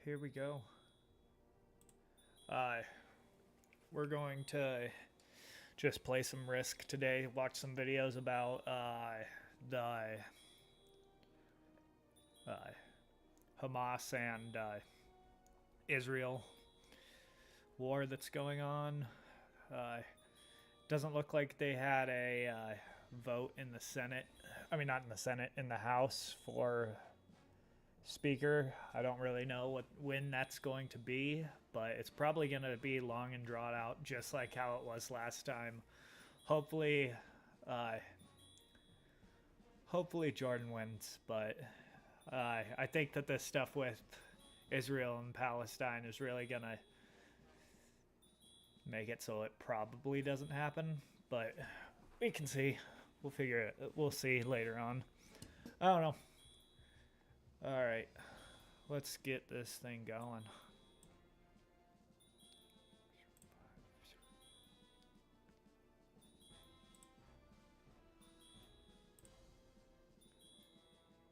here we go. We're going to just play some Risk today, watch some videos about the Hamas and Israel war that's going on. Doesn't look like they had a vote in the Senate. I mean, not in the Senate, in the House for Speaker. I don't really know when that's going to be, but it's probably going to be long and drawn out, just like how it was last time. Hopefully Jordan wins, but I think that this stuff with Israel and Palestine is really going to make it so it probably doesn't happen, but we can see. We'll figure it. We'll see later on. I don't know. All right, let's get this thing going.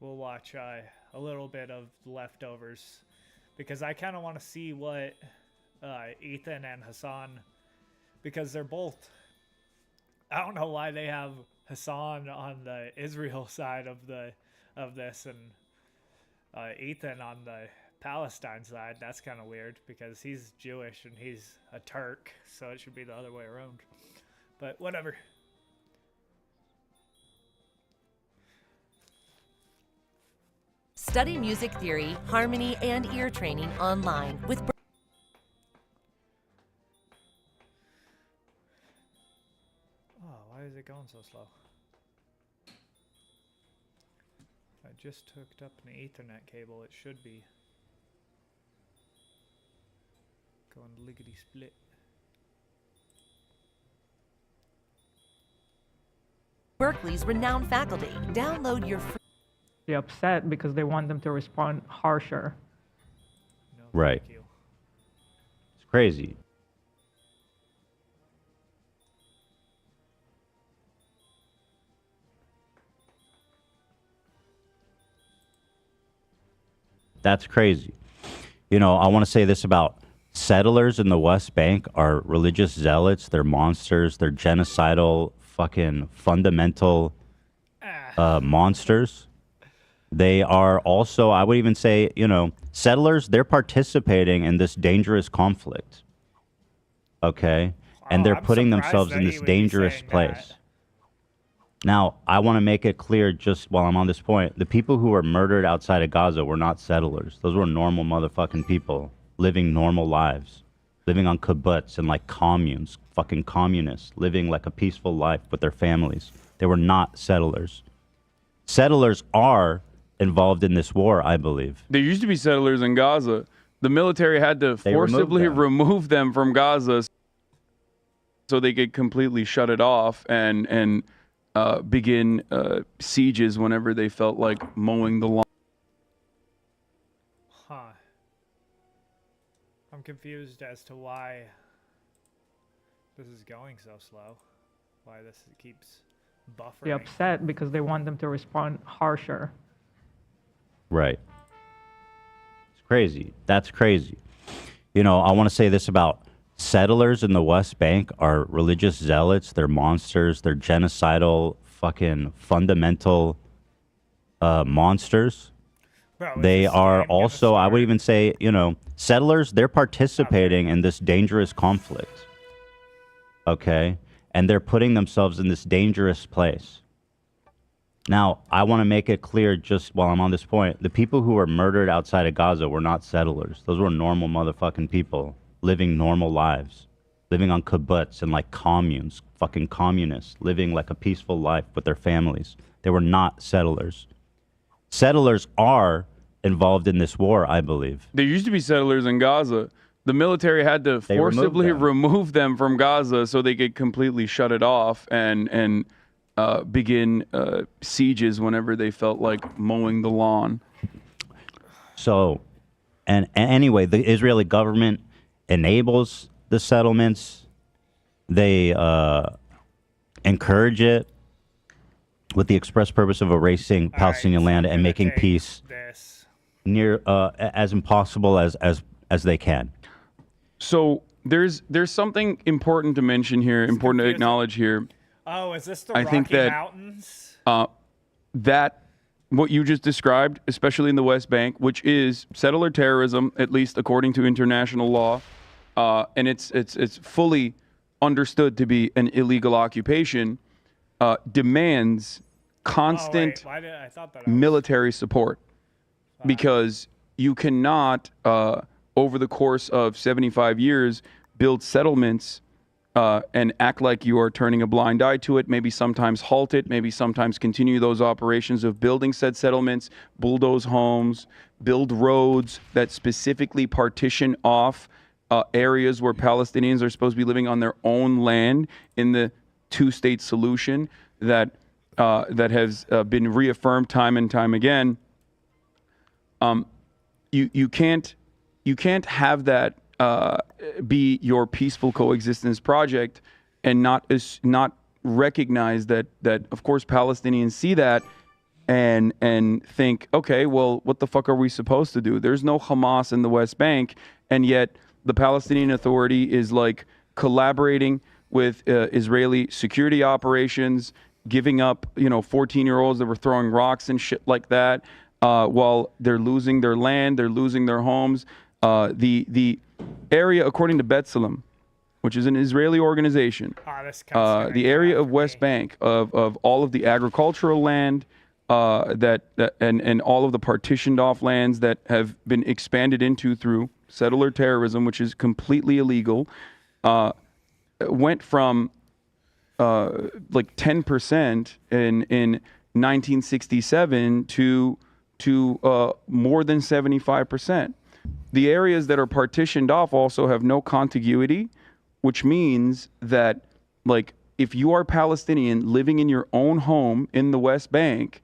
We'll watch a little bit of leftovers because I kind of want to see what Ethan and Hassan, because they're both, I don't know why they have Hassan on the Israel side of this and Ethan on the Palestine side. That's kind of weird because he's Jewish and he's a Turk, so it should be the other way around. But whatever. Study music theory, harmony, and ear training online with Why is it going so slow? I just hooked up an Ethernet cable. It should be going lickety split. Berkeley's renowned faculty. Download your free. They're upset because they want them to respond harsher. No, right. thank you. It's crazy. That's crazy. You know, I want to say this about settlers in the West Bank are religious zealots. They're monsters. They're genocidal, fucking fundamental monsters. They are also, I would even say, you know, settlers, they're participating in this dangerous conflict. Okay? And they're putting themselves in this dangerous place. Now, I want to make it clear just while I'm on this point, the people who were murdered outside of Gaza were not settlers. Those were normal motherfucking people living normal lives, living on kibbutz and like communes, fucking communists, living like a peaceful life with their families. They were not settlers. Settlers are involved in this war, I believe. There used to be settlers in Gaza. The military had to forcibly remove them from Gaza so they could completely shut it off and begin sieges whenever they felt like mowing the lawn. Huh. I'm confused as to why this is going so slow. Why this keeps buffering. They're upset because they want them to respond harsher. Right. It's crazy. That's crazy. You know, I want to say this about settlers in the West Bank are religious zealots. They're monsters. They're genocidal, fucking fundamental monsters. Bro, they are also, I would even say, you know, settlers, they're participating in this dangerous conflict. Okay? And they're putting themselves in this dangerous place. Now, I want to make it clear just while I'm on this point, the people who were murdered outside of Gaza were not settlers. Those were normal motherfucking people living normal lives, living on kibbutz and like communes, fucking communists, living like a peaceful life with their families. They were not settlers. Settlers are involved in this war, I believe. There used to be settlers in Gaza. The military had to forcibly remove them from Gaza so they could completely shut it off and begin sieges whenever they felt like mowing the lawn. So, and anyway, the Israeli government enables the settlements. They encourage it with the express purpose of erasing Palestinian land and making peace. near as impossible as they can. So there's something important to mention here, important to acknowledge here. Oh, is this the I Rocky think that Mountains? That what you just described, especially in the West Bank, which is settler terrorism, at least according to international law, and it's fully understood to be an illegal occupation, demands constant I thought that military support, because you cannot, over the course of 75 years, build settlements and act like you are turning a blind eye to it, maybe sometimes halt it, maybe sometimes continue those operations of building said settlements, bulldoze homes, build roads that specifically partition off areas where Palestinians are supposed to be living on their own land in the two-state solution that has been reaffirmed time and time again. You can't have that be your peaceful coexistence project and not recognize that of course Palestinians see that and think, okay, well, what the fuck are we supposed to do? There's no Hamas in the West Bank, and yet the Palestinian Authority is like collaborating with Israeli security operations, giving up 14-year-olds that were throwing rocks and shit like that, while they're losing their land, they're losing their homes. The area, according to B'Tselem, which is an Israeli organization, the area of West Bank of all of the agricultural land and all of the partitioned off lands that have been expanded into through settler terrorism, which is completely illegal, went from like 10% in 1967 to more than 75%. The areas that are partitioned off also have no contiguity, which means that, like, if you are Palestinian living in your own home in the West Bank,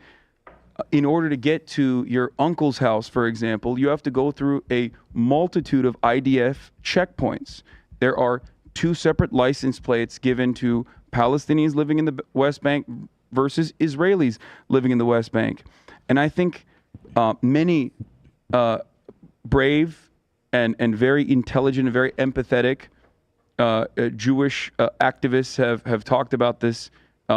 in order to get to your uncle's house, for example, you have to go through a multitude of IDF checkpoints. There are 2 separate license plates given to Palestinians living in the West Bank versus Israelis living in the West Bank. And I think many brave and very intelligent and very empathetic Jewish activists have talked about this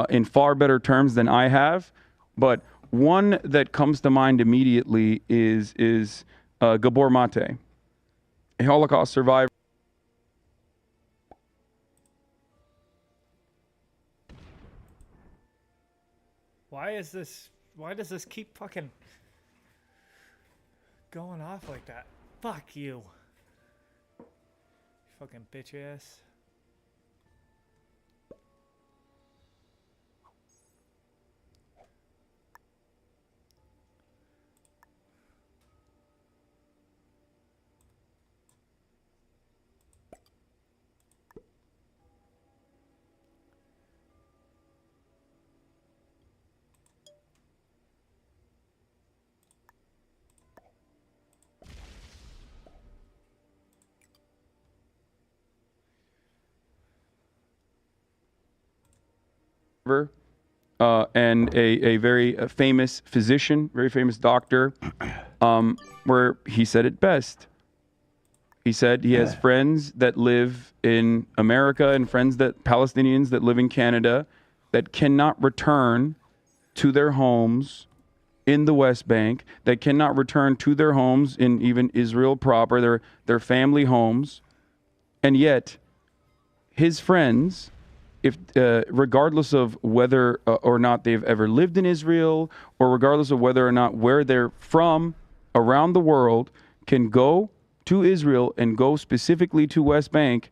in far better terms than I have. But one that comes to mind immediately is Gabor Mate, a Holocaust survivor. Why does this keep fucking going off like that? Fuck you. Fucking bitch ass. And a very famous physician, very famous doctor, where he said it best. He said he has friends that live in America and Palestinians that live in Canada that cannot return to their homes in the West Bank, that cannot return to their homes in even Israel proper, their family homes, and yet his friends, if regardless of whether or not they've ever lived in Israel, or regardless of whether or not where they're from around the world, can go to Israel and go specifically to West Bank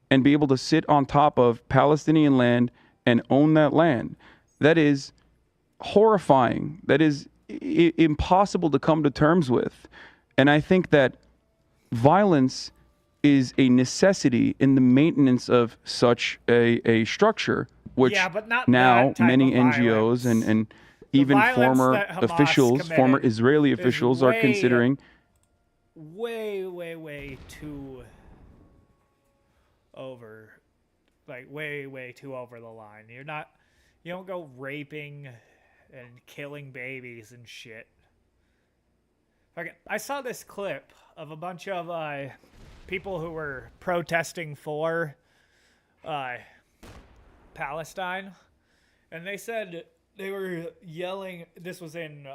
and be able to sit on top of Palestinian land and own that land. That is horrifying. That is impossible to come to terms with. And I think that violence is a necessity in the maintenance of such a structure, which but not now that type many of NGOs violence. and even former Hamas officials, former Israeli officials are considering. Way too over, like way too over the line. You don't go raping and killing babies and shit. Okay, I saw this clip of a bunch of people who were protesting for Palestine, and they said they were yelling. This was in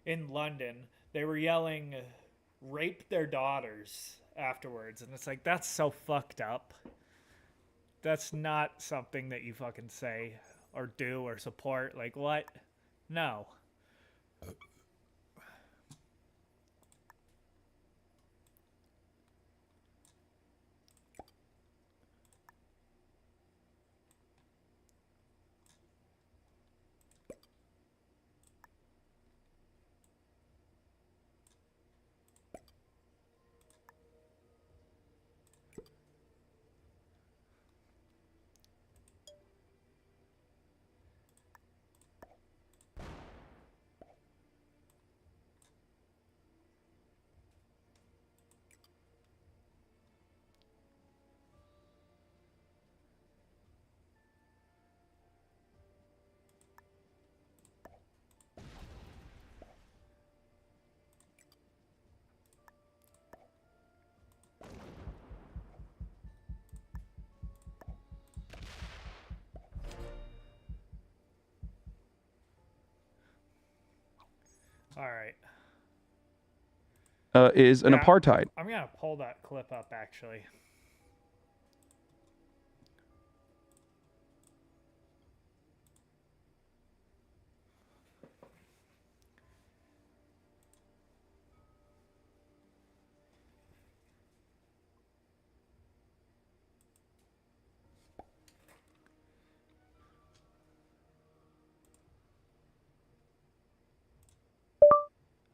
London. They were yelling, "Rape their daughters" afterwards, and it's like, that's so fucked up. That's not something that you fucking say or do or support. Like, what? No. All right. Is an apartheid. I'm going to pull that clip up, actually.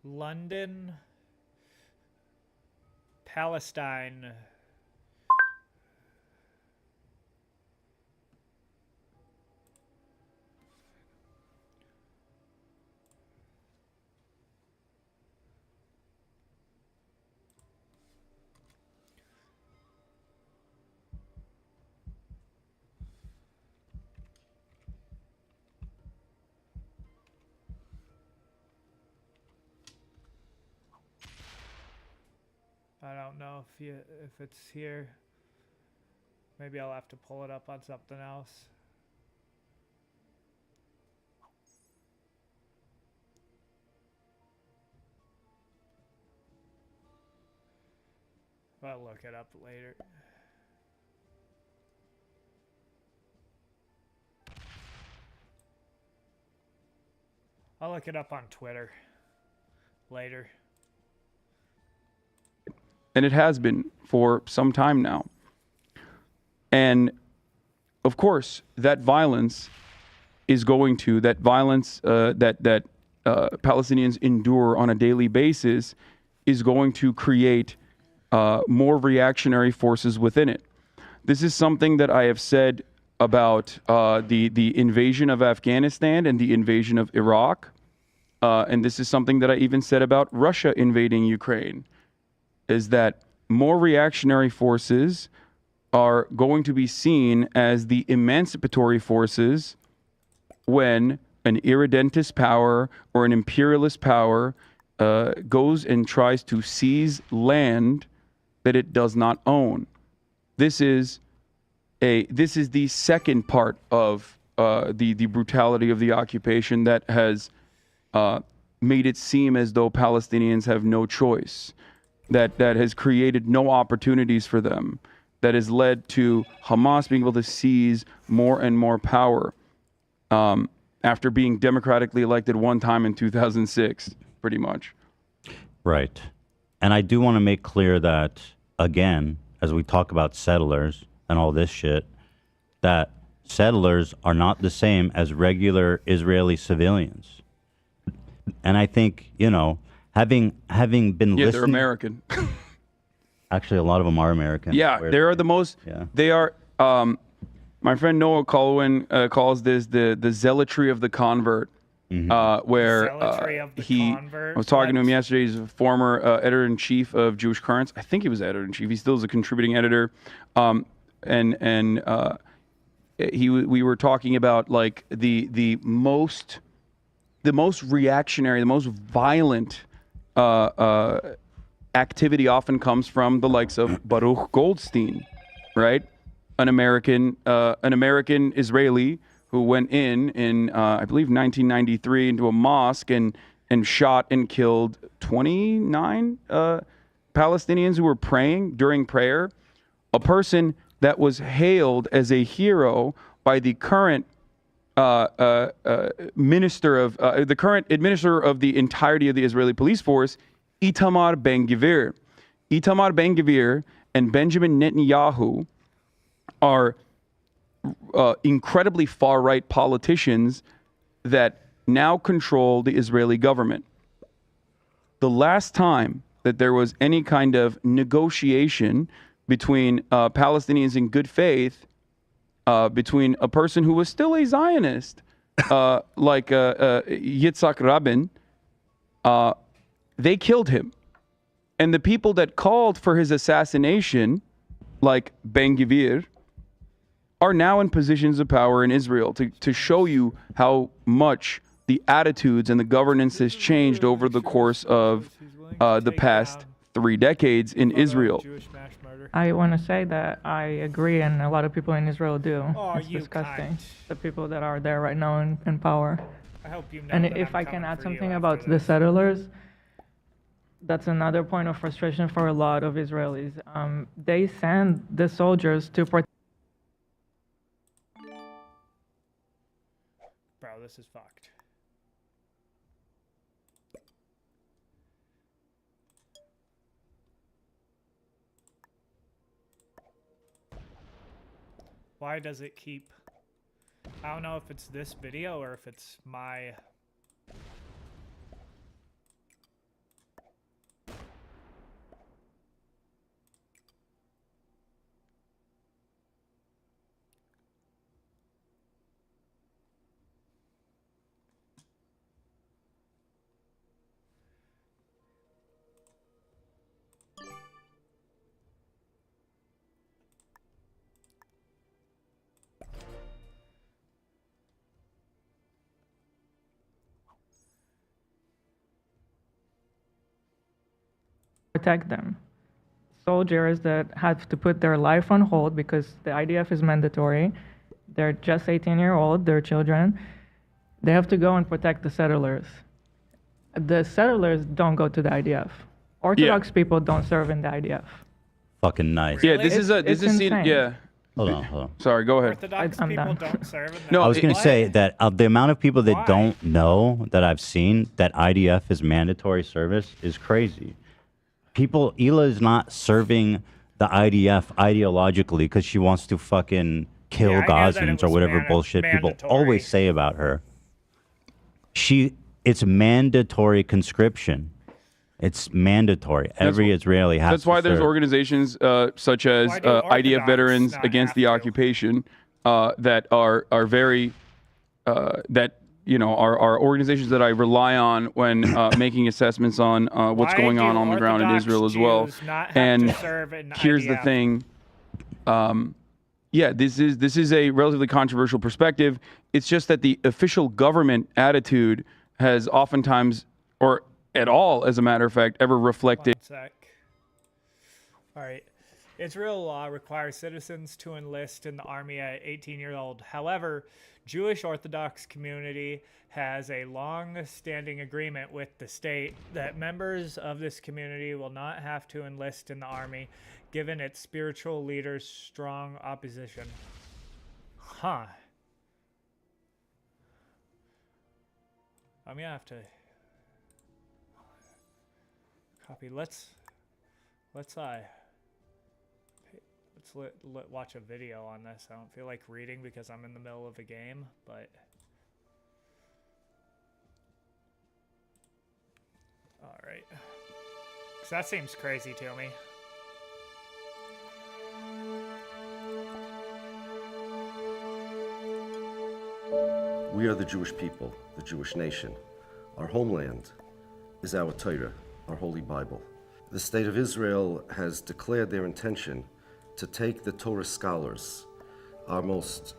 London, Palestine. I don't know if it's here. Maybe I'll have to pull it up on something else. I'll look it up later. I'll look it up on Twitter later. And it has been for some time now. And of course, that violence is going to, that Palestinians endure on a daily basis is going to create more reactionary forces within it. This is something that I have said about the invasion of Afghanistan and the invasion of Iraq. And this is something that I even said about Russia invading Ukraine, is that more reactionary forces are going to be seen as the emancipatory forces when an irredentist power or an imperialist power goes and tries to seize land that it does not own. This is the second part of the brutality of the occupation that has made it seem as though Palestinians have no choice, that has created no opportunities for them, that has led to Hamas being able to seize more and more power after being democratically elected one time in 2006, pretty much. Right. And I do want to make clear that, again, as we talk about settlers and all this shit, that settlers are not the same as regular Israeli civilians. And I think, you know, having been Yeah, listening... they're American. Actually, a lot of them are American. Yeah, they are the most... Yeah. They are... my friend Noah Colwyn calls this the zealotry of the convert. Mm-hmm. Where I was talking to him yesterday. He's a former editor-in-chief of Jewish Currents. I think he was editor-in-chief. He still is a contributing editor. We were talking about like the most reactionary, the most violent activity often comes from the likes of Baruch Goldstein, right? An American Israeli who went in I believe 1993 into a mosque and shot and killed 29 Palestinians who were praying during prayer. A person that was hailed as a hero by the current minister of the current administrator of the entirety of the Israeli police force, Itamar Ben-Gvir. Itamar Ben-Gvir and Benjamin Netanyahu are incredibly far-right politicians that now control the Israeli government. The last time that there was any kind of negotiation between Palestinians in good faith, between a person who was still a Zionist, like Yitzhak Rabin, they killed him. And the people that called for his assassination, like Ben-Gvir, are now in positions of power in Israel to show you how much the attitudes and the governance has changed over the course of the past 3 decades in Israel. I want to say that I agree, and a lot of people in Israel do. Oh, it's you disgusting. cunt. The people that are there right now in power. I hope you know And that if I'm I can coming add for something you about after the this. settlers, that's another point of frustration for a lot of Israelis. They send the soldiers to protect. Bro, this is fucked. Why does it keep... I don't know if it's this video or if it's my... Protect them. Soldiers that have to put their life on hold because the IDF is mandatory. They're just 18-year-old, they're children. They have to go and protect the settlers. The settlers don't go to the IDF. Orthodox people don't serve in the IDF. Fucking nice. Yeah, this It's is insane. yeah. Hold on. Sorry, go ahead. Orthodox I'm people done. don't serve in No, I was going to say that of the amount of people that Why? don't know that I've seen that IDF is mandatory service is crazy. Hila is not serving the IDF ideologically because she wants to fucking kill Yeah, I knew that it Gazans or was whatever bullshit people mandatory. always say about her. It's mandatory conscription. It's mandatory. Every Israeli has That's why to there's serve. organizations such as Why do IDF Orthodox Veterans not Against have the to? Occupation that are very that are organizations that I rely on when making assessments on what's Why going do on the ground in Orthodox Israel as well. Jews not have And to serve in here's the IDF? thing. Yeah, this is a relatively controversial perspective. It's just that the official government attitude has oftentimes, or at all, as a matter of fact, ever reflected. 1 sec. All right. Israel law requires citizens to enlist in the army at 18-year-old. However, Jewish Orthodox community has a long-standing agreement with the state that members of this community will not have to enlist in the army, given its spiritual leaders' strong opposition. Huh. I'm gonna have to copy. Let's watch a video on this. I don't feel like reading because I'm in the middle of a game, but all right. 'Cause that seems crazy to me. We are the Jewish people, the Jewish nation. Our homeland is our Torah, our Holy Bible. The State of Israel has declared their intention to take the Torah scholars, our most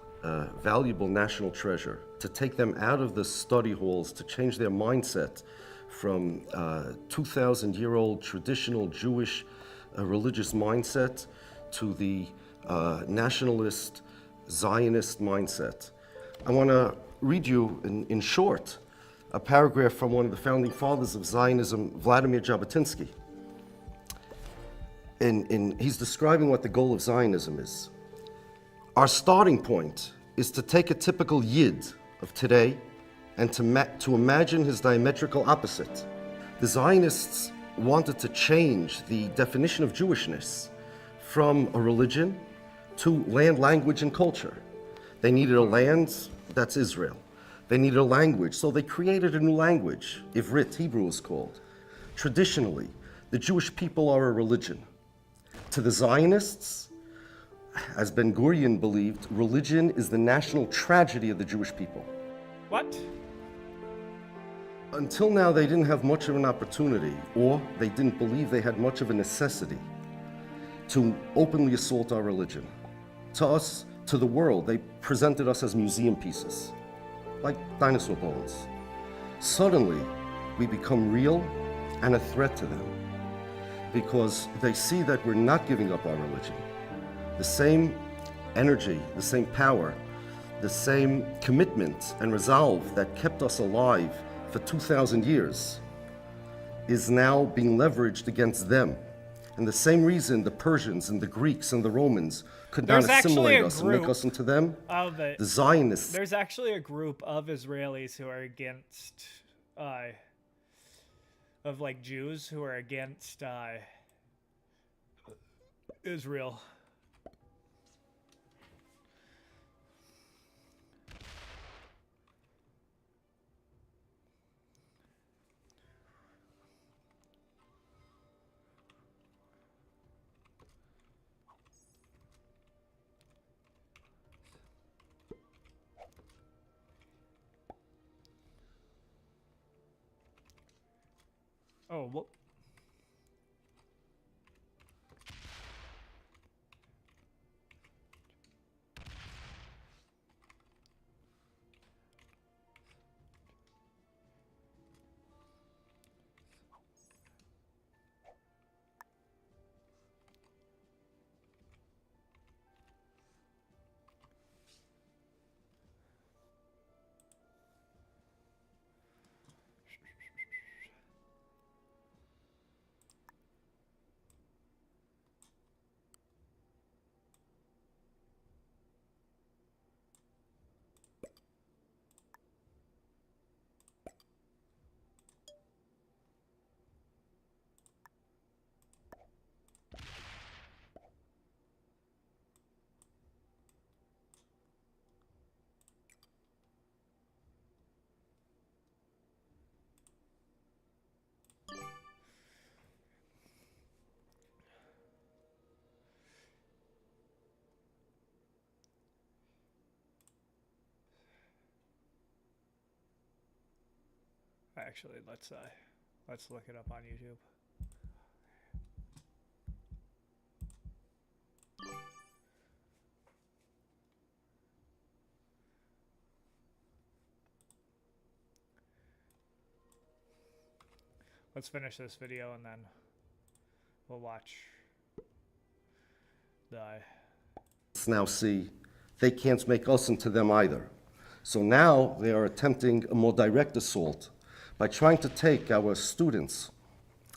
valuable national treasure, to take them out of the study halls, to change their mindset from 2,000-year-old traditional Jewish religious mindset to the nationalist Zionist mindset. I want to read you in short a paragraph from one of the founding fathers of Zionism, Vladimir Jabotinsky. He's describing what the goal of Zionism is. Our starting point is to take a typical Yid of today and to imagine his diametrical opposite. The Zionists wanted to change the definition of Jewishness from a religion to land, language, and culture. They needed a land, that's Israel. They needed a language, so they created a new language, Ivrit, Hebrew is called. Traditionally, the Jewish people are a religion. To the Zionists, as Ben Gurion believed, religion is the national tragedy of the Jewish people. What? Until now, they didn't have much of an opportunity, or they didn't believe they had much of a necessity to openly assault our religion. To us, to the world, they presented us as museum pieces, like dinosaur bones. Suddenly, we become real and a threat to them, because they see that we're not giving up our religion. The same energy, the same power, the same commitment and resolve that kept us alive for 2,000 years is now being leveraged against them. And the same reason the Persians and the Greeks and the Romans could not assimilate us and make us into them, the Zionists. There's actually a group of Israelis who are against, of like Jews who are against Israel. Oh, what? Actually, let's look it up on YouTube. Let's finish this video and then we'll watch the... Now see, they can't make us into them either. So now they are attempting a more direct assault by trying to take our students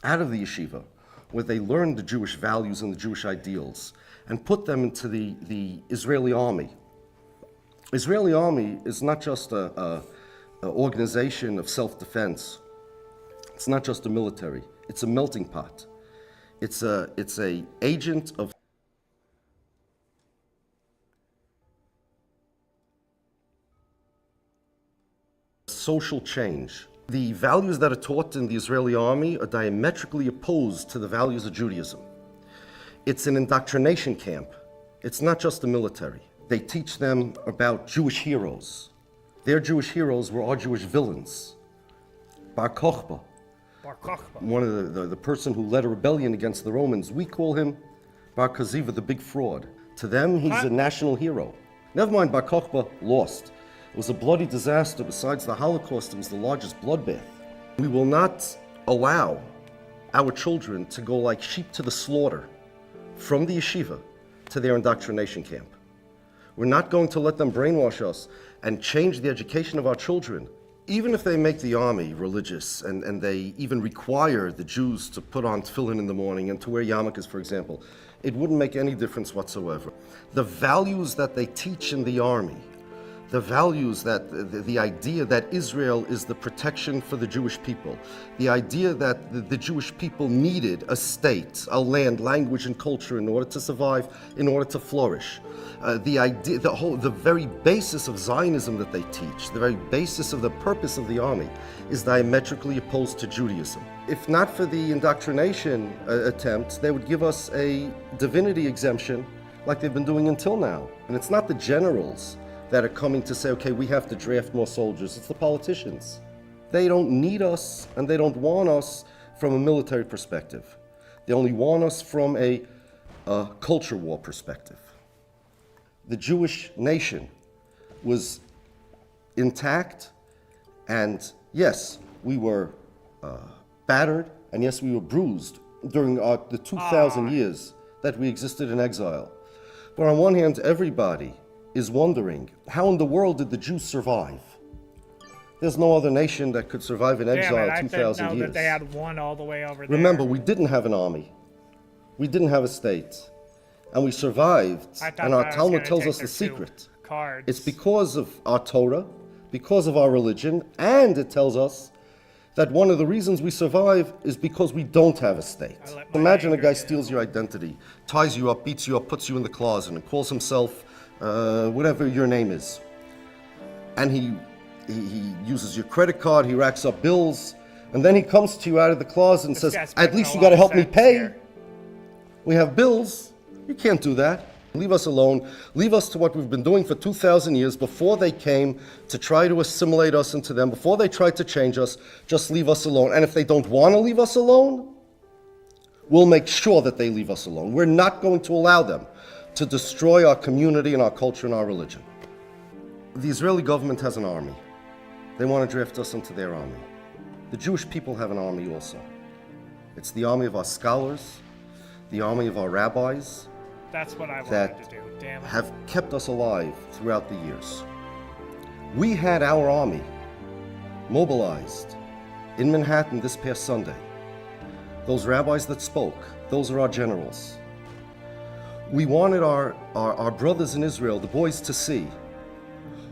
out of the yeshiva, where they learn the Jewish values and the Jewish ideals, and put them into the Israeli army. Israeli army is not just an organization of self-defense. It's not just a military. It's a melting pot. It's a agent of social change. The values that are taught in the Israeli army are diametrically opposed to the values of Judaism. It's an indoctrination camp. It's not just the military. They teach them about Jewish heroes. Their Jewish heroes were our Jewish villains. Bar Kokhba, one of the person who led a rebellion against the Romans, we call him Bar Koziva, the big fraud. To them, he's a national hero. Never mind, Bar Kokhba lost. It was a bloody disaster. Besides the Holocaust, it was the largest bloodbath. We will not allow our children to go like sheep to the slaughter from the yeshiva to their indoctrination camp. We're not going to let them brainwash us and change the education of our children, even if they make the army religious and they even require the Jews to put on tefillin in the morning and to wear yarmulkes, for example. It wouldn't make any difference whatsoever. The values that they teach in the army, the values that, the idea that Israel is the protection for the Jewish people, the idea that the Jewish people needed a state, a land, language, and culture in order to survive, in order to flourish. The idea, the very basis of Zionism that they teach, the very basis of the purpose of the army, is diametrically opposed to Judaism. If not for the indoctrination attempts, they would give us a divinity exemption like they've been doing until now. And it's not the generals that are coming to say, okay, we have to draft more soldiers. It's the politicians. They don't need us and they don't want us from a military perspective. They only want us from a culture war perspective. The Jewish nation was intact, and yes, we were battered, and yes, we were bruised during the 2,000 years that we existed in exile. But on one hand, everybody is wondering, how in the world did the Jews survive? There's no other nation that could survive in exile 2,000 years. That they had one all the way over there. Remember, we didn't have an army. We didn't have a state. And we survived. And our Talmud tells us the secret. It's because of our Torah, because of our religion, and it tells us that one of the reasons we survive is because we don't have a state. Imagine a guy steals your identity, ties you up, beats you up, puts you in the closet, and calls himself whatever your name is. And he uses your credit card, he racks up bills, and then he comes to you out of the closet and says, at least you gotta help me pay. We have bills. You can't do that. Leave us alone. Leave us to what we've been doing for 2,000 years before they came to try to assimilate us into them, before they tried to change us. Just leave us alone. And if they don't want to leave us alone, we'll make sure that they leave us alone. We're not going to allow them to destroy our community and our culture and our religion. The Israeli government has an army. They want to draft us into their army. The Jewish people have an army also. It's the army of our scholars, the army of our rabbis, that's what I wanted that to do. Damn it. have kept us alive throughout the years. We had our army mobilized in Manhattan this past Sunday. Those rabbis that spoke, those are our generals. We wanted our brothers in Israel, the boys, to see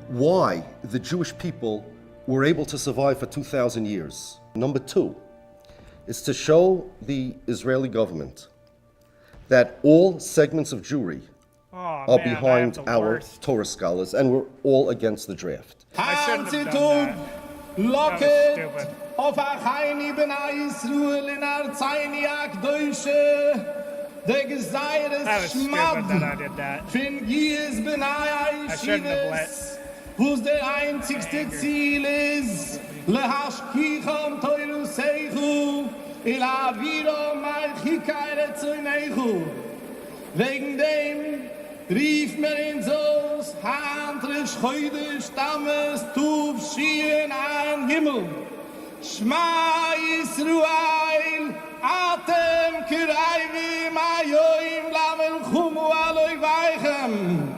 why the Jewish people were able to survive for 2,000 years. Number two is to show the Israeli government that all segments of Jewry are behind our Torah scholars, and we're all against the draft. I shouldn't have done that. That was stupid. That was stupid that I did that. I shouldn't have let Who's der einzigste Ziel ist, lehashkicham teuru seichu, ila viro malchikaire zunechu. Wegen dem rief mir ins Haus, handrisch heute stammes, tuf schien an Himmel. Shma Yisruel, atem kirayvi mayoim lamel chumu aloi weichem.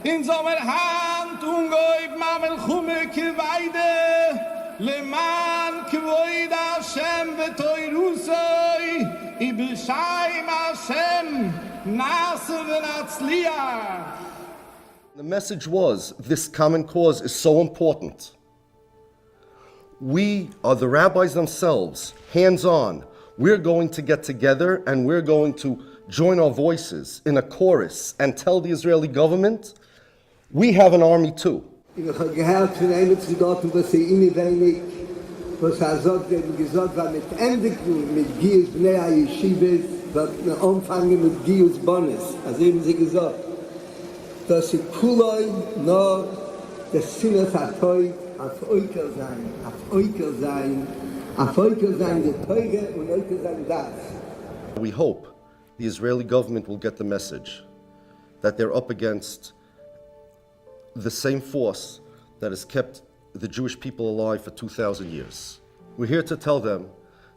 In sommer hand ungoib mamel chume kiweide, leman kvoid Hashem betoirusoi, I b'shaim Hashem nase v'natzliach. The message was, this common cause is so important. We are the rabbis themselves, hands-on. We're going to get together and we're going to join our voices in a chorus and tell the Israeli government, we have an army too. Ich habe gehört von einem Soldaten, was inne wenig, was sagt, gesagt war mit Endigung, mit Gius Bnei HaYeshivas, was anfangen mit Gius Bonis. Also haben sie gesagt, dass sie Kuloi noch das Sinne verteugt, auf Oikel sein, auf Oikel sein, auf Oikel sein, der Teure und Oikel sein das. We hope the Israeli government will get the message that they're up against the same force that has kept the Jewish people alive for 2,000 years. We're here to tell them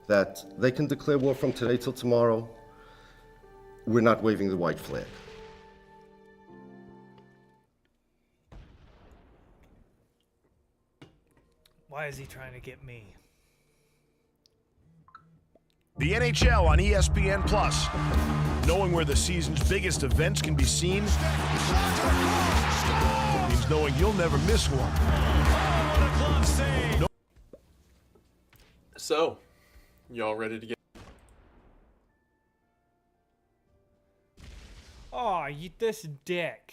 that they can declare war from today till tomorrow. We're not waving the white flag. Why is he trying to get me? The NHL on ESPN Plus. Knowing where the season's biggest events can be seen means knowing you'll never miss one. So, y'all ready to get... Oh, you this dick.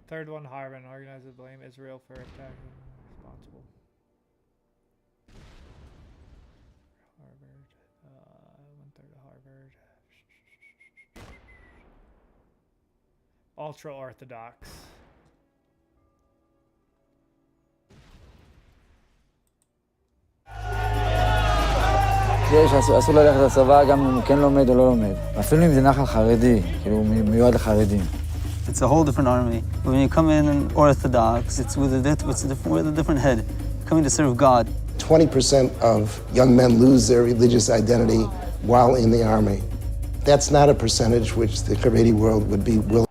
Third one, Harvard organizers blame Israel for attacking responsible. Harvard, 1/3 of Harvard. Ultra Orthodox. אסור ללכת לצבא גם אם הוא כן לומד או לא לומד. אפילו אם זה נחל חרדי, כאילו מיועד לחרדים. It's a whole different army. When you come in Orthodox, it's with a different head. Coming to serve God. 20% of young men lose their religious identity while in the army. That's not a percentage which the Haredi world would be willing.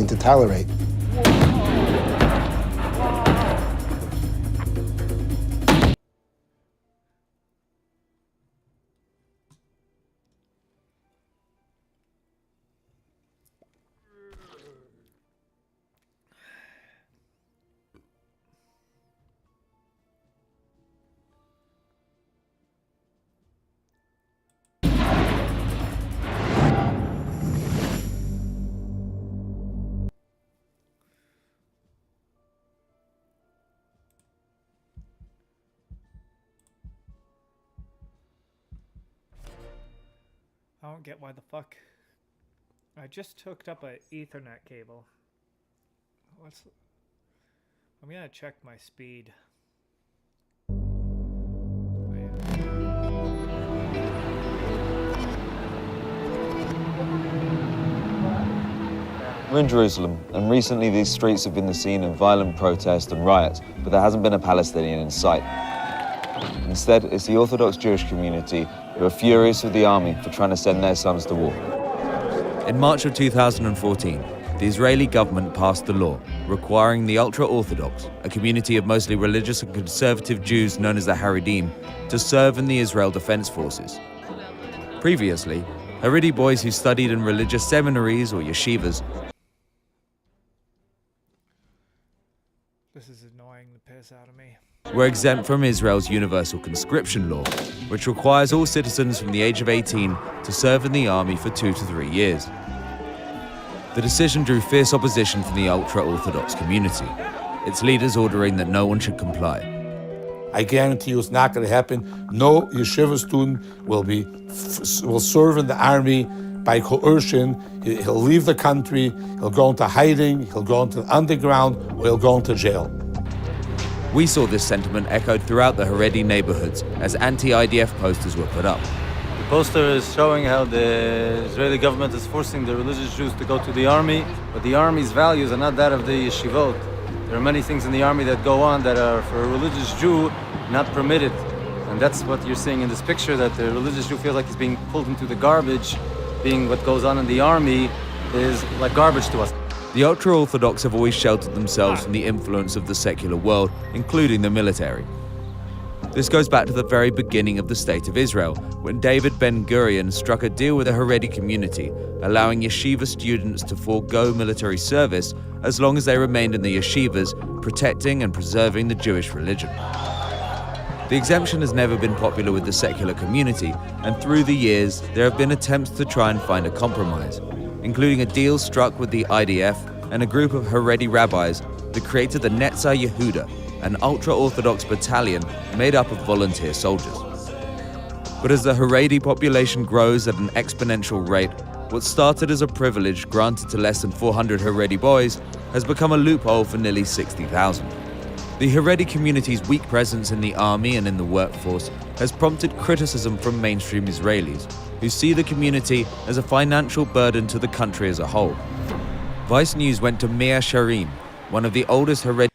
To tolerate. I don't get why the fuck. I just hooked up an Ethernet cable. I'm gonna check my speed. We're in Jerusalem, and recently these streets have been the scene of violent protest and riots, but there hasn't been a Palestinian in sight. Instead, it's the Orthodox Jewish community who are furious with the army for trying to send their sons to war. In March of 2014, the Israeli government passed a law requiring the ultra-Orthodox, a community of mostly religious and conservative Jews known as the Haredim, to serve in the Israel Defense Forces. Previously, Haredi boys who studied in religious seminaries or yeshivas were exempt from Israel's universal conscription law, which requires all citizens from the age of 18 to serve in the army for 2 to 3 years. The decision drew fierce opposition from the ultra-Orthodox community, its leaders ordering that no one should comply. I guarantee you it's not going to happen. No yeshiva student will serve in the army by coercion. He'll leave the country, he'll go into hiding, he'll go into the underground, or he'll go into jail. We saw this sentiment echoed throughout the Haredi neighborhoods as anti-IDF posters were put up. The poster is showing how the Israeli government is forcing the religious Jews to go to the army, but the army's values are not that of the yeshivot. There are many things in the army that go on that are, for a religious Jew, not permitted. And that's what you're seeing in this picture, that the religious Jew feels like he's being pulled into the garbage, being what goes on in the army is like garbage to us. The ultra-Orthodox have always sheltered themselves from the influence of the secular world, including the military. This goes back to the very beginning of the State of Israel, when David Ben-Gurion struck a deal with the Haredi community, allowing yeshiva students to forego military service as long as they remained in the yeshivas, protecting and preserving the Jewish religion. The exemption has never been popular with the secular community, and through the years, there have been attempts to try and find a compromise, including a deal struck with the IDF and a group of Haredi rabbis that created the Netzah Yehuda, an ultra-Orthodox battalion made up of volunteer soldiers. But as the Haredi population grows at an exponential rate, what started as a privilege granted to less than 400 Haredi boys has become a loophole for nearly 60,000. The Haredi community's weak presence in the army and in the workforce has prompted criticism from mainstream Israelis, who see the community as a financial burden to the country as a whole. Vice News went to Mea Sharim, one of the oldest Haredi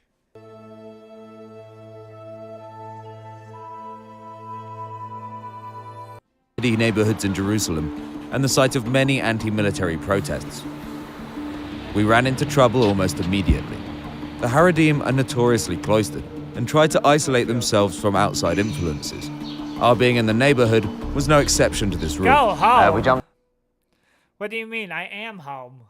neighborhoods in Jerusalem, and the site of many anti-military protests. We ran into trouble almost immediately. The Haredim are notoriously cloistered and try to isolate themselves from outside influences. Our being in the neighborhood was no exception to this rule. Go home. What do you mean? I am home.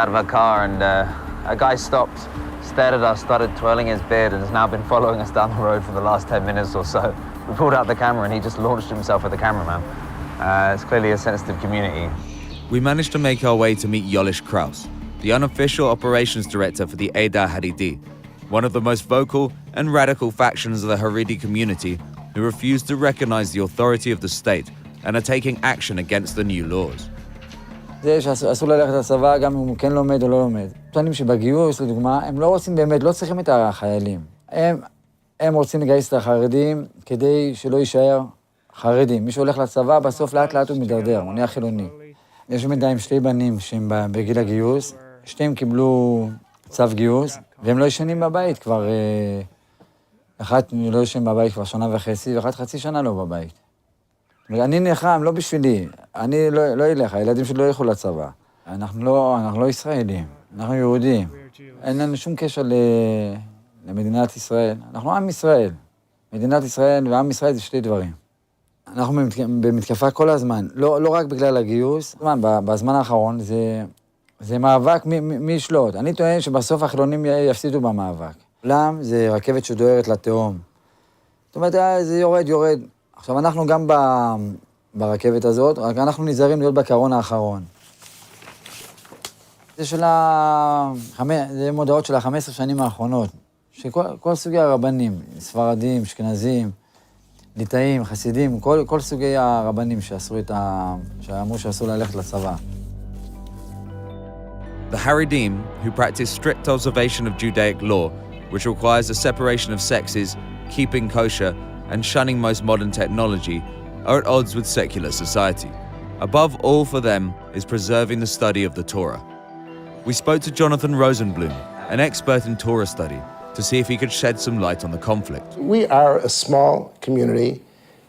Out of a car and a guy stopped, stared at us, started twirling his beard and has now been following us down the road for the last 10 minutes or so. We pulled out the camera and he just launched himself at the cameraman. It's clearly a sensitive community. We managed to make our way to meet Yolish Kraus, the unofficial operations director for the Eda Haredi, one of the most vocal and radical factions of the Haredi community who refuse to recognize the authority of the state and are taking action against the new laws. זה שאסור ללכת לצבא גם אם הוא כן לומד או לא לומד. טוענים שבגיוס, לדוגמה, הם לא רוצים באמת, לא צריכים את החיילים. הם רוצים לגייס את החרדים כדי שלא יישאר חרדים. מי שהולך לצבא, בסוף לאט לאט הוא מדרדר, הוא נהיה חילוני. יש בינתיים שתי בנים שהם בגיל הגיוס, שתיהם קיבלו צו גיוס, והם לא ישנים בבית כבר... אחת לא ישן בבית כבר שנה וחצי, ואחת חצי שנה לא בבית. אני נלחם, לא בשבילי, אני לא אלך, הילדים שלי לא ילכו לצבא. אנחנו לא ישראלים, אנחנו יהודים. אין לנו שום קשר למדינת ישראל. אנחנו עם ישראל. מדינת ישראל ועם ישראל זה שתי דברים. אנחנו במתקפה כל הזמן, לא רק בגלל הגיוס. בזמן האחרון זה מאבק מי ישלוט. אני טוען שבסוף החילונים יפסידו במאבק. למה? זה רכבת שדוהרת לתהום. זאת אומרת, זה יורד. עכשיו, אנחנו גם ברכבת הזאת, רק אנחנו נזהרים להיות בקרון האחרון. זה מודעות של ה-15 שנים האחרונות, שכל סוגי הרבנים, ספרדים, אשכנזים, ליטאים, חסידים, כל סוגי הרבנים שאמרו שאסור ללכת לצבא. The Haredim, who practice strict observation of Judaic law, which requires the separation of sexes, keeping kosher, and shunning most modern technology, are at odds with secular society. Above all for them is preserving the study of the Torah. We spoke to Jonathan Rosenblum, an expert in Torah study, to see if he could shed some light on the conflict. We are a small community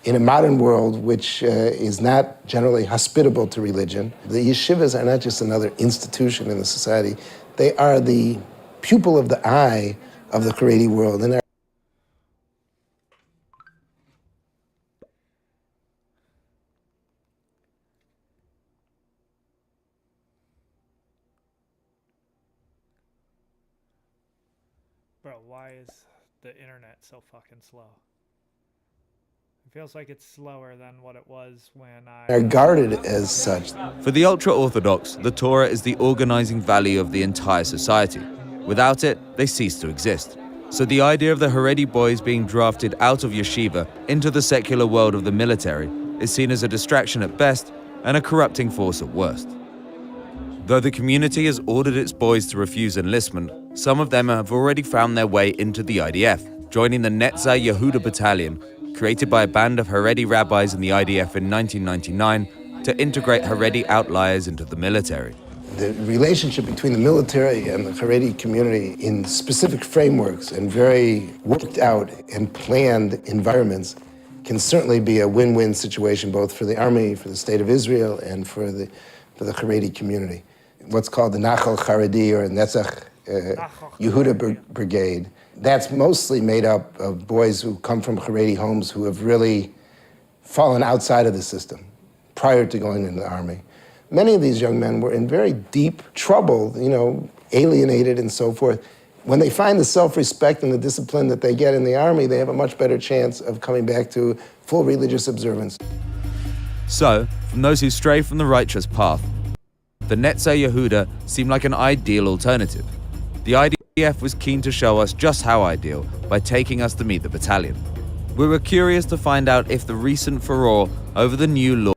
in a modern world which is not generally hospitable to religion. The yeshivas are not just another institution in the society. They are the pupil of the eye of the Haredi world. And Bro, why is the internet so fucking slow? It feels like it's slower than what it was when I... are guarded as such. For the ultra-Orthodox, the Torah is the organizing value of the entire society. Without it, they cease to exist. So the idea of the Haredi boys being drafted out of yeshiva into the secular world of the military is seen as a distraction at best and a corrupting force at worst. Though the community has ordered its boys to refuse enlistment, some of them have already found their way into the IDF, joining the Netza Yehuda Battalion, created by a band of Haredi rabbis in the IDF in 1999 to integrate Haredi outliers into the military. The relationship between the military and the Haredi community in specific frameworks and very worked out and planned environments can certainly be a win-win situation, both for the army, for the state of Israel, and for the Haredi community. What's called the Nachal Haredi or Netzach Yehuda Brigade. That's mostly made up of boys who come from Haredi homes who have really fallen outside of the system prior to going into the army. Many of these young men were in very deep trouble, alienated and so forth, When they find the self-respect and the discipline that they get in the army, they have a much better chance of coming back to full religious observance. So, from those who stray from the righteous path, the Netzeh Yehuda seemed like an ideal alternative. The IDF was keen to show us just how ideal by taking us to meet the battalion. We were curious to find out if the recent furore over the new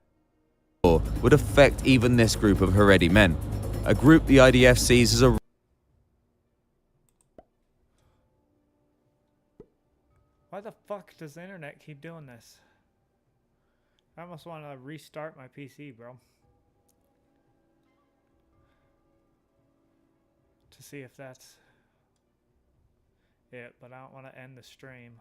law would affect even this group of Haredi men, a group the IDF sees as a... Why the fuck does the internet keep doing this? I almost want to restart my PC, bro. To see if that's it, but I don't want to end the stream.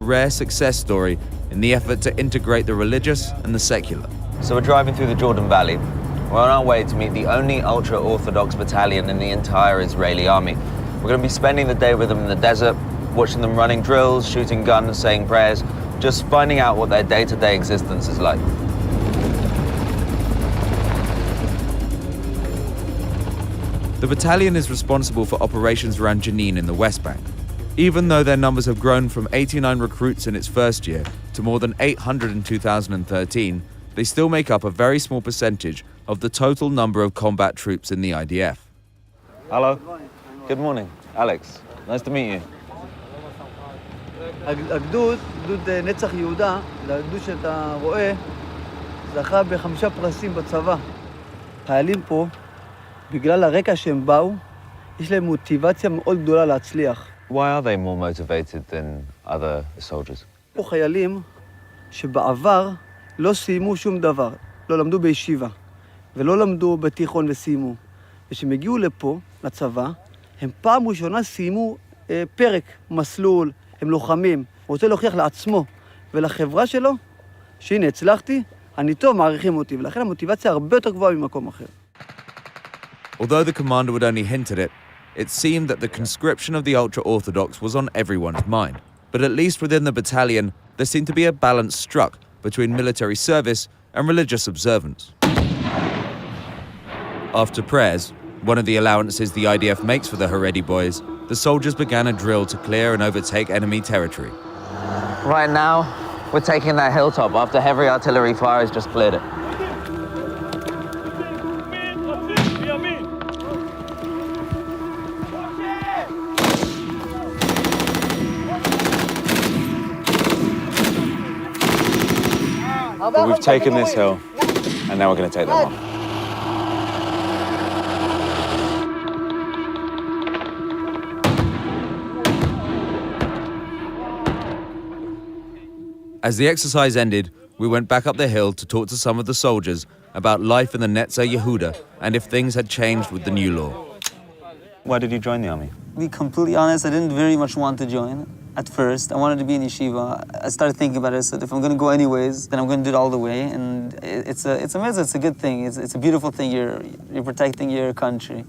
Rare success story in the effort to integrate the religious and the secular. So we're driving through the Jordan Valley. We're on our way to meet the only ultra-Orthodox battalion in the entire Israeli army. We're going to be spending the day with them in the desert, watching them running drills, shooting guns, saying prayers, just finding out what their day-to-day existence is like. The battalion is responsible for operations around Jenin in the West Bank. Even though their numbers have grown from 89 recruits in its first year to more than 800 in 2013, they still make up a very small percentage of the total number of combat troops in the IDF. Hello. Good morning. Alex. Nice to meet you. הגדוד, גדוד נצח יהודה, הגדוד שאתה רואה, זכה ב5 פרסים בצבא. חיילים פה, בגלל הרקע שהם באו, יש להם מוטיבציה מאוד גדולה להצליח. Why are they more motivated than other soldiers? פה חיילים שבעבר לא סיימו שום דבר, לא למדו בישיבה, ולא למדו בתיכון וסיימו. וכשהם הגיעו לפה, לצבא, הם פעם ראשונה סיימו פרק, מסלול, הם לוחמים. הוא רוצה להוכיח לעצמו ולחברה שלו, שהנה, הצלחתי, אני טוב, מעריכים אותי, ולכן המוטיבציה הרבה יותר גבוהה ממקום אחר. Although the commander would only hint at it, it seemed that the conscription of the ultra-Orthodox was on everyone's mind. But at least within the battalion, there seemed to be a balance struck between military service and religious observance. After prayers, one of the allowances the IDF makes for the Haredi boys, the soldiers began a drill to clear and overtake enemy territory. Right now, we're taking that hilltop after heavy artillery fire has just cleared it. But we've taken this hill, and now we're going to take them on. As the exercise ended, we went back up the hill to talk to some of the soldiers about life in the Netzeh Yehuda and if things had changed with the new law. Why did you join the army? To be completely honest, I didn't very much want to join. At first, I wanted to be in yeshiva. I started thinking about it. I said, if I'm going to go anyways, then I'm going to do it all the way. And it's a mitzvah. It's a good thing. It's a beautiful thing. You're protecting your country.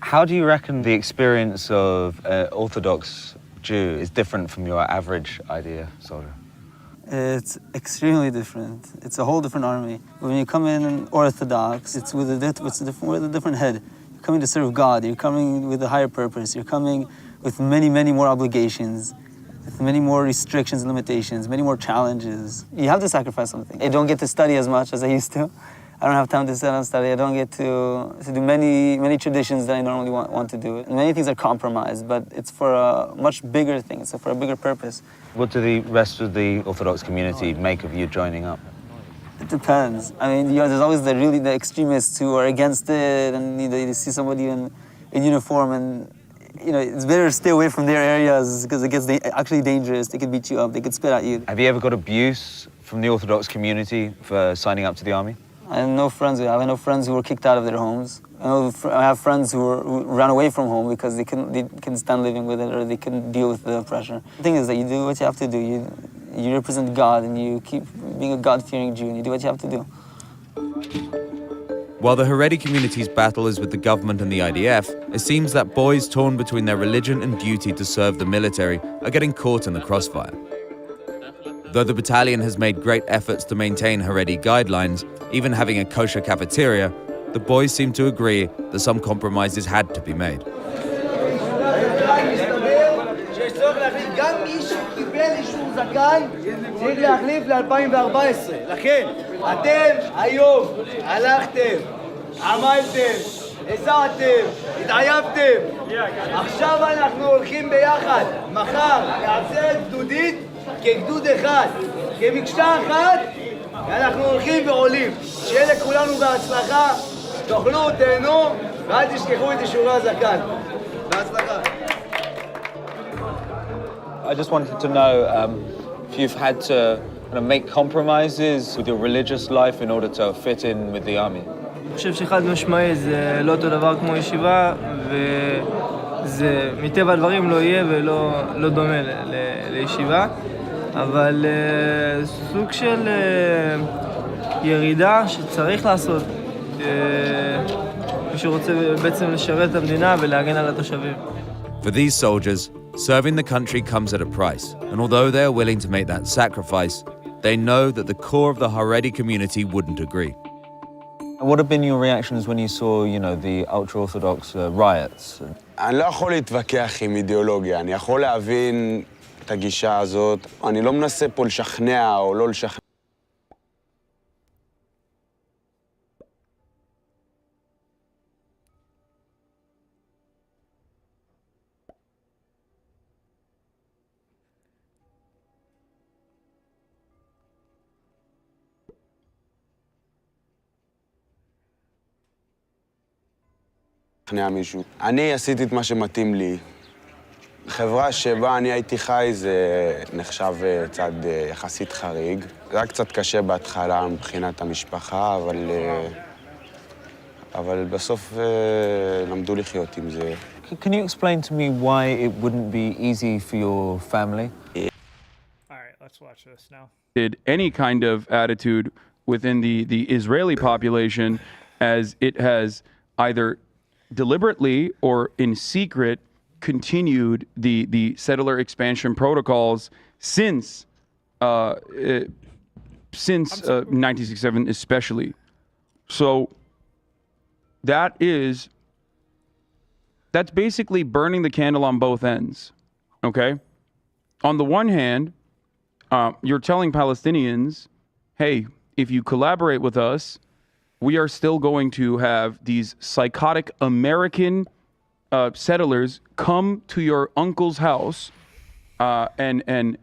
How do you reckon the experience of an Orthodox Jew is different from your average IDF soldier? It's extremely different. It's a whole different army. When you come in Orthodox, it's with a different head. You're coming to serve God. You're coming with a higher purpose. You're coming with many, many more obligations, with many more restrictions and limitations, many more challenges. You have to sacrifice something. I don't get to study as much as I used to. I don't have time to sit and study. I don't get to do many traditions that I normally want to do. And many things are compromised, but it's for a much bigger thing. It's for a bigger purpose. What do the rest of the Orthodox community make of you joining up? It depends. I mean, there's always the extremists who are against it, and they see somebody in uniform, and it's better to stay away from their areas because it gets actually dangerous. They could beat you up. They could spit at you. Have you ever got abuse from the Orthodox community for signing up to the army? I have no friends who were kicked out of their homes. I have friends who ran away from home because they couldn't stand living with it, or they couldn't deal with the pressure. The thing is that you do what you have to do. You represent God, and you keep being a God-fearing Jew, and you do what you have to do. While the Haredi community's battle is with the government and the IDF, it seems that boys torn between their religion and duty to serve the military are getting caught in the crossfire. Though the battalion has made great efforts to maintain Haredi guidelines, even having a kosher cafeteria, the boys seem to agree that some compromises had to be made. לקבל אישור זקן צריך להחליף ל-2014. לכן, אתם היום הלכתם, עמלתם, הזעתם, התעייפתם. עכשיו אנחנו הולכים ביחד. מחר נעשה גדודית כגדוד אחד, כמקשה אחת, ואנחנו הולכים ועולים. שיהיה לכולנו בהצלחה, תאכלו, תהנו, ואל תשכחו את אישורי הזקן. בהצלחה. I just wanted to know if you've had to kind of make compromises with your religious life in order to fit in with the army. אני חושב שחד משמעי זה לא אותו דבר כמו ישיבה, וזה מטבע הדברים לא יהיה ולא דומה לישיבה, אבל סוג של ירידה שצריך לעשות. מי שרוצה בעצם לשרת את המדינה ולהגן על התושבים. For these soldiers, serving the country comes at a price, and although they are willing to make that sacrifice, they know that the core of the Haredi community wouldn't agree. What have been your reactions when you saw, the ultra-Orthodox riots? אני לא יכול להתווכח עם אידיאולוגיה, אני יכול להבין את הגישה הזאת. אני לא מנסה פה לשכנע או לא לשכנע. מישהו. אני עשיתי את מה שמתאים לי. חברה שבה אני הייתי חי זה נחשב צד יחסית חריג. זה היה קצת קשה בהתחלה מבחינת המשפחה, אבל בסוף למדו לחיות עם זה. Can you explain to me why it wouldn't be easy for your family? All right, let's watch this now. Did any kind of attitude within the Israeli population as it has either deliberately or in secret continued the settler expansion protocols since 1967 especially. So that's basically burning the candle on both ends, okay? On the one hand, you're telling Palestinians, hey, if you collaborate with us, we are still going to have these psychotic American settlers come to your uncle's house and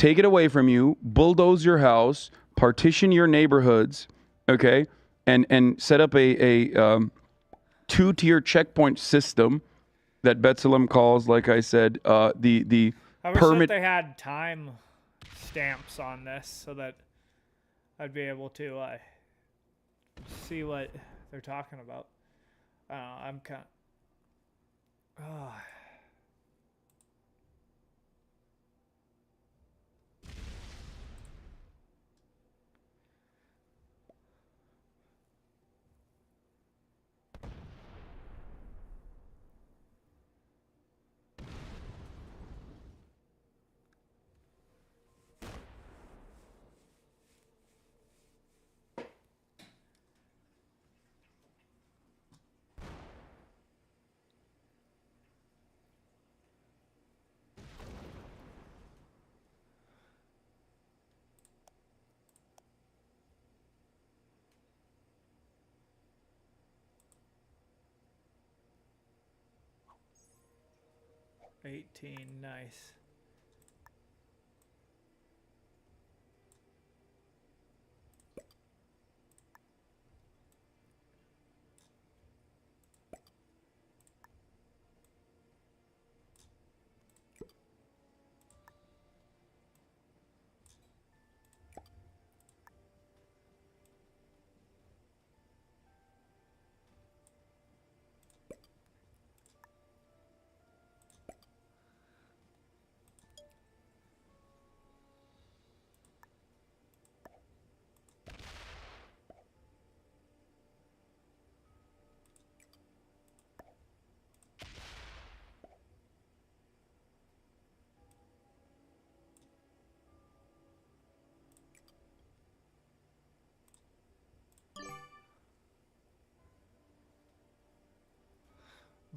take it away from you, bulldoze your house, partition your neighborhoods, okay, and set up a two-tier checkpoint system that B'Tselem calls, like I said, the I wish permit. that they had time stamps on this so that I'd be able to see what they're talking about. I don't know, I'm kind of... Oh. Nice.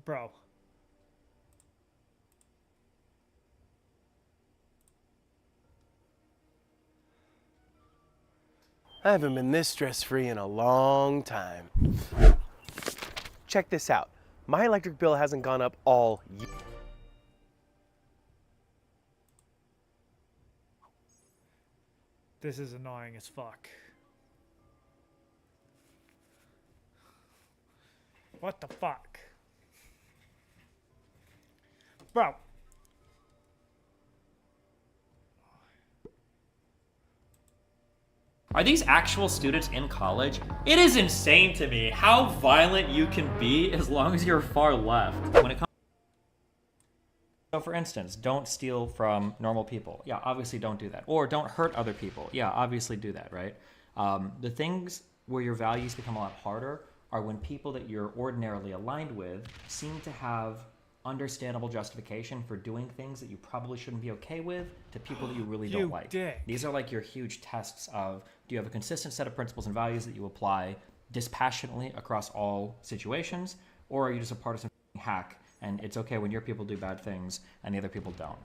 Bro. I haven't been this stress-free in a long time. Check this out. My electric bill hasn't gone up all year. This is annoying as fuck. What the fuck? Bro. Are these actual students in college? It is insane to me how violent you can be as long as you're far left. When it comes, so for instance, don't steal from normal people. Yeah, obviously don't do that. Or don't hurt other people. Yeah, obviously do that, right? The things where your values become a lot harder are when people that you're ordinarily aligned with seem to have understandable justification for doing things that you probably shouldn't be okay with to people that you really don't like. Dick. These are like your huge tests of, do you have a consistent set of principles and values that you apply dispassionately across all situations, or are you just a partisan hack and it's okay when your people do bad things and the other people don't?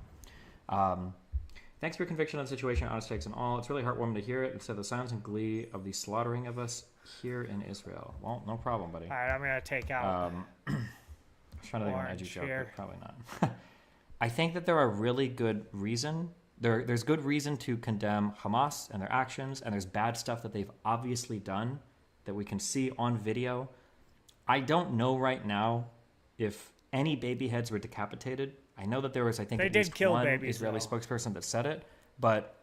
Thanks for your conviction on the situation, honest takes and all. It's really heartwarming to hear it instead of the silence and glee of the slaughtering of us here in Israel. Well, no problem, buddy. All right, I'm gonna take out. I was trying to think of an edgy joke, here. but probably not. I think that there are really good reason. There's good reason to condemn Hamas and their actions, and there's bad stuff that they've obviously done that we can see on video. I don't know right now if any baby heads were decapitated. I know that there was, I think, They at did least kill one babies, Israeli though. spokesperson that said it, but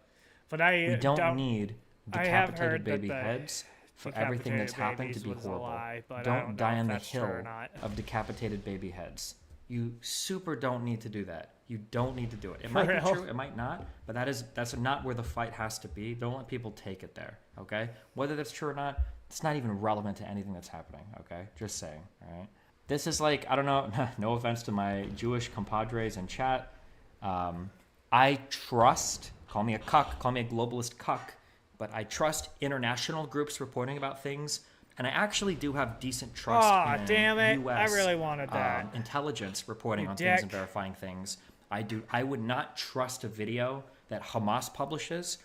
we don't need I have decapitated heard that baby the heads for everything that's decapitated happened to babies be was a horrible. lie, but I Don't don't die know on if the that's true hill or not. of decapitated baby heads. You super don't need to do that. You don't need to do it. It For might be real? true, it might not, but that's not where the fight has to be. Don't let people take it there, okay? Whether that's true or not, it's not even relevant to anything that's happening, okay? Just saying, all right? This is like, I don't know, no offense to my Jewish compadres in chat. I trust, call me a cuck, call me a globalist cuck, but I trust international groups reporting about things, and I actually do have decent trust Aw, in damn it. US I really wanted that. intelligence reporting You on things dick. and verifying things. I would not trust a video that Hamas publishes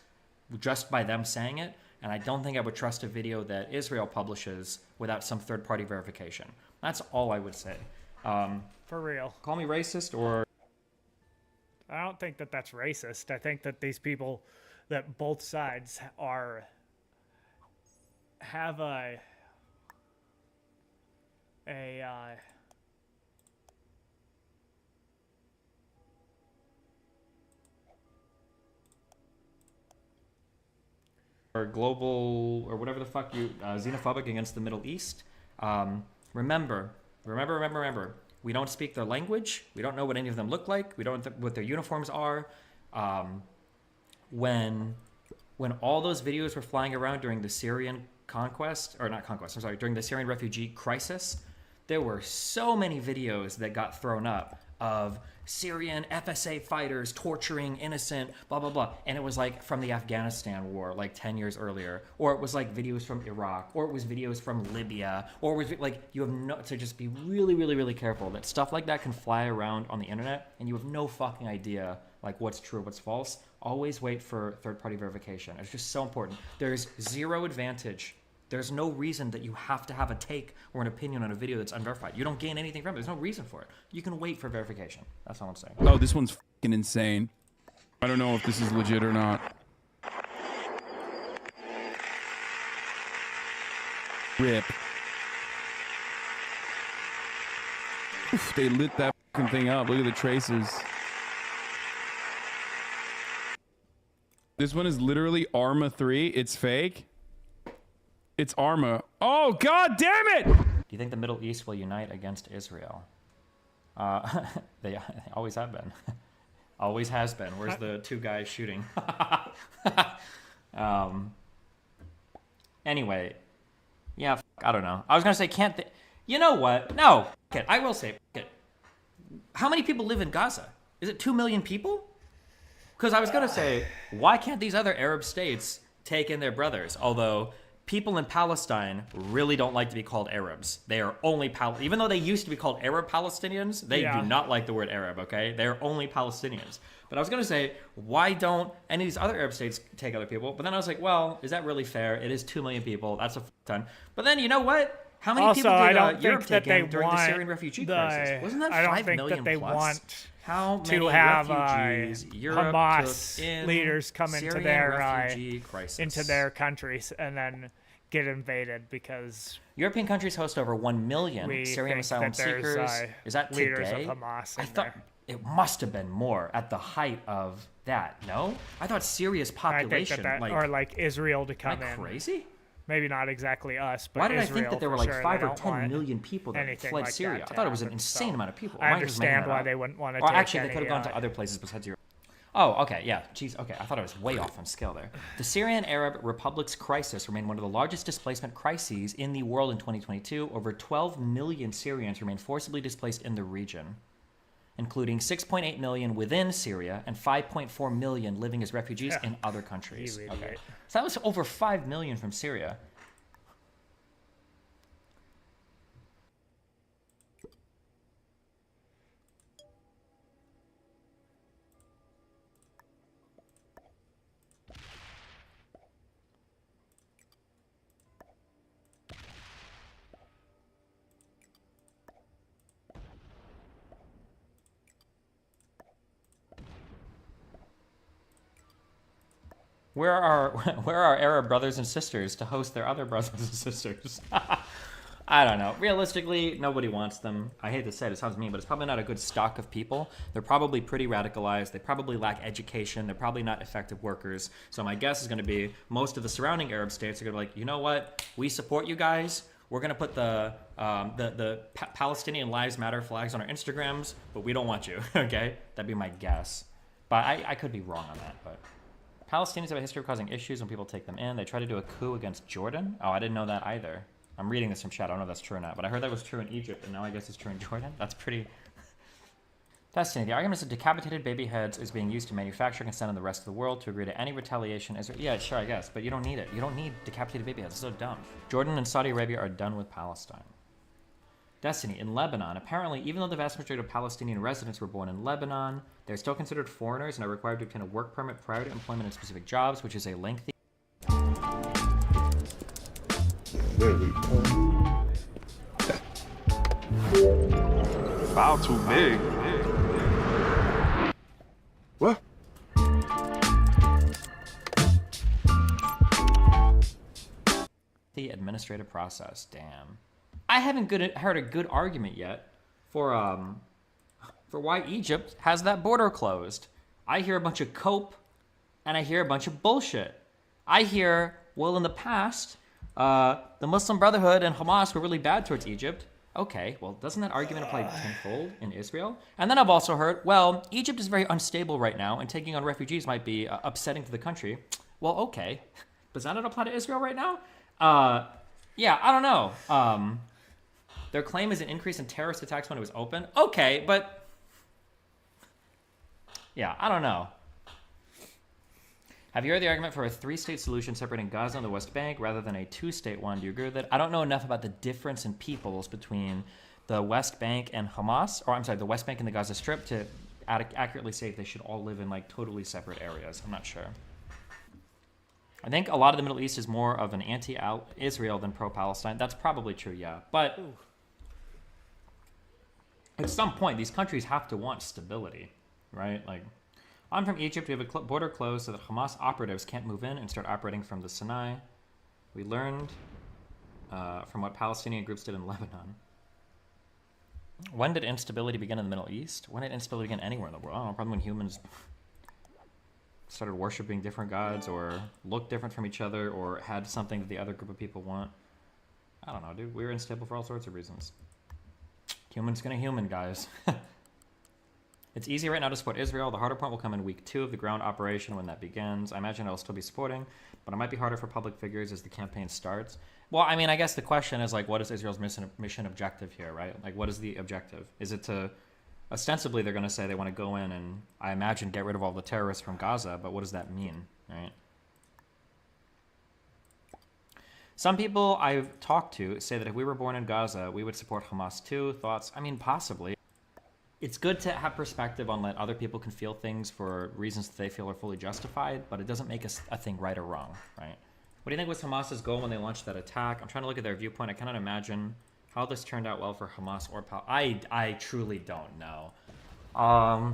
just by them saying it, and I don't think I would trust a video that Israel publishes without some third-party verification. That's all I would say. For real. Call me racist or... I don't think that that's racist. I think that these people, that both sides have a or global or whatever the fuck you xenophobic against the Middle East. Remember, we don't speak their language. We don't know what any of them look like. We don't know what their uniforms are. When all those videos were flying around during the Syrian during the Syrian refugee crisis, there were so many videos that got thrown up of Syrian FSA fighters torturing innocent, blah, blah, blah. And it was like from the Afghanistan war, like 10 years earlier. Or it was like videos from Iraq, or it was videos from Libya, or it was like, you have to just be really, really, really careful that stuff like that can fly around on the internet and you have no fucking idea like what's true, what's false. Always wait for third-party verification. It's just so important. There's zero advantage. There's no reason that you have to have a take or an opinion on a video that's unverified. You don't gain anything from it. There's no reason for it. You can wait for verification. That's all I'm saying. Oh, this one's fucking insane. I don't know if this is legit or not. Rip. Oof, they lit that fucking thing up. Look at the traces. This one is literally Arma 3. It's fake. It's Arma. Oh, god damn it! Do you think the Middle East will unite against Israel? They always have been. Always has been. Where's the two guys shooting? Anyway, yeah, I don't know. I was gonna say, you know what? No, I will say, how many people live in Gaza? Is it 2 million people? Because I was gonna say, why can't these other Arab states take in their brothers? Although people in Palestine really don't like to be called Arabs. They are only even though they used to be called Arab Palestinians, they do not like the word Arab, okay? They're only Palestinians. But I was going to say, why don't any of these other Arab states take other people? But then I was like, well, is that really fair? It is 2 million people. That's a ton. But then, you know what? How many people did Europe take in during the Syrian refugee crisis? Wasn't that 5 million they plus? want How many to have refugees Europe Hamas took in leaders come into Syrian their refugee crisis? into their countries and then get invaded because European countries host over 1 million Syrian asylum seekers. Is that leaders today? of Hamas I thought it must have been more at the height of that. No, I thought Syria's population, or like Israel to come am I in. Crazy? Maybe not exactly us, but why did Israel, I think that there were for like sure. 5 They or don't 10 want million people that anything fled like Syria? that I thought it was an happen, insane so amount of people. I Am just making understand that why up? they wouldn't want to Or take actually, they any, could have gone to other places besides Europe. Oh, okay, yeah. Jeez, okay. I thought I was way off on scale there. The Syrian Arab Republic's crisis remained one of the largest displacement crises in the world in 2022. Over 12 million Syrians remain forcibly displaced in the region, including 6.8 million within Syria and 5.4 million living as refugees in other countries. Okay. So that was over 5 million from Syria. Where are our Arab brothers and sisters to host their other brothers and sisters? I don't know. Realistically, nobody wants them. I hate to say it, it sounds mean, but it's probably not a good stock of people. They're probably pretty radicalized. They probably lack education. They're probably not effective workers. So my guess is going to be most of the surrounding Arab states are going to be like, you know what? We support you guys. We're going to put the Palestinian Lives Matter flags on our Instagrams, but we don't want you, okay? That'd be my guess. But I could be wrong on that, but... Palestinians have a history of causing issues when people take them in. They tried to do a coup against Jordan. Oh, I didn't know that either. I'm reading this from chat. I don't know if that's true or not, but I heard that was true in Egypt, and now I guess it's true in Jordan. That's pretty fascinating. The argument is that decapitated baby heads is being used to manufacture consent in the rest of the world to agree to any retaliation. Yeah, sure, I guess, but you don't need it. You don't need decapitated baby heads. It's so dumb. Jordan and Saudi Arabia are done with Palestine. Destiny, in Lebanon, apparently, even though the vast majority of Palestinian residents were born in Lebanon, they're still considered foreigners and are required to obtain a work permit prior to employment in specific jobs, which is a lengthy... Foul too big. What? The administrative process, damn. I haven't heard a good argument yet for why Egypt has that border closed. I hear a bunch of cope, and I hear a bunch of bullshit. I hear, well, in the past, the Muslim Brotherhood and Hamas were really bad towards Egypt. Okay, well, doesn't that argument apply tenfold in Israel? And then I've also heard, well, Egypt is very unstable right now, and taking on refugees might be upsetting to the country. Well, okay. Does that not apply to Israel right now? Yeah, I don't know. Their claim is an increase in terrorist attacks when it was open. Okay, but... yeah, I don't know. Have you heard the argument for a 3-state solution separating Gaza and the West Bank rather than a 2-state one? Do you agree with it? I don't know enough about the difference in peoples between the West Bank and Hamas, or I'm sorry, the West Bank and the Gaza Strip to accurately say if they should all live in like totally separate areas. I'm not sure. I think a lot of the Middle East is more of an anti-Israel than pro-Palestine. That's probably true, yeah. But at some point, these countries have to want stability, right? Like, I'm from Egypt. We have a border closed so that Hamas operatives can't move in and start operating from the Sinai. We learned from what Palestinian groups did in Lebanon. When did instability begin in the Middle East? When did instability begin anywhere in the world? I don't know, probably when humans started worshiping different gods or looked different from each other or had something that the other group of people want. I don't know, dude. We're unstable for all sorts of reasons. Human's gonna human, guys. It's easy right now to support Israel. The harder point will come in week 2 of the ground operation when that begins. I imagine I'll still be supporting, but it might be harder for public figures as the campaign starts. Well, I mean, I guess the question is, like, what is Israel's mission objective here, right? Like, what is the objective? Is it to... ostensibly, they're going to say they want to go in and, I imagine, get rid of all the terrorists from Gaza, but what does that mean, right? Some people I've talked to say that if we were born in Gaza, we would support Hamas too. Thoughts? I mean, possibly. It's good to have perspective on that other people can feel things for reasons that they feel are fully justified, but it doesn't make a thing right or wrong, right? What do you think was Hamas's goal when they launched that attack? I'm trying to look at their viewpoint. I cannot imagine how this turned out well for Hamas or I truly don't know. I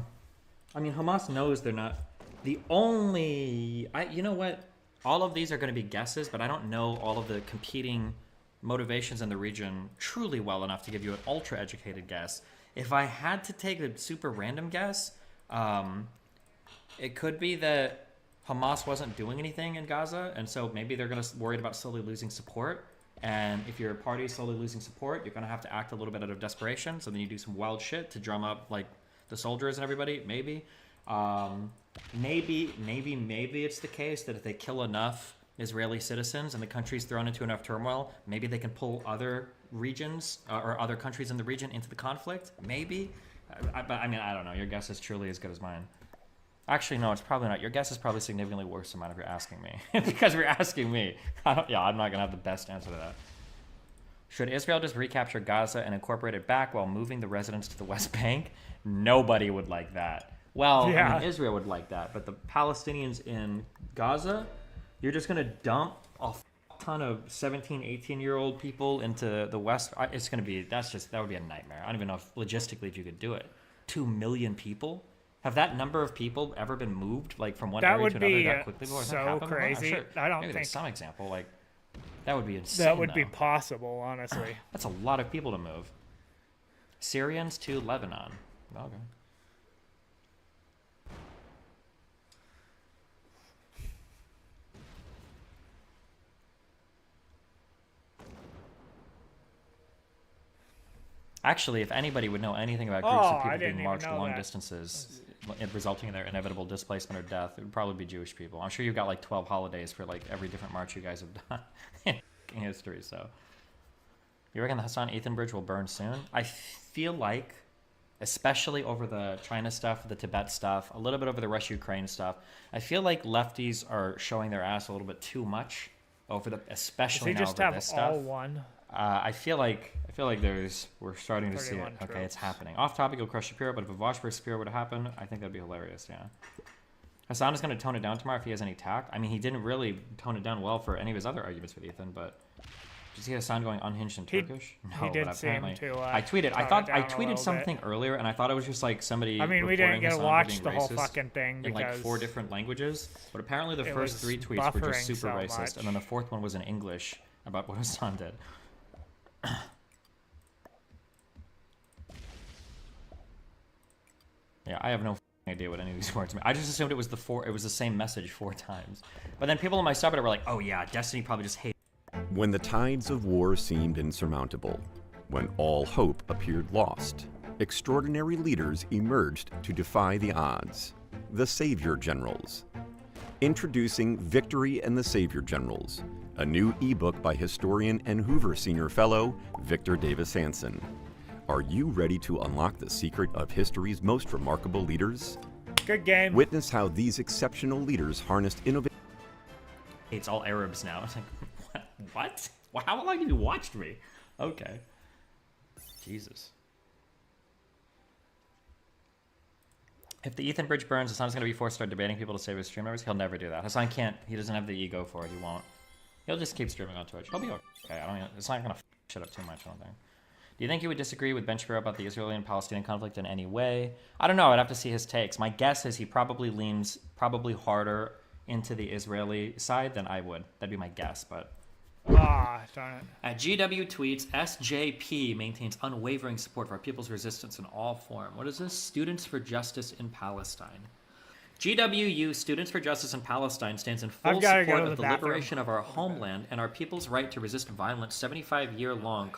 mean, Hamas knows they're not the only... you know what? All of these are going to be guesses, but I don't know all of the competing motivations in the region truly well enough to give you an ultra-educated guess. If I had to take a super random guess, it could be that Hamas wasn't doing anything in Gaza, and so maybe they're going to worried about slowly losing support. And if your party is slowly losing support, you're going to have to act a little bit out of desperation. So then you do some wild shit to drum up like the soldiers and everybody. Maybe, maybe it's the case that if they kill enough Israeli citizens and the country's thrown into enough turmoil, maybe they can pull other regions or other countries in the region into the conflict. Maybe, but I mean, I don't know. Your guess is truly as good as mine. Actually, no, it's probably not. Your guess is probably significantly worse than mine if you're asking me. Because you're asking me. I'm not going to have the best answer to that. Should Israel just recapture Gaza and incorporate it back while moving the residents to the West Bank? Nobody would like that. Well, yeah. I mean, Israel would like that. But the Palestinians in Gaza, you're just going to dump a ton of 17, 18-year-old people into the West. It's going to be, that would be a nightmare. I don't even know if logistically if you could do it. 2 million people? Have that number of people ever been moved like from one area to another that quickly before? So crazy. Sure. I don't Maybe think some example like that would be insane. That would be possible, honestly. That's a lot of people to move. Syrians to Lebanon. Okay. Actually, if anybody would know anything about groups of people being marched long distances, resulting in their inevitable displacement or death, it would probably be Jewish people. I'm sure you've got like 12 holidays for like every different march you guys have done in history. So, you reckon the Hassan Ethan Bridge will burn soon? I feel like, especially over the China stuff, the Tibet stuff, a little bit over the Russia-Ukraine stuff, I feel like lefties are showing their ass a little bit too much over the, especially now over this stuff. All one? I feel like we're starting to see it. Okay, it's happening. Off topic of Crush Shapiro, but if a Vashburg Shapiro would happen, I think that'd be hilarious. Yeah. Hassan is going to tone it down tomorrow if he has any tact. I mean, he didn't really tone it down well for any of his other arguments with Ethan, but did you see Hassan going unhinged in Turkish? No, he did seem to. I tweeted. I thought I tweeted something earlier, and I thought it was just like somebody. I mean, we didn't get to watch the whole fucking thing in like 4 different languages. But apparently, the first 3 tweets were just super racist, and then the 4th one was in English about what Hassan did. Yeah, I have no idea what any of these words mean. I just assumed it was the same message 4 times. But then people on my subreddit were like, "Oh yeah, Destiny probably just hates." When the tides of war seemed insurmountable, when all hope appeared lost, extraordinary leaders emerged to defy the odds. The Savior Generals. Introducing Victory and the Savior Generals, a new ebook by historian and Hoover Senior Fellow Victor Davis Hanson. Are you ready to unlock the secret of history's most remarkable leaders? Good game. Witness how these exceptional leaders harnessed innovation. It's all Arabs now. It's like, what? How long have you watched me? Okay. Jesus. If the Ethan Bridge burns, Hassan's going to be forced to start debating people to save his stream members. He'll never do that. Hassan can't. He doesn't have the ego for it. He won't. He'll just keep streaming on Twitch. He'll be okay. It's not going to shit up too much, I don't think. Do you think he would disagree with Ben Shapiro about the Israeli and Palestinian conflict in any way? I don't know. I'd have to see his takes. My guess is he probably leans harder into the Israeli side than I would. That'd be my guess, but... darn it. At GW tweets, SJP maintains unwavering support for our people's resistance in all form. What is this? Students for Justice in Palestine. GWU, Students for Justice in Palestine, stands in full support of the liberation of our homeland and our people's right to resist violent 75-year-long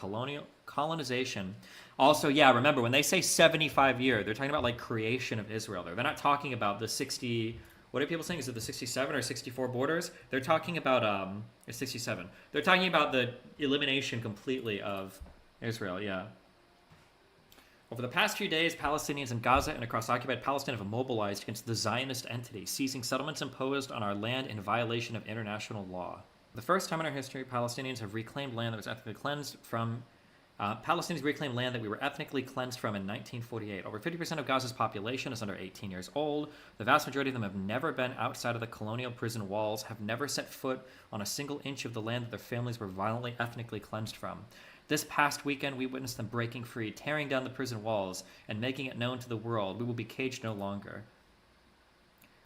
colonization. Also, yeah, remember, when they say 75-year, they're talking about, like, creation of Israel there. They're not talking about the 60... What are people saying? Is it the 67 or 64 borders? They're talking about, it's 67. They're talking about the elimination completely of Israel, yeah. Over the past few days, Palestinians in Gaza and across occupied Palestine have mobilized against the Zionist entity, seizing settlements imposed on our land in violation of international law. The first time in our history, Palestinians have reclaimed land that was ethnically cleansed from. Palestinians reclaimed land that we were ethnically cleansed from in 1948. Over 50% of Gaza's population is under 18 years old. The vast majority of them have never been outside of the colonial prison walls, have never set foot on a single inch of the land that their families were violently ethnically cleansed from. This past weekend, we witnessed them breaking free, tearing down the prison walls, and making it known to the world we will be caged no longer.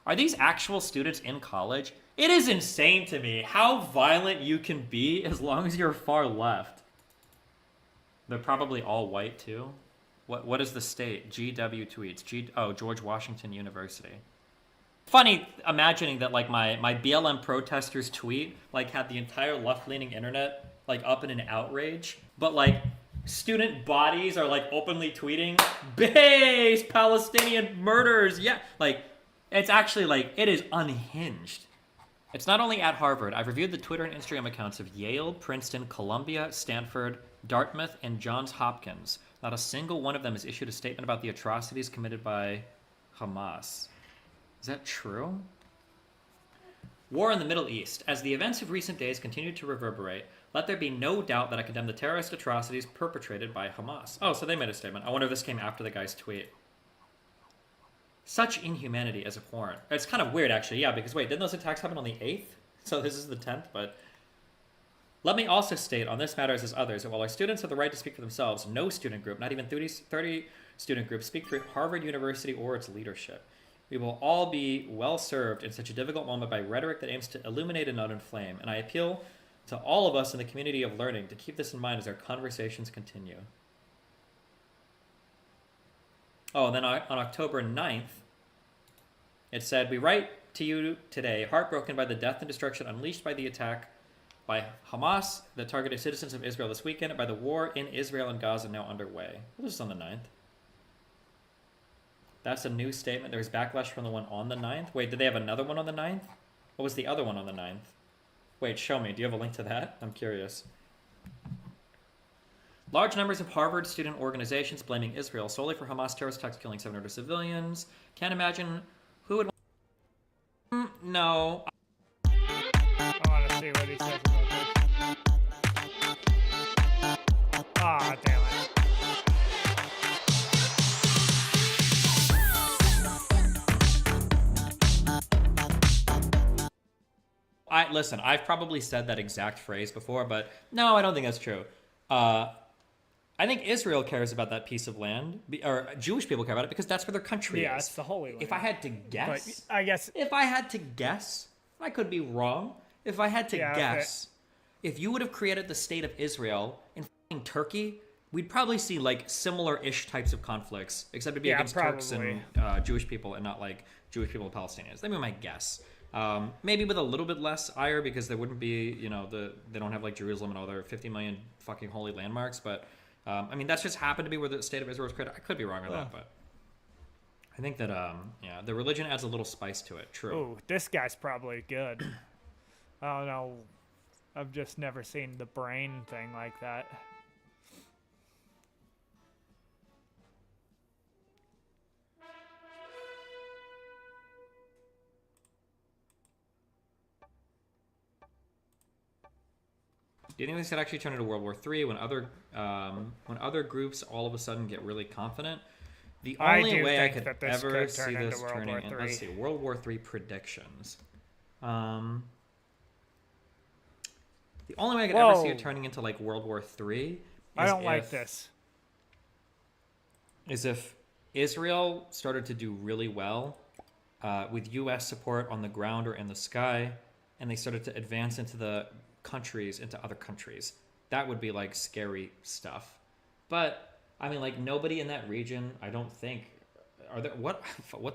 Are these actual students in college? It is insane to me how violent you can be as long as you're far left. They're probably all white too. What is the state? GW tweets. George Washington University. Funny imagining that like my BLM protesters tweet like had the entire left-leaning internet like up in an outrage, but like student bodies are like openly tweeting base Palestinian murders. Yeah, like it's actually like it is unhinged. It's not only at Harvard. I've reviewed the Twitter and Instagram accounts of Yale, Princeton, Columbia, Stanford, Dartmouth, and Johns Hopkins. Not a single one of them has issued a statement about the atrocities committed by Hamas. Is that true? War in the Middle East. As the events of recent days continue to reverberate, let there be no doubt that I condemn the terrorist atrocities perpetrated by Hamas. Oh, so they made a statement. I wonder if this came after the guy's tweet. Such inhumanity is abhorrent. It's kind of weird, actually, yeah, because wait, didn't those attacks happen on the 8th? So this is the 10th, but... Let me also state on this matter as others that while our students have the right to speak for themselves, no student group, not even 30 student groups, speak for Harvard University or its leadership. We will all be well served in such a difficult moment by rhetoric that aims to illuminate and not inflame, and I appeal to all of us in the community of learning to keep this in mind as our conversations continue. Oh, and then on October 9th, it said, we write to you today, heartbroken by the death and destruction unleashed by the attack by Hamas that targeted citizens of Israel this weekend, and by the war in Israel and Gaza now underway. Well, this is on the 9th. That's a new statement. There was backlash from the one on the 9th. Wait, did they have another one on the 9th? What was the other one on the 9th? Wait, show me. Do you have a link to that? I'm curious. Large numbers of Harvard student organizations blaming Israel solely for Hamas terrorist attacks killing 700 civilians. Can't imagine who would... No. I want to see what he says about this. Ah, damn it. Listen, I've probably said that exact phrase before, but no, I don't think that's true. I think Israel cares about that piece of land, or Jewish people care about it because that's where their country is. Yeah, it's the Holy Land. If I had to guess, but I guess if I had to guess, I could be wrong. If I had to guess, if you would have created the state of Israel in fucking Turkey, we'd probably see like similar-ish types of conflicts, except it'd be against Turks and Jewish people and not like Jewish people and Palestinians. That'd be my guess. Maybe with a little bit less ire because there wouldn't be, you know, they don't have like Jerusalem and all their 50 million fucking holy landmarks. But I mean, that's just happened to be where the state of Israel was created. I could be wrong on that, but I think that yeah, the religion adds a little spice to it. True. Ooh, this guy's probably good. I don't know. I've just never seen the brain thing like that. Do you think this could actually turn into World War III when other groups all of a sudden get really confident? The only way I could ever see this turning into, let's see, World War III predictions. The only way I could ever see it turning into like World War III is if Israel started to do really well with U.S. support on the ground or in the sky, and they started to advance into the countries, into other countries. That would be like scary stuff. But I mean, like, nobody in that region, I don't think, are there, what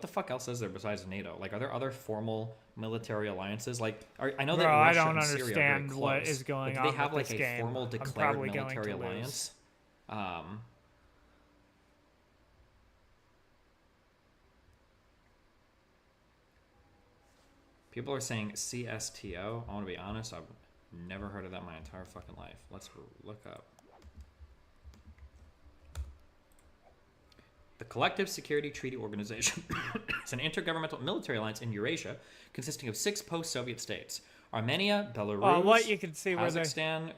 the fuck else is there besides NATO? Like, are there other formal military alliances? Like, I know that Russia I don't and Syria understand are very close, what is going on. Do they have with like this a game. formal declared military alliance? People are saying CSTO. I want to be honest, I've never heard of that my entire fucking life. Let's look up. The Collective Security Treaty Organization is an intergovernmental military alliance in Eurasia consisting of 6 post-Soviet states. Armenia, Belarus, what you can see where they- Kazakhstan,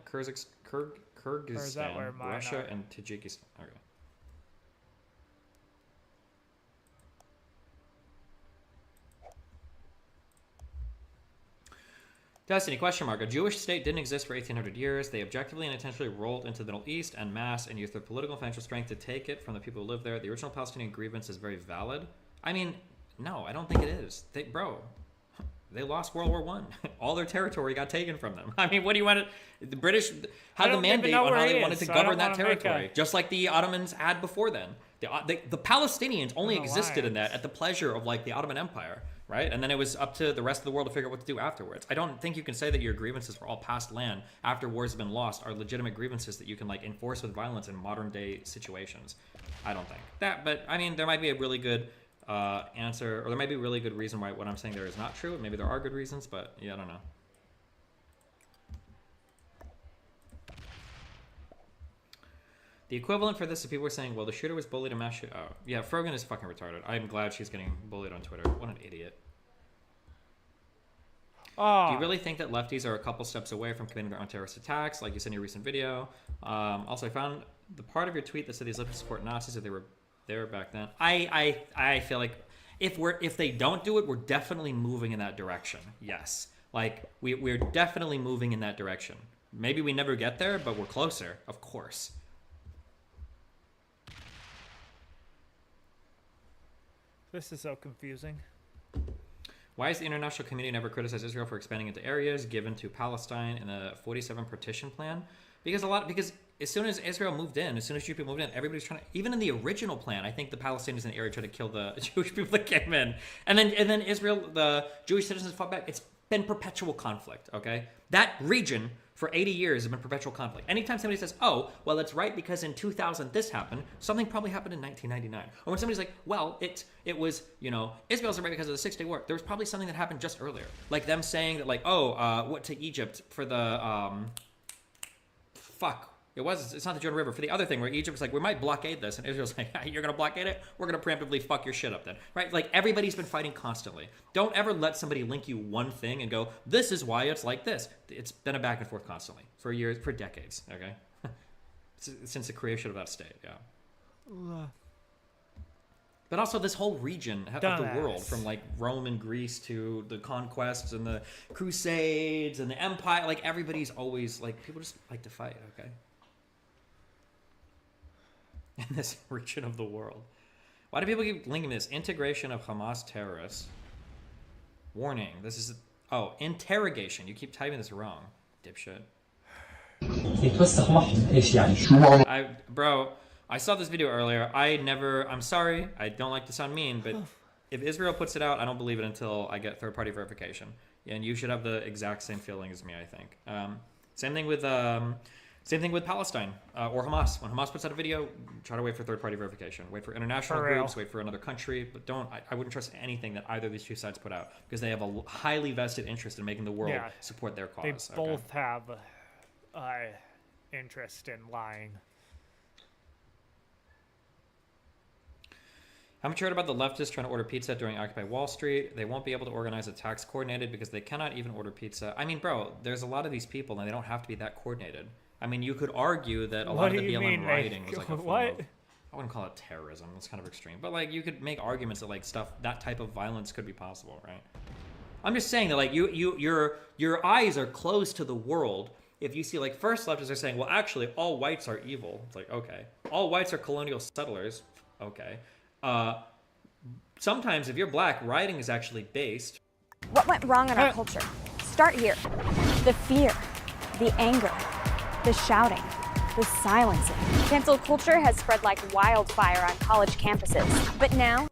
Kyrgyzstan, where mine Russia, are? and Tajikistan. Okay. Destiny, question mark. A Jewish state didn't exist for 1,800 years. They objectively and intentionally rolled into the Middle East en masse and used their political and financial strength to take it from the people who live there. The original Palestinian grievance is very valid. I mean, no, I don't think it is. They lost World War I. All their territory got taken from them. I mean, what do you want to... The British had the mandate on how they wanted to govern that territory, just like the Ottomans had before then. The Palestinians only existed in that at the pleasure of, like, the Ottoman Empire, right? And then it was up to the rest of the world to figure out what to do afterwards. I don't think you can say that your grievances for all past land after wars have been lost are legitimate grievances that you can, like, enforce with violence in modern-day situations. I don't think that, but, I mean, there might be a really good... answer, or there might be a really good reason why what I'm saying there is not true. Maybe there are good reasons, but yeah, I don't know. The equivalent for this is people are saying, well, the shooter was bullied in mass shoot. Oh, yeah, Frogan is fucking retarded. I'm glad she's getting bullied on Twitter. What an idiot. Oh. Do you really think that lefties are a couple steps away from committing their own terrorist attacks, like you said in your recent video? Also, I found the part of your tweet that said these leftists support Nazis if they were there back then. I feel like if they don't do it, we're definitely moving in that direction. Yes, like we're definitely moving in that direction. Maybe we never get there, but we're closer, of course. This is so confusing. Why has the international community never criticized Israel for expanding into areas given to Palestine in the 47 partition plan? Because as soon as Israel moved in, as soon as Jewish people moved in, everybody's trying to, even in the original plan, I think the Palestinians in the area tried to kill the Jewish people that came in. And then Israel, the Jewish citizens fought back. It's been perpetual conflict, okay? That region for 80 years has been perpetual conflict. Anytime somebody says, oh, well, it's right because in 2000 this happened, something probably happened in 1999. Or when somebody's like, well, it was, Israel's right because of the Six-Day War, there was probably something that happened just earlier. Like them saying that, like, what to Egypt for the, it's not the Jordan River, for the other thing where Egypt was like, we might blockade this, and Israel's like, you're gonna blockade it? We're gonna preemptively fuck your shit up then, right? Like, everybody's been fighting constantly. Don't ever let somebody link you one thing and go, this is why it's like this. It's been a back and forth constantly for years, for decades, okay? Since the creation of that state, yeah. But also this whole region of the world, from like Rome and Greece to the conquests and the Crusades and the Empire, like everybody's always like, people just like to fight, okay? In this region of the world. Why do people keep linking this? Integration of Hamas terrorists. Warning, this is, interrogation. You keep typing this wrong, dipshit. Bro, I saw this video earlier. I'm sorry, I don't like to sound mean, but if Israel puts it out, I don't believe it until I get third-party verification. And you should have the exact same feeling as me, I think. Same thing with Palestine or Hamas. When Hamas puts out a video, try to wait for third-party verification. Wait for international groups, wait for another country, but I wouldn't trust anything that either of these two sides put out because they have a highly vested interest in making the world support their cause. They both have interest in lying. Haven't you heard about the leftists trying to order pizza during Occupy Wall Street? They won't be able to organize attacks coordinated because they cannot even order pizza. I mean, bro, there's a lot of these people and they don't have to be that coordinated. I mean, you could argue that a lot of the BLM rioting was like a form of, I wouldn't call it terrorism. That's kind of extreme. But like, you could make arguments that like that type of violence could be possible, right? I'm just saying that like your eyes are closed to the world. If you see like first leftists are saying, well, actually all whites are evil. It's like, okay. All whites are colonial settlers. Okay. Sometimes if you're black, rioting is actually based. What went wrong in our culture? Start here. The fear, the anger, the shouting, the silencing. Cancel culture has spread like wildfire on college campuses. But now...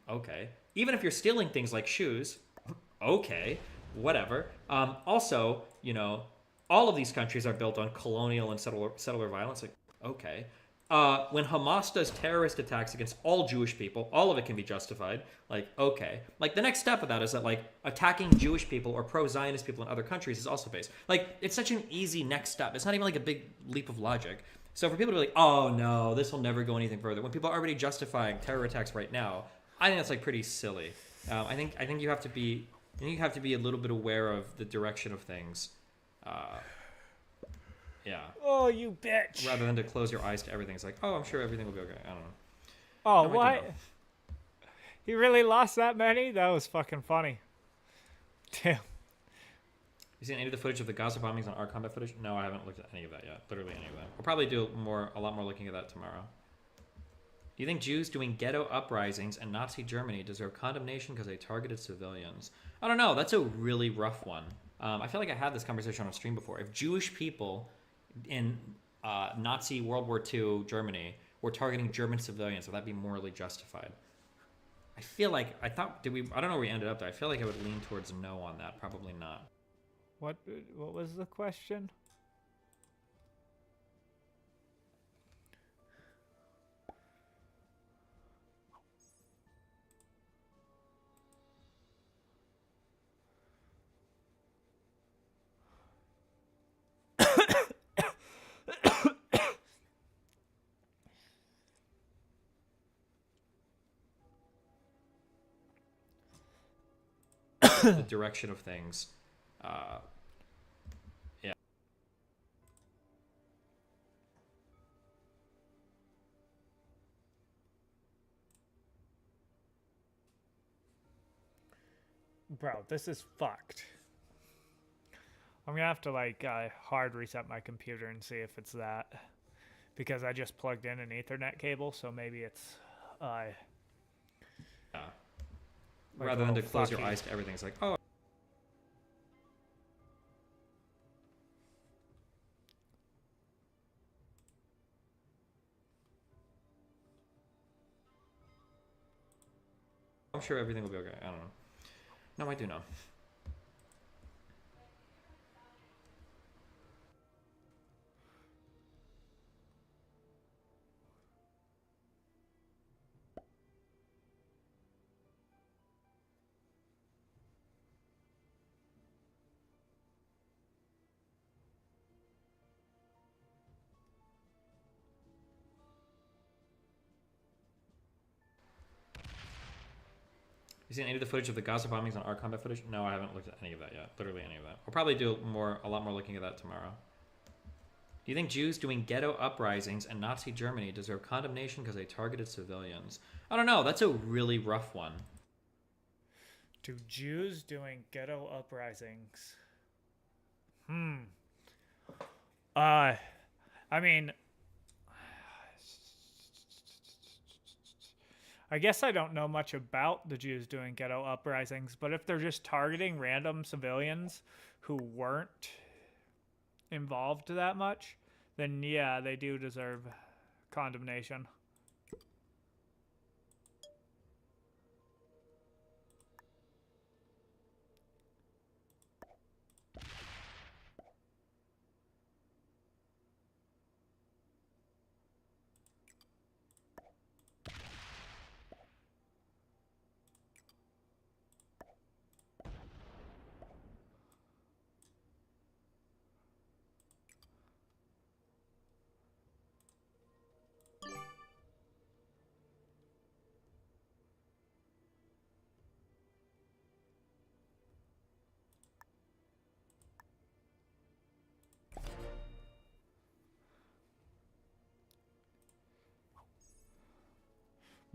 Okay. Even if you're stealing things like shoes, okay, whatever. Also, all of these countries are built on colonial and settler violence. Like, okay. When Hamas does terrorist attacks against all Jewish people, all of it can be justified. Like, okay. Like, the next step of that is that, like, attacking Jewish people or pro-Zionist people in other countries is also based. Like, it's such an easy next step. It's not even, like, a big leap of logic. So for people to be like, oh, no, this will never go anything further, when people are already justifying terror attacks right now, I think that's, like, pretty silly. I think you have to be think you have to be a little bit aware of the direction of things. Yeah. Oh, you bitch. Rather than to close your eyes to everything. It's like, oh, I'm sure everything will be okay. I don't know. Oh, No, I do what? know. He really lost that many? That was fucking funny. Damn. You seen any of the footage of the Gaza bombings on our combat footage? No, I haven't looked at any of that yet. Literally any of that. We'll probably do a lot more looking at that tomorrow. Do you think Jews doing ghetto uprisings in Nazi Germany deserve condemnation because they targeted civilians? I don't know. That's a really rough one. I feel like I had this conversation on stream before. If Jewish people in Nazi World War II Germany were targeting German civilians, would that be morally justified? I feel like I don't know where we ended up there. I feel like I would lean towards no on that. Probably not. What was the question? The direction of things. Yeah. Bro, this is fucked. I'm gonna have to like hard reset my computer and see if it's that, because I just plugged in an Ethernet cable, so maybe it's Yeah. like Rather a than to little close your fucky. eyes to everything. It's like, oh. I'm sure everything will be okay. I don't know. No, I do know. You seen any of the footage of the Gaza bombings on our combat footage? No, I haven't looked at any of that yet. Literally any of that. We'll probably do a lot more looking at that tomorrow. Do you think Jews doing ghetto uprisings in Nazi Germany deserve condemnation because they targeted civilians? I don't know. That's a really rough one. Do Jews doing ghetto uprisings? I mean, I guess I don't know much about the Jews doing ghetto uprisings, but if they're just targeting random civilians who weren't involved that much, then yeah, they do deserve condemnation.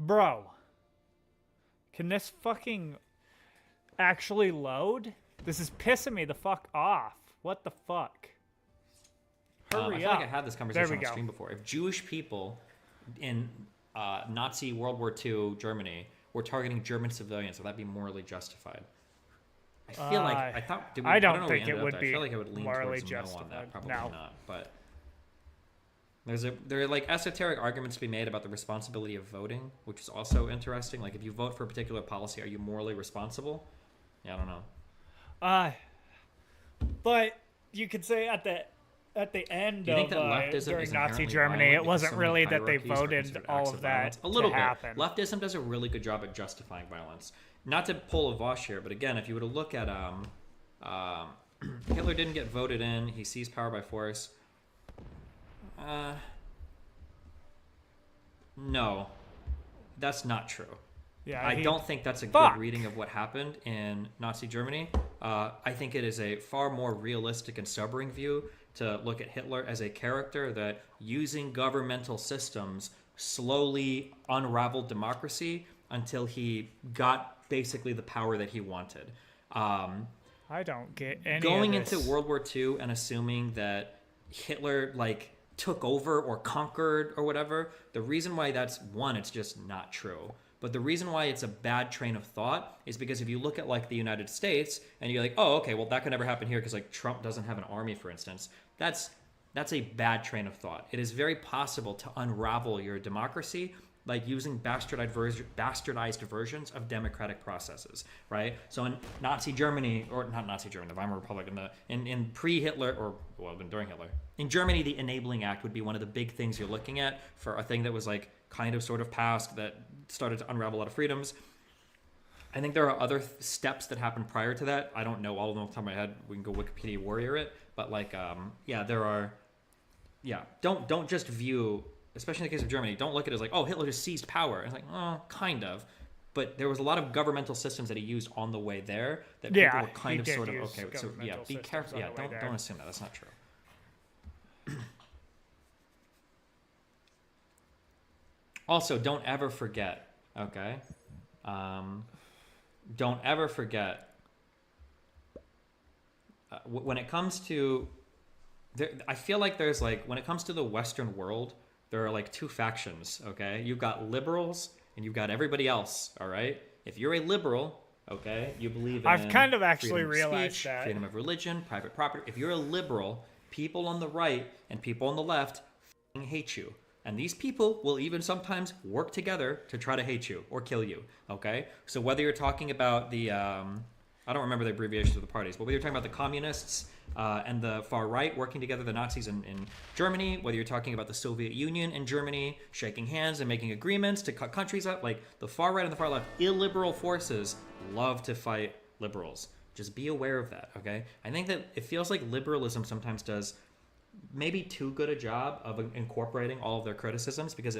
Bro, can this fucking actually load? This is pissing me the fuck off. What the fuck? Hurry I feel up. like I had this There conversation we on go. stream before. If Jewish people in Nazi World War II Germany were targeting German civilians, would that be morally justified? I feel like I thought. I don't know where we think it ended up would there. be I feel like I would lean morally towards no on justified. that. Probably No. not. But there are like esoteric arguments to be made about the responsibility of voting, which is also interesting. Like if you vote for a particular policy, are you morally responsible? Yeah, I don't know. But you could say at the end Do you think of that leftism during is Nazi inherently Germany, violent it because wasn't so many really that they hierarchies are voted considered all acts of of that violence? A little to bit. happen. Leftism does a really good job at justifying violence. Not to pull a Vosh here, but again, if you were to look at Hitler didn't get voted in. He seized power by force. No, that's not true. Yeah, I don't think that's a good reading of what happened in Nazi Germany. I think it is a far more realistic and sobering view to look at Hitler as a character that, using governmental systems, slowly unraveled democracy until he got basically the power that he wanted. I don't get any going of this. into World War II and assuming that Hitler like took over or conquered or whatever, the reason why that's one, it's just not true. But the reason why it's a bad train of thought is because if you look at like the United States and you're like, oh, okay, well that could never happen here because like Trump doesn't have an army, for instance. That's a bad train of thought. It is very possible to unravel your democracy like using bastardized versions of democratic processes, right? So in Nazi Germany, or not Nazi Germany, the Weimar Republic, in pre-Hitler, or well, during Hitler, in Germany, the Enabling Act would be one of the big things you're looking at for a thing that was like kind of sort of passed that started to unravel a lot of freedoms. I think there are other steps that happened prior to that. I don't know all of them off the top of my head. We can go Wikipedia warrior it, but like, yeah, there are. Yeah, don't just view, especially in the case of Germany, don't look at it as like, oh, Hitler just seized power. It's like, oh, kind of. But there was a lot of governmental systems that he used on the way there that people were kind of sort of, okay, so yeah, be careful. Yeah, don't assume that. That's not true. Also, don't ever forget, okay? Don't ever forget, when it comes to, I feel like there's like, when it comes to the Western world, there are like two factions, okay? You've got liberals and you've got everybody else, all right? If you're a liberal, okay, you believe in I've kind of actually freedom of realized speech, that. freedom of religion, private property. If you're a liberal, people on the right and people on the left hate you. And these people will even sometimes work together to try to hate you or kill you, okay? So whether you're talking about the, I don't remember the abbreviations of the parties, but whether you're talking about the communists and the far right working together, the Nazis in Germany, whether you're talking about the Soviet Union in Germany, shaking hands and making agreements to cut countries up, like the far right and the far left, illiberal forces love to fight liberals. Just be aware of that, okay? I think that it feels like liberalism sometimes does maybe too good a job of incorporating all of their criticisms, because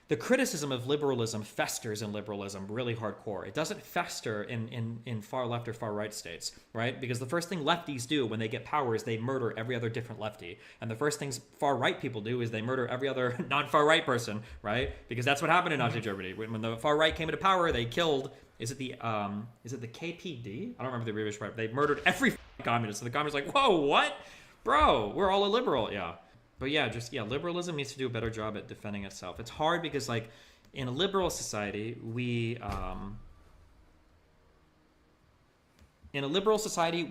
the criticism of liberalism festers in liberalism really hardcore. It doesn't fester in far left or far right states, right? Because the first thing lefties do when they get power is they murder every other different lefty. And the first things far right people do is they murder every other non-far right person, right? Because that's what happened in Nazi Germany. When the far right came into power, they killed, is it the KPD? I don't remember the abbreviation right. They murdered every communist. So the communists are like, whoa, what? Bro, we're all a liberal. Yeah. But yeah, liberalism needs to do a better job at defending itself. It's hard because, like, in a liberal society, we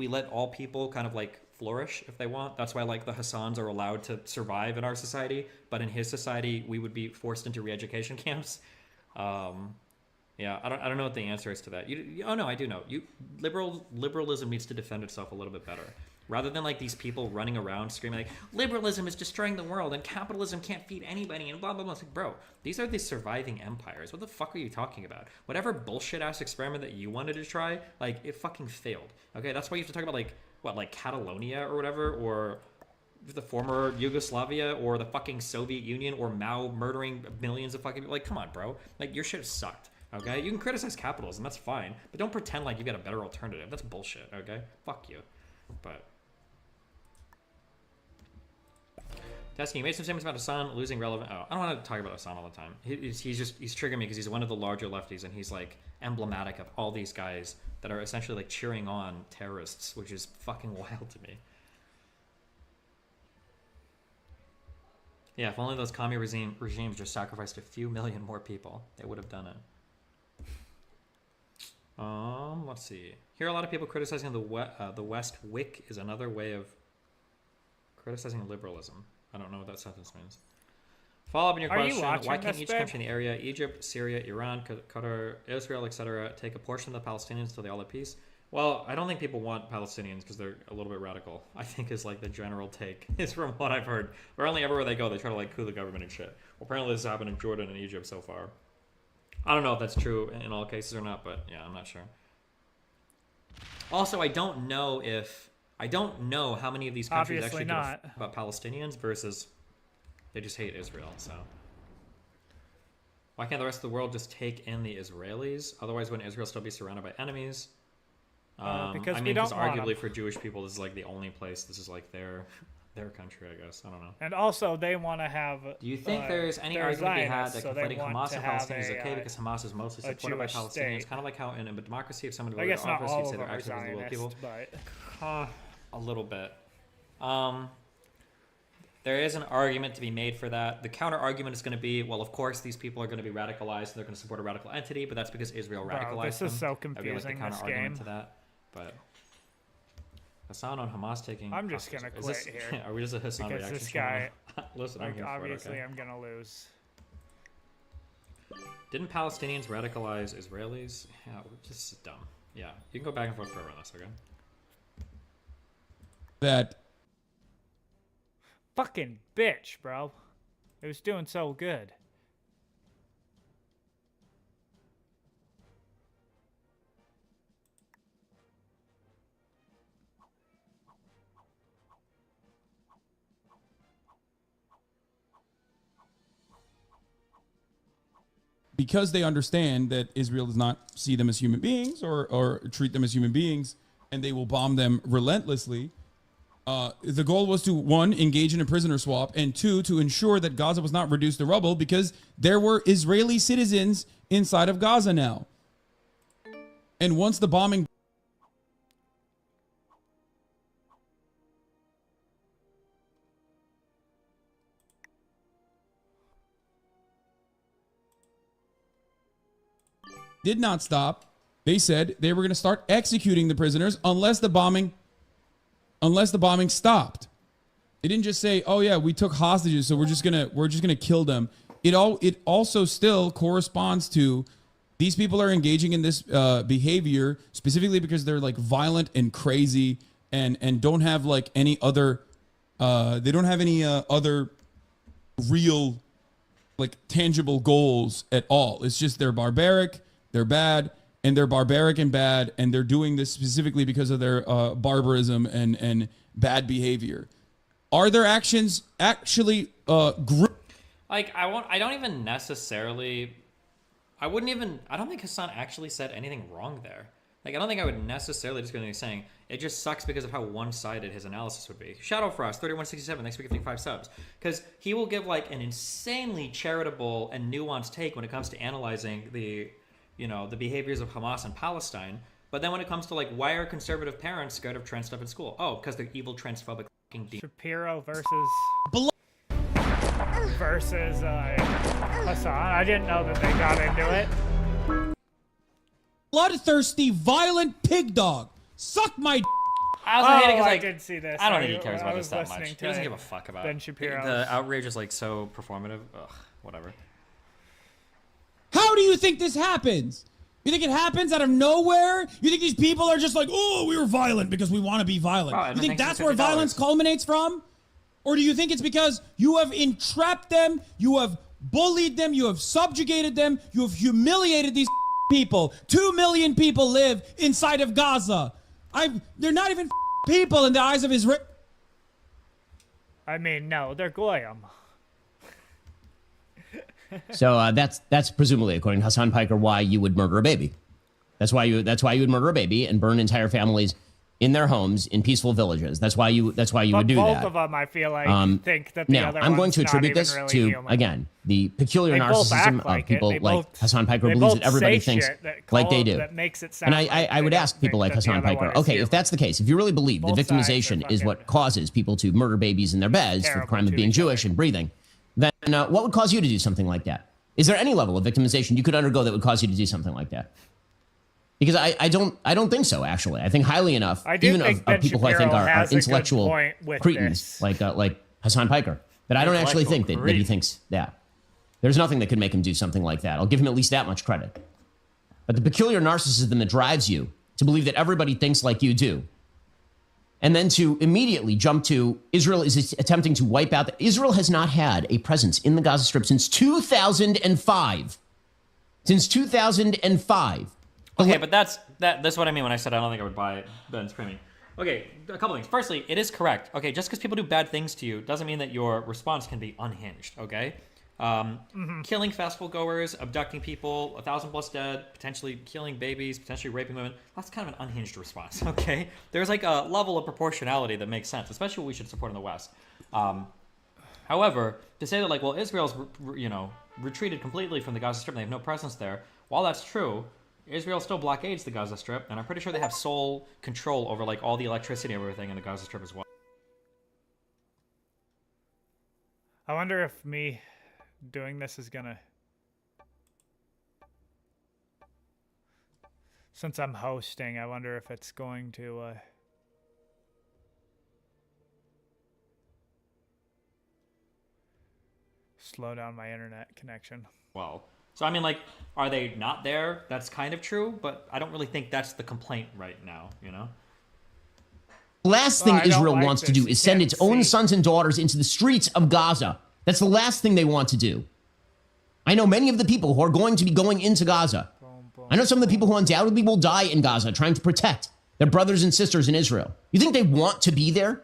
let all people kind of like flourish if they want. That's why like the Hassans are allowed to survive in our society, but in his society, we would be forced into re-education camps. Yeah, I don't know what the answer is to that. Oh no, I do know. Liberalism needs to defend itself a little bit better. Rather than like these people running around screaming like liberalism is destroying the world and capitalism can't feed anybody and blah blah blah. It's like, bro, these are the surviving empires. What the fuck are you talking about? Whatever bullshit ass experiment that you wanted to try, like it fucking failed. Okay, that's why you have to talk about like Catalonia or whatever, or the former Yugoslavia or the fucking Soviet Union, or Mao murdering millions of fucking people. Like, come on, bro. Like your shit sucked. Okay, you can criticize capitalism, that's fine, but don't pretend like you got a better alternative. That's bullshit. Okay, fuck you. But Tesking, you made some statements about Hassan losing relevant. Oh, I don't want to talk about Hassan all the time. He's triggering me because he's one of the larger lefties, and he's like emblematic of all these guys that are essentially like cheering on terrorists, which is fucking wild to me. Yeah, if only those commie regimes just sacrificed a few million more people, they would have done it. Let's see. Here, a lot of people criticizing the West. Wick is another way of criticizing liberalism. I don't know what that sentence means. Follow up on your question. Why can't each country in the area, Egypt, Syria, Iran, Qatar, Israel, etc., take a portion of the Palestinians until they all have peace? Well, I don't think people want Palestinians because they're a little bit radical. I think is like the general take is from what I've heard. Apparently everywhere they go, they try to like coup the government and shit. Well, apparently this has happened in Jordan and Egypt so far. I don't know if that's true in all cases or not, but yeah, I'm not sure. Also, I don't know how many of these countries actually give about Palestinians versus they just hate Israel. So Why can't the rest of the world just take in the Israelis? Otherwise, wouldn't Israel still be surrounded by enemies? Because I we mean, don't because want arguably 'em. for Jewish people, this is like the only place. This is like their country, I guess. I don't know. And also, they want to have. Do you think there's any they're argument to be had Zionists, that so they conflating want Hamas to and have Palestinians is okay a, because Hamas is mostly a supported by Jewish Palestinians? state. Kind of like how in a democracy, if someone I voted guess not office, all you'd of say they're them are acting as the will of people. Zionists, but A little bit. There is an argument to be made for that. The counter argument is going to be, well, of course, these people are going to be radicalized and they're going to support a radical entity, but that's because Israel radicalized them. this is so That'd be like the confusing, counter this argument game. to that. But Hassan on Hamas taking. I'm just hostages. gonna Is quit this- here. Are we just a Hassan because reaction this channel? guy, Listen, I'm like, here for it, obviously, okay? I'm gonna lose. Didn't Palestinians radicalize Israelis? Yeah, this is dumb. Yeah, you can go back and forth forever on this, okay? That Fucking bitch, bro. It was doing so good. because they understand that Israel does not see them as human beings or treat them as human beings, and they will bomb them relentlessly. The goal was to, one, engage in a prisoner swap, and two, to ensure that Gaza was not reduced to rubble because there were Israeli citizens inside of Gaza now. And once the bombing did not stop, they said they were going to start executing the prisoners unless the bombing stopped. They didn't just say, "Oh yeah, we took hostages, so we're just gonna kill them." It also still corresponds to these people are engaging in this behavior specifically because they're like violent and crazy and don't have like any other they don't have any other real like tangible goals at all. It's just they're barbaric, they're bad, and they're barbaric and bad, and they're doing this specifically because of their barbarism and bad behavior. Are their actions actually Like, I don't even necessarily, I don't think Hassan actually said anything wrong there. Like, I don't think I would necessarily disagree with anything saying. It just sucks because of how one-sided his analysis would be. Shadowfrost, 3167, thanks for gifting 5 subs. Because he will give, like, an insanely charitable and nuanced take when it comes to analyzing the behaviors of Hamas and Palestine. But then when it comes to, like, why are conservative parents scared of trans stuff in school? Oh, because they're evil transphobic fucking demons. Shapiro versus Hassan. I didn't know that they got into it. bloodthirsty, violent pig dog? Suck my. I also hate it because I like, did see this. I don't think he cares I about was this that listening much. to He doesn't give a fuck about Ben it. Shapiro. The outrage is like so performative. Ugh, whatever. How do you think this happens? You think it happens out of nowhere? You think these people are just like, oh, we were violent because we want to be violent? Wow, you think that's where $50. violence culminates from? Or do you think it's because you have entrapped them, you have bullied them, you have subjugated them, you have humiliated these people? 2 million people live inside of Gaza. They're not even people in the eyes of Israel. I mean, no, they're goyim. So that's presumably, according to Hassan Piker, why you would murder a baby. That's why you would murder a baby and burn entire families in their homes in peaceful villages. That's why you would do that. Both of them, I feel like, think that the now, other I'm going one's to attribute not this even to really human. again the peculiar They both narcissism act like of people it. They like both- Hassan Piker they believes both that everybody say thinks shit that like they do. that makes it sound And like I would they ask don't people like think that the Hassan other one Piker, is okay, human. if that's the case, if you really believe that Both sides are victimization is what fucking causes people to murder babies in their beds for the crime of being Jewish and breathing, then what would cause you to do something like that? Is there any level of victimization you could undergo that would cause you to do something like that? Because I don't think so, actually. I think highly enough, I do even think of Ben people who I think Shapiro are has a good intellectual point with cretins this. like Hassan Piker, that I don't actually think that he thinks that. There's nothing that could make him do something like that. I'll give him at least that much credit. But the peculiar narcissism that drives you to believe that everybody thinks like you do, and then to immediately jump to Israel is attempting to wipe out. Israel has not had a presence in the Gaza Strip since 2005. Since 2005. Okay, but that's what I mean when I said I don't think I would buy Ben's premium. Okay, a couple things. Firstly, it is correct. Okay, just because people do bad things to you doesn't mean that your response can be unhinged, okay? Killing festival goers, abducting people, 1,000+ dead, potentially killing babies, potentially raping women. That's kind of an unhinged response, okay? There's like a level of proportionality that makes sense, especially what we should support in the West. However, to say that like, well, Israel's, retreated completely from the Gaza Strip and they have no presence there, while that's true, Israel still blockades the Gaza Strip, and I'm pretty sure they have sole control over like all the electricity and everything in the Gaza Strip as well. I wonder if me doing this is gonna, since I'm hosting, I wonder if it's going to slow down my internet connection. Well, so I mean, like, are they not there? That's kind of true, but I don't really think that's the complaint right now, you know? Last thing Israel wants to do is send its own sons and daughters into the streets of Gaza. That's the last thing they want to do. I know many of the people who are going to be going into Gaza. I know some of the people who undoubtedly will die in Gaza trying to protect their brothers and sisters in Israel. You think they want to be there?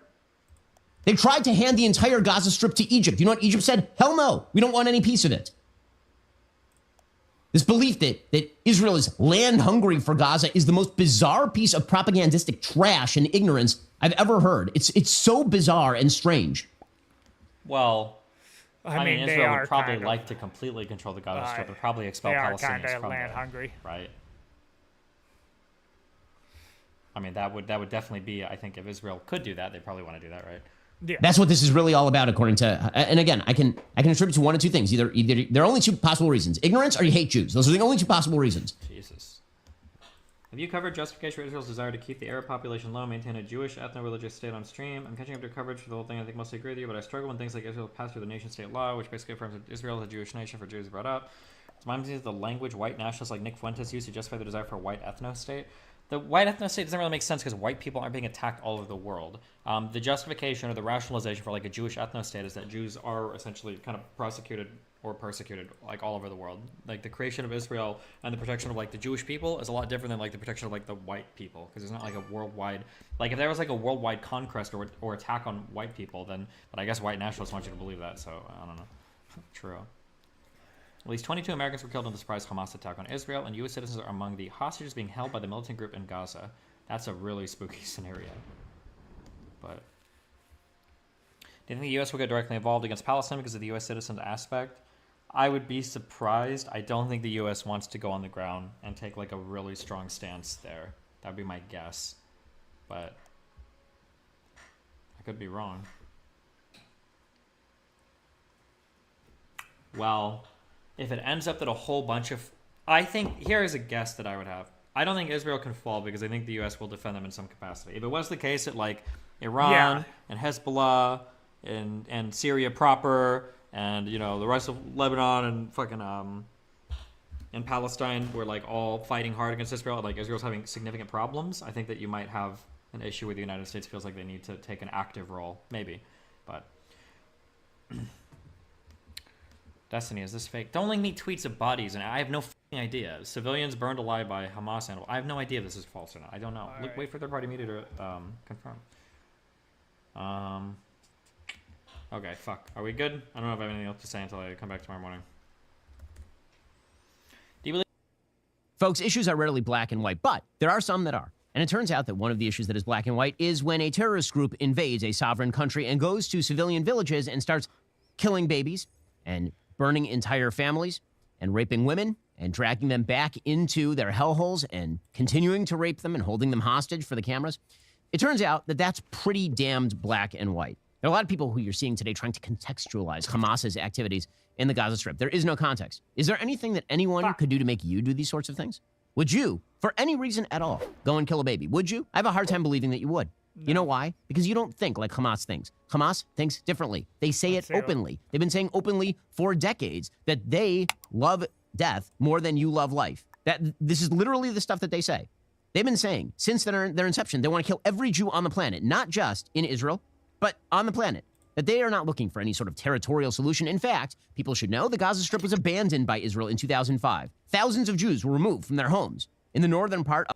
They tried to hand the entire Gaza Strip to Egypt. You know what Egypt said? Hell no, we don't want any piece of it. This belief that Israel is land hungry for Gaza is the most bizarre piece of propagandistic trash and ignorance I've ever heard. It's so bizarre and strange. Well, I mean Israel would probably kind of, like to completely control the Gaza Strip and probably expel Palestinians from there. They are kind of land hungry. Right. I mean, that would definitely be, I think, if Israel could do that, they probably want to do that, right? Yeah. That's what this is really all about, according to. And again, I can attribute to one of two things. Either there are only two possible reasons: ignorance or you hate Jews. Those are the only two possible reasons. Jesus. Have you covered justification for Israel's desire to keep the Arab population low, maintain a Jewish ethno-religious state on stream? I'm catching up to coverage for the whole thing. I think mostly agree with you, but I struggle when things like Israel pass through the nation-state law, which basically affirms that Israel is a Jewish nation for Jews brought up. It's my mind the language white nationalists like Nick Fuentes use to justify the desire for a white ethno-state. The white ethno-state doesn't really make sense because white people aren't being attacked all over the world. The justification or the rationalization for like a Jewish ethno-state is that Jews are essentially kind of prosecuted or persecuted like all over the world. Like the creation of Israel and the protection of like the Jewish people is a lot different than like the protection of like the white people, because it's not like a worldwide, like if there was like a worldwide conquest or attack on white people, then, but I guess white nationalists want you to believe that, so I don't know. True. At least 22 Americans were killed in the surprise Hamas attack on Israel, and U.S. citizens are among the hostages being held by the militant group in Gaza. That's a really spooky scenario. But do you think the U.S. will get directly involved against Palestine because of the U.S. citizen aspect? I would be surprised. I don't think the U.S. wants to go on the ground and take like a really strong stance there. That would be my guess. But I could be wrong. Well, if it ends up that a whole bunch of... I think... Here is a guess that I would have. I don't think Israel can fall because I think the U.S. will defend them in some capacity. If it was the case that, like, Iran and Hezbollah and Syria proper and, you know, the rest of Lebanon and fucking... and Palestine were, like, all fighting hard against Israel, like, Israel's having significant problems, I think that you might have an issue where the United States feels like they need to take an active role. Maybe. But... Destiny, is this fake? Don't link me tweets of bodies, and I have no fucking idea. Civilians burned alive by Hamas animal. I have no idea if this is false or not. I don't know. Look, wait for third-party media to confirm. Okay, fuck. Are we good? I don't know if I have anything else to say until I come back tomorrow morning. Do you believe... Folks, issues are rarely black and white, but there are some that are. And it turns out that one of the issues that is black and white is when a terrorist group invades a sovereign country and goes to civilian villages and starts killing babies and burning entire families and raping women and dragging them back into their hellholes and continuing to rape them and holding them hostage for the cameras. It turns out that that's pretty damned black and white. There are a lot of people who you're seeing today trying to contextualize Hamas's activities in the Gaza Strip. There is no context. Is there anything that anyone could do to make you do these sorts of things? Would you, for any reason at all, go and kill a baby? Would you? I have a hard time believing that you would. You know why? Because you don't think like Hamas thinks. Hamas thinks differently. They say it openly. They've been saying openly for decades that they love death more than you love life. This is literally the stuff that they say. They've been saying since their inception, they want to kill every Jew on the planet, not just in Israel, but on the planet. That they are not looking for any sort of territorial solution. In fact, people should know the Gaza Strip was abandoned by Israel in 2005. Thousands of Jews were removed from their homes in the northern part of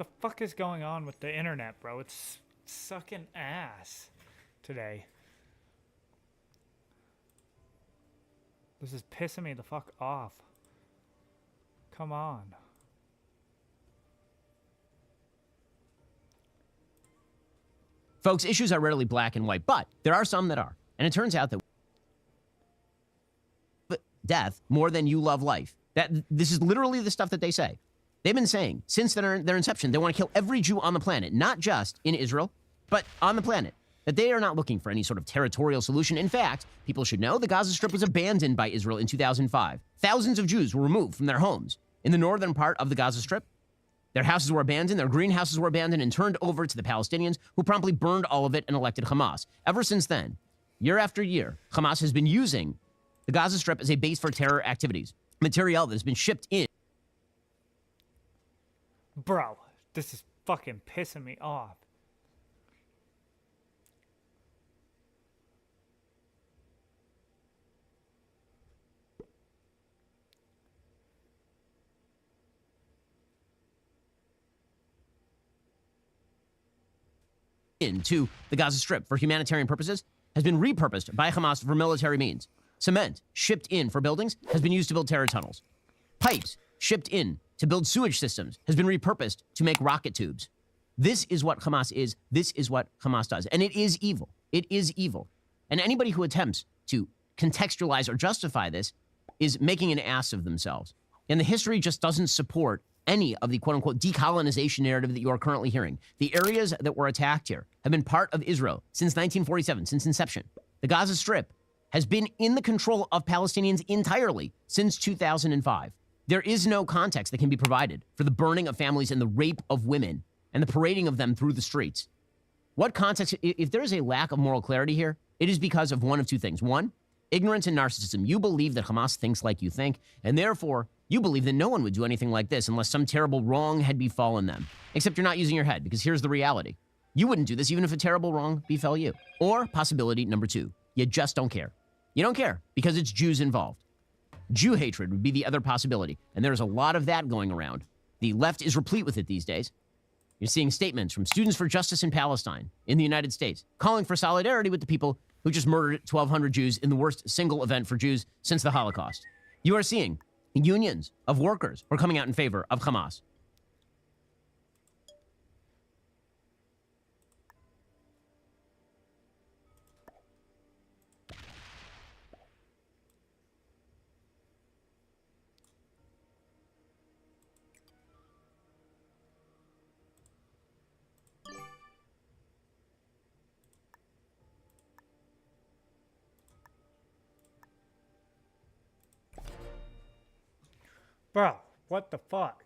the fuck is going on with the internet, bro? It's sucking ass today. This is pissing me the fuck off. Come on. Folks, issues are rarely black and white, but there are some that are. And it turns out that death more than you love life. This is literally the stuff that they say. They've been saying since their inception, they want to kill every Jew on the planet, not just in Israel, but on the planet. That they are not looking for any sort of territorial solution. In fact, people should know the Gaza Strip was abandoned by Israel in 2005. Thousands of Jews were removed from their homes in the northern part of the Gaza Strip. Their houses were abandoned, their greenhouses were abandoned and turned over to the Palestinians, who promptly burned all of it and elected Hamas. Ever since then, year after year, Hamas has been using the Gaza Strip as a base for terror activities. Material that has been shipped in. Bro, this is fucking pissing me off. Into the Gaza Strip for humanitarian purposes has been repurposed by Hamas for military means. Cement shipped in for buildings has been used to build terror tunnels. Pipes shipped in to build sewage systems has been repurposed to make rocket tubes. This is what Hamas is. This is what Hamas does. And it is evil. It is evil. And anybody who attempts to contextualize or justify this is making an ass of themselves. And the history just doesn't support any of the quote-unquote decolonization narrative that you are currently hearing. The areas that were attacked here have been part of Israel since 1947, since inception. The Gaza Strip has been in the control of Palestinians entirely since 2005. There is no context that can be provided for the burning of families and the rape of women and the parading of them through the streets. What context? If there is a lack of moral clarity here, it is because of one of two things. One, ignorance and narcissism. You believe that Hamas thinks like you think, and therefore you believe that no one would do anything like this unless some terrible wrong had befallen them. Except you're not using your head, because here's the reality. You wouldn't do this even if a terrible wrong befell you. Or possibility number two, you just don't care. You don't care because it's Jews involved. Jew hatred would be the other possibility, and there's a lot of that going around. The left is replete with it these days. You're seeing statements from Students for Justice in Palestine in the United States calling for solidarity with the people who just murdered 1,200 Jews in the worst single event for Jews since the Holocaust. You are seeing unions of workers who are coming out in favor of Hamas. Bro, what the fuck?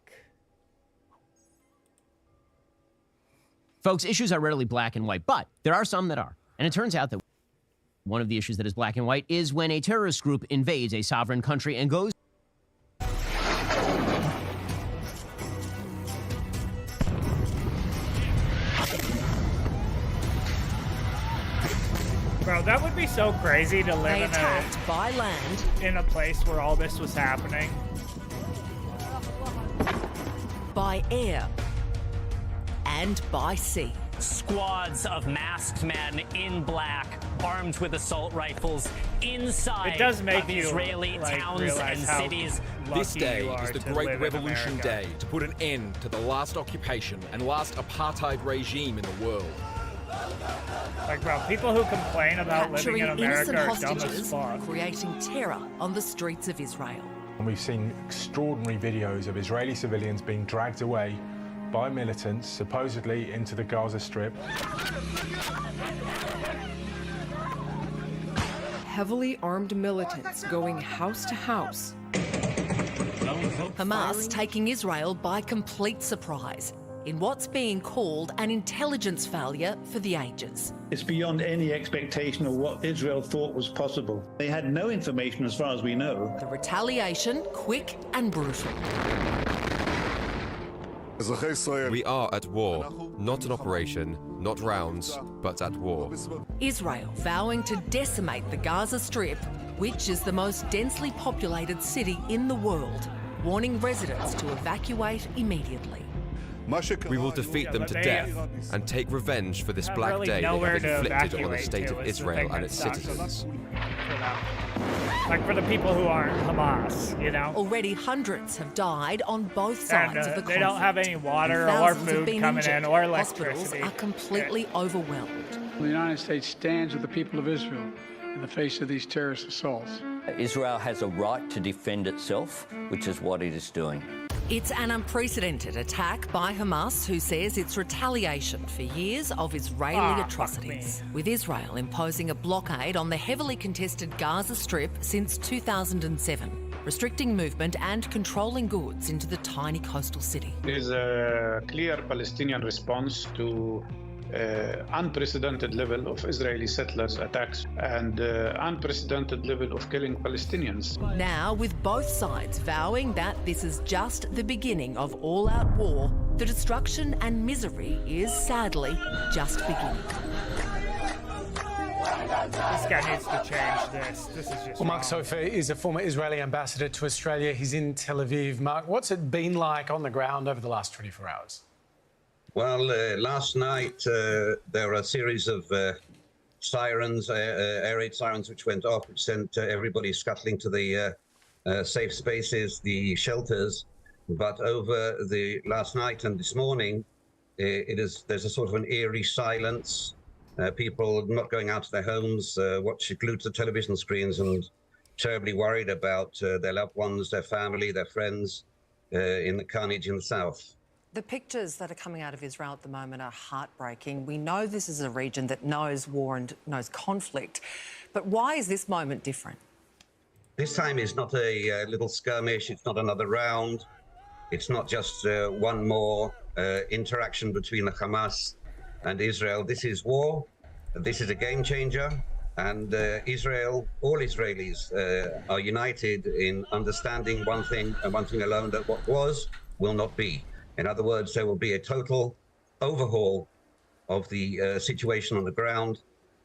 Folks, issues are rarely black and white, but there are some that are. And it turns out that one of the issues that is black and white is when a terrorist group invades a sovereign country and goes Bro, that would be so crazy to live They attacked by land, in a place where all this was happening. by air, and by sea. Squads of masked men in black, armed with assault rifles, inside It does make of you, Israeli like, towns realize and how cities. This lucky day you are is the to Great live in Revolution America. Day to put an end to the last occupation and last apartheid regime in the world. Like, bro, people who complain about living Capturing in America innocent are dumb as hostages, fuck. creating terror on the streets of Israel. And we've seen extraordinary videos of Israeli civilians being dragged away by militants, supposedly into the Gaza Strip. Heavily armed militants going house to house. Hamas taking Israel by complete surprise in what's being called an intelligence failure for the ages. It's beyond any expectation of what Israel thought was possible. They had no information as far as we know. The retaliation, quick and brutal. We are at war, not an operation, not rounds, but at war. Israel vowing to decimate the Gaza Strip, which is the most densely populated city in the world, warning residents to evacuate immediately. We will defeat them to death and take revenge for this black day they have inflicted on the state of Israel and its citizens. Like for the people who aren't Hamas, you know? Already hundreds have died on both sides and, of the conflict. they don't have any water or Thousands have food been coming injured. in or Hospitals electricity. are completely overwhelmed. The United States stands with the people of Israel in the face of these terrorist assaults. Israel has a right to defend itself, which is what it is doing. It's an unprecedented attack by Hamas, who says it's retaliation for years of Israeli atrocities, with Israel imposing a blockade on the heavily contested Gaza Strip since 2007, restricting movement and controlling goods into the tiny coastal city. There's a clear Palestinian response to unprecedented level of Israeli settlers attacks and unprecedented level of killing Palestinians. Now, with both sides vowing that this is just the beginning of all-out war, the destruction and misery is sadly just beginning. This guy needs to change this. This is just Well, Mark Sofer is a former Israeli ambassador to Australia. He's in Tel Aviv. Mark, what's it been like on the ground over the last 24 hours? Well, last night there were a series of sirens, air raid sirens, which went off, which sent everybody scuttling to the safe spaces, the shelters. But over the last night and this morning, there's a sort of an eerie silence. People not going out to their homes, glued to television screens and terribly worried about their loved ones, their family, their friends in the carnage in the south. The pictures that are coming out of Israel at the moment are heartbreaking. We know this is a region that knows war and knows conflict, but why is this moment different? This time is not a little skirmish, it's not another round, it's not just one more interaction between the Hamas and Israel. This is war, this is a game changer, and Israel, all Israelis are united in understanding one thing and one thing alone, that what was will not be. In other words, there will be a total overhaul of the situation on the ground,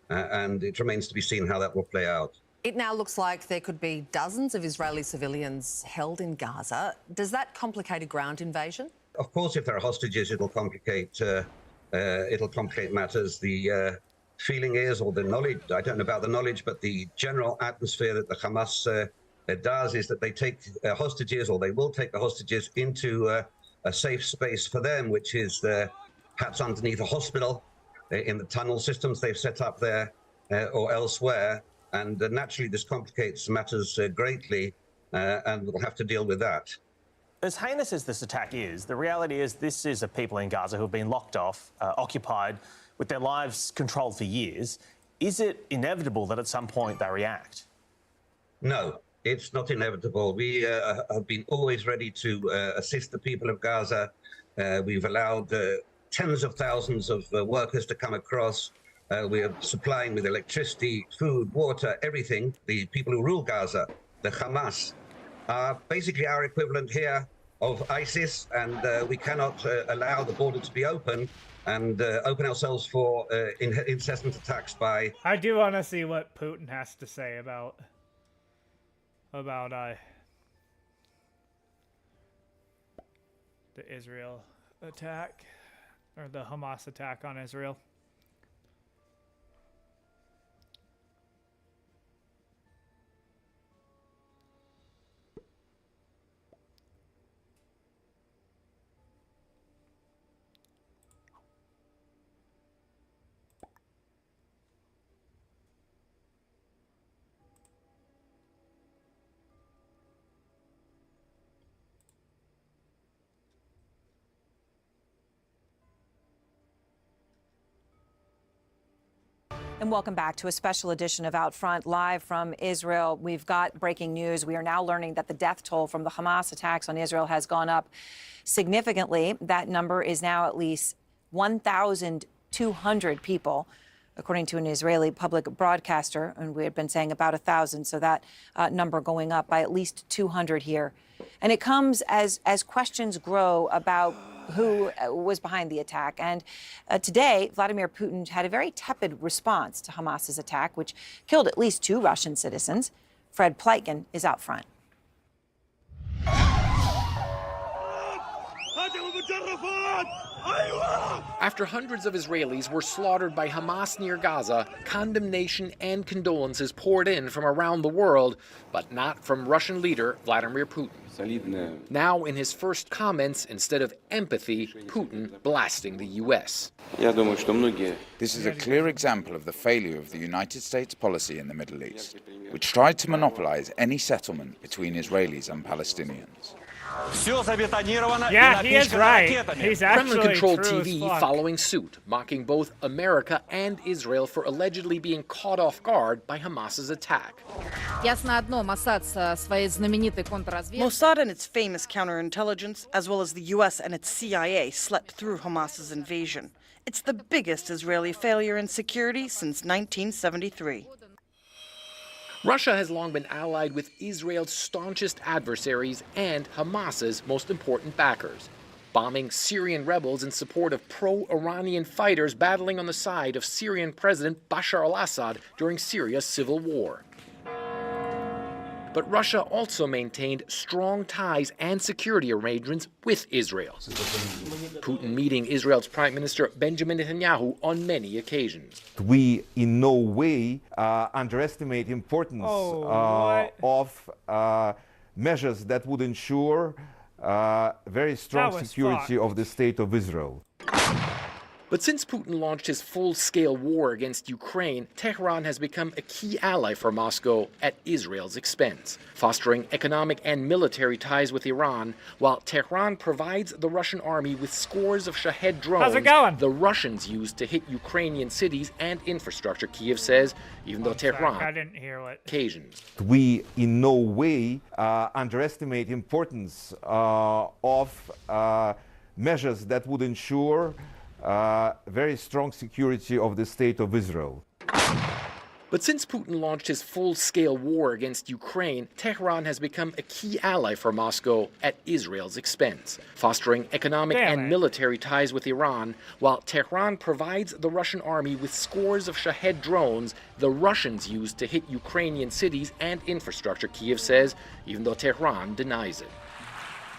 and it remains to be seen how that will play out. It now looks like there could be dozens of Israeli civilians held in Gaza. Does that complicate a ground invasion? Of course, if there are hostages, it'll complicate matters. The feeling is, or the knowledge, I don't know about the knowledge, but the general atmosphere that the Hamas does is that they take hostages, or they will take the hostages into a safe space for them, which is perhaps underneath a hospital, in the tunnel systems they've set up there, or elsewhere. And naturally, this complicates matters greatly, and we'll have to deal with that. As heinous as this attack is, the reality is this is a people in Gaza who have been locked off, occupied, with their lives controlled for years. Is it inevitable that at some point they react? No. It's not inevitable. We have been always ready to assist the people of Gaza. We've allowed tens of thousands of workers to come across. We are supplying with electricity, food, water, everything. The people who rule Gaza, the Hamas, are basically our equivalent here of ISIS, and we cannot allow the border to be open and open ourselves for incessant attacks by... I do want to see what Putin has to say about the Israel attack, or the Hamas attack on Israel. And welcome back to a special edition of Out Front, live from Israel. We've got breaking news. We are now learning that the death toll from the Hamas attacks on Israel has gone up significantly. That number is now at least 1,200 people, according to an Israeli public broadcaster. And we had been saying about 1,000, so that number going up by at least 200 here. And it comes as questions grow about who was behind the attack. And today, Vladimir Putin had a very tepid response to Hamas's attack, which killed at least 2 Russian citizens. Fred Pleitgen is out front. After hundreds of Israelis were slaughtered by Hamas near Gaza, condemnation and condolences poured in from around the world, but not from Russian leader Vladimir Putin. Now, in his first comments, instead of empathy, Putin blasting the U.S. This is a clear example of the failure of the United States policy in the Middle East, which tried to monopolize any settlement between Israelis and Palestinians. Yeah, he is right. He's actually Kremlin-controlled true as TV fuck. following suit, mocking both America and Israel for allegedly being caught off guard by Hamas's attack. Mossad and its famous counterintelligence, as well as the U.S. and its CIA, slept through Hamas's invasion. It's the biggest Israeli failure in security since 1973. Russia has long been allied with Israel's staunchest adversaries and Hamas's most important backers, bombing Syrian rebels in support of pro-Iranian fighters battling on the side of Syrian President Bashar al-Assad during Syria's civil war. But Russia also maintained strong ties and security arrangements with Israel, Putin meeting Israel's Prime Minister Benjamin Netanyahu on many occasions. We in no way underestimate the importance of measures that would ensure very strong security of the State of Israel. But since Putin launched his full-scale war against Ukraine, Tehran has become a key ally for Moscow at Israel's expense, fostering economic and military ties with Iran, while Tehran provides the Russian army with scores of Shahed drones How's it going? the Russians used to hit Ukrainian cities and infrastructure, Kiev says, even though Tehran I didn't hear what. Occasions. We in no way underestimate the importance of measures that would ensure very strong security of the State of Israel. But since Putin launched his full-scale war against Ukraine, Tehran has become a key ally for Moscow at Israel's expense, fostering economic and military ties with Iran, while Tehran provides the Russian army with scores of Shahed drones the Russians used to hit Ukrainian cities and infrastructure, Kiev says, even though Tehran denies it.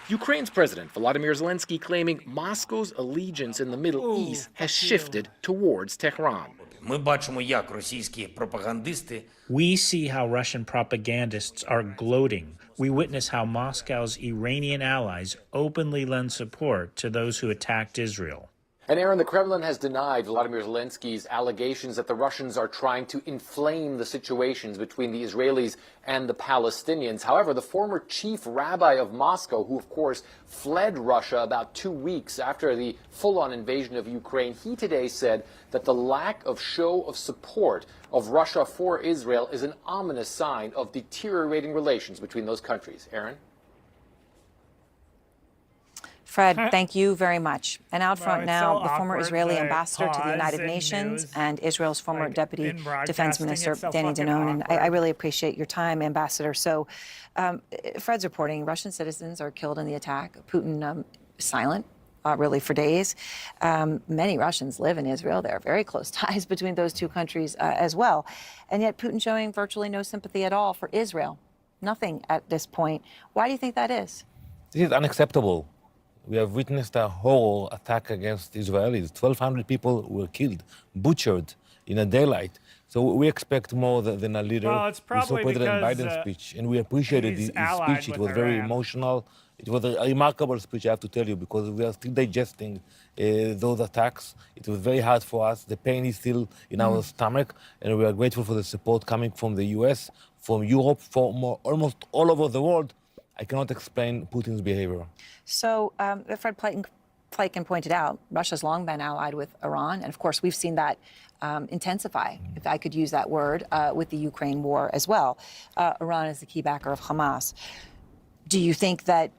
Ukraine's President Volodymyr Zelensky claiming Moscow's allegiance in the Middle East has shifted towards Tehran. We see how Russian propagandists are gloating. We witness how Moscow's Iranian allies openly lend support to those who attacked Israel. And Aaron, the Kremlin has denied Volodymyr Zelensky's allegations that the Russians are trying to inflame the situations between the Israelis and the Palestinians. However, the former chief rabbi of Moscow, who of course fled Russia about 2 weeks after the full-on invasion of Ukraine, he today said that the lack of show of support of Russia for Israel is an ominous sign of deteriorating relations between those countries. Aaron? Fred, thank you very much. And out front it's now, so the former awkward Israeli to ambassador to the pause United in Nations news, and Israel's former Deputy in Defense broadcasting. Minister, It's so Danny fucking Danon. And I awkward. really appreciate your time, Ambassador. So Fred's reporting Russian citizens are killed in the attack. Putin silent. Really for days. Many Russians live in Israel. There are very close ties between those two countries as well. And yet Putin showing virtually no sympathy at all for Israel. Nothing at this point. Why do you think that is? This is unacceptable. We have witnessed a horror attack against Israelis. 1,200 people were killed, butchered in a daylight. So we expect more than a leader. Well, it's probably we saw President because, Biden's speech, and we appreciated he's his allied speech. It with was very Iran. emotional. It was a remarkable speech, I have to tell you, because we are still digesting those attacks. It was very hard for us. The pain is still in our stomach, and we are grateful for the support coming from the U.S., from Europe, from almost all over the world. I cannot explain Putin's behavior. So Fred Pleitgen pointed out, Russia's long been allied with Iran. And of course, we've seen that intensify, if I could use that word, with the Ukraine war as well. Iran is the key backer of Hamas. Do you think that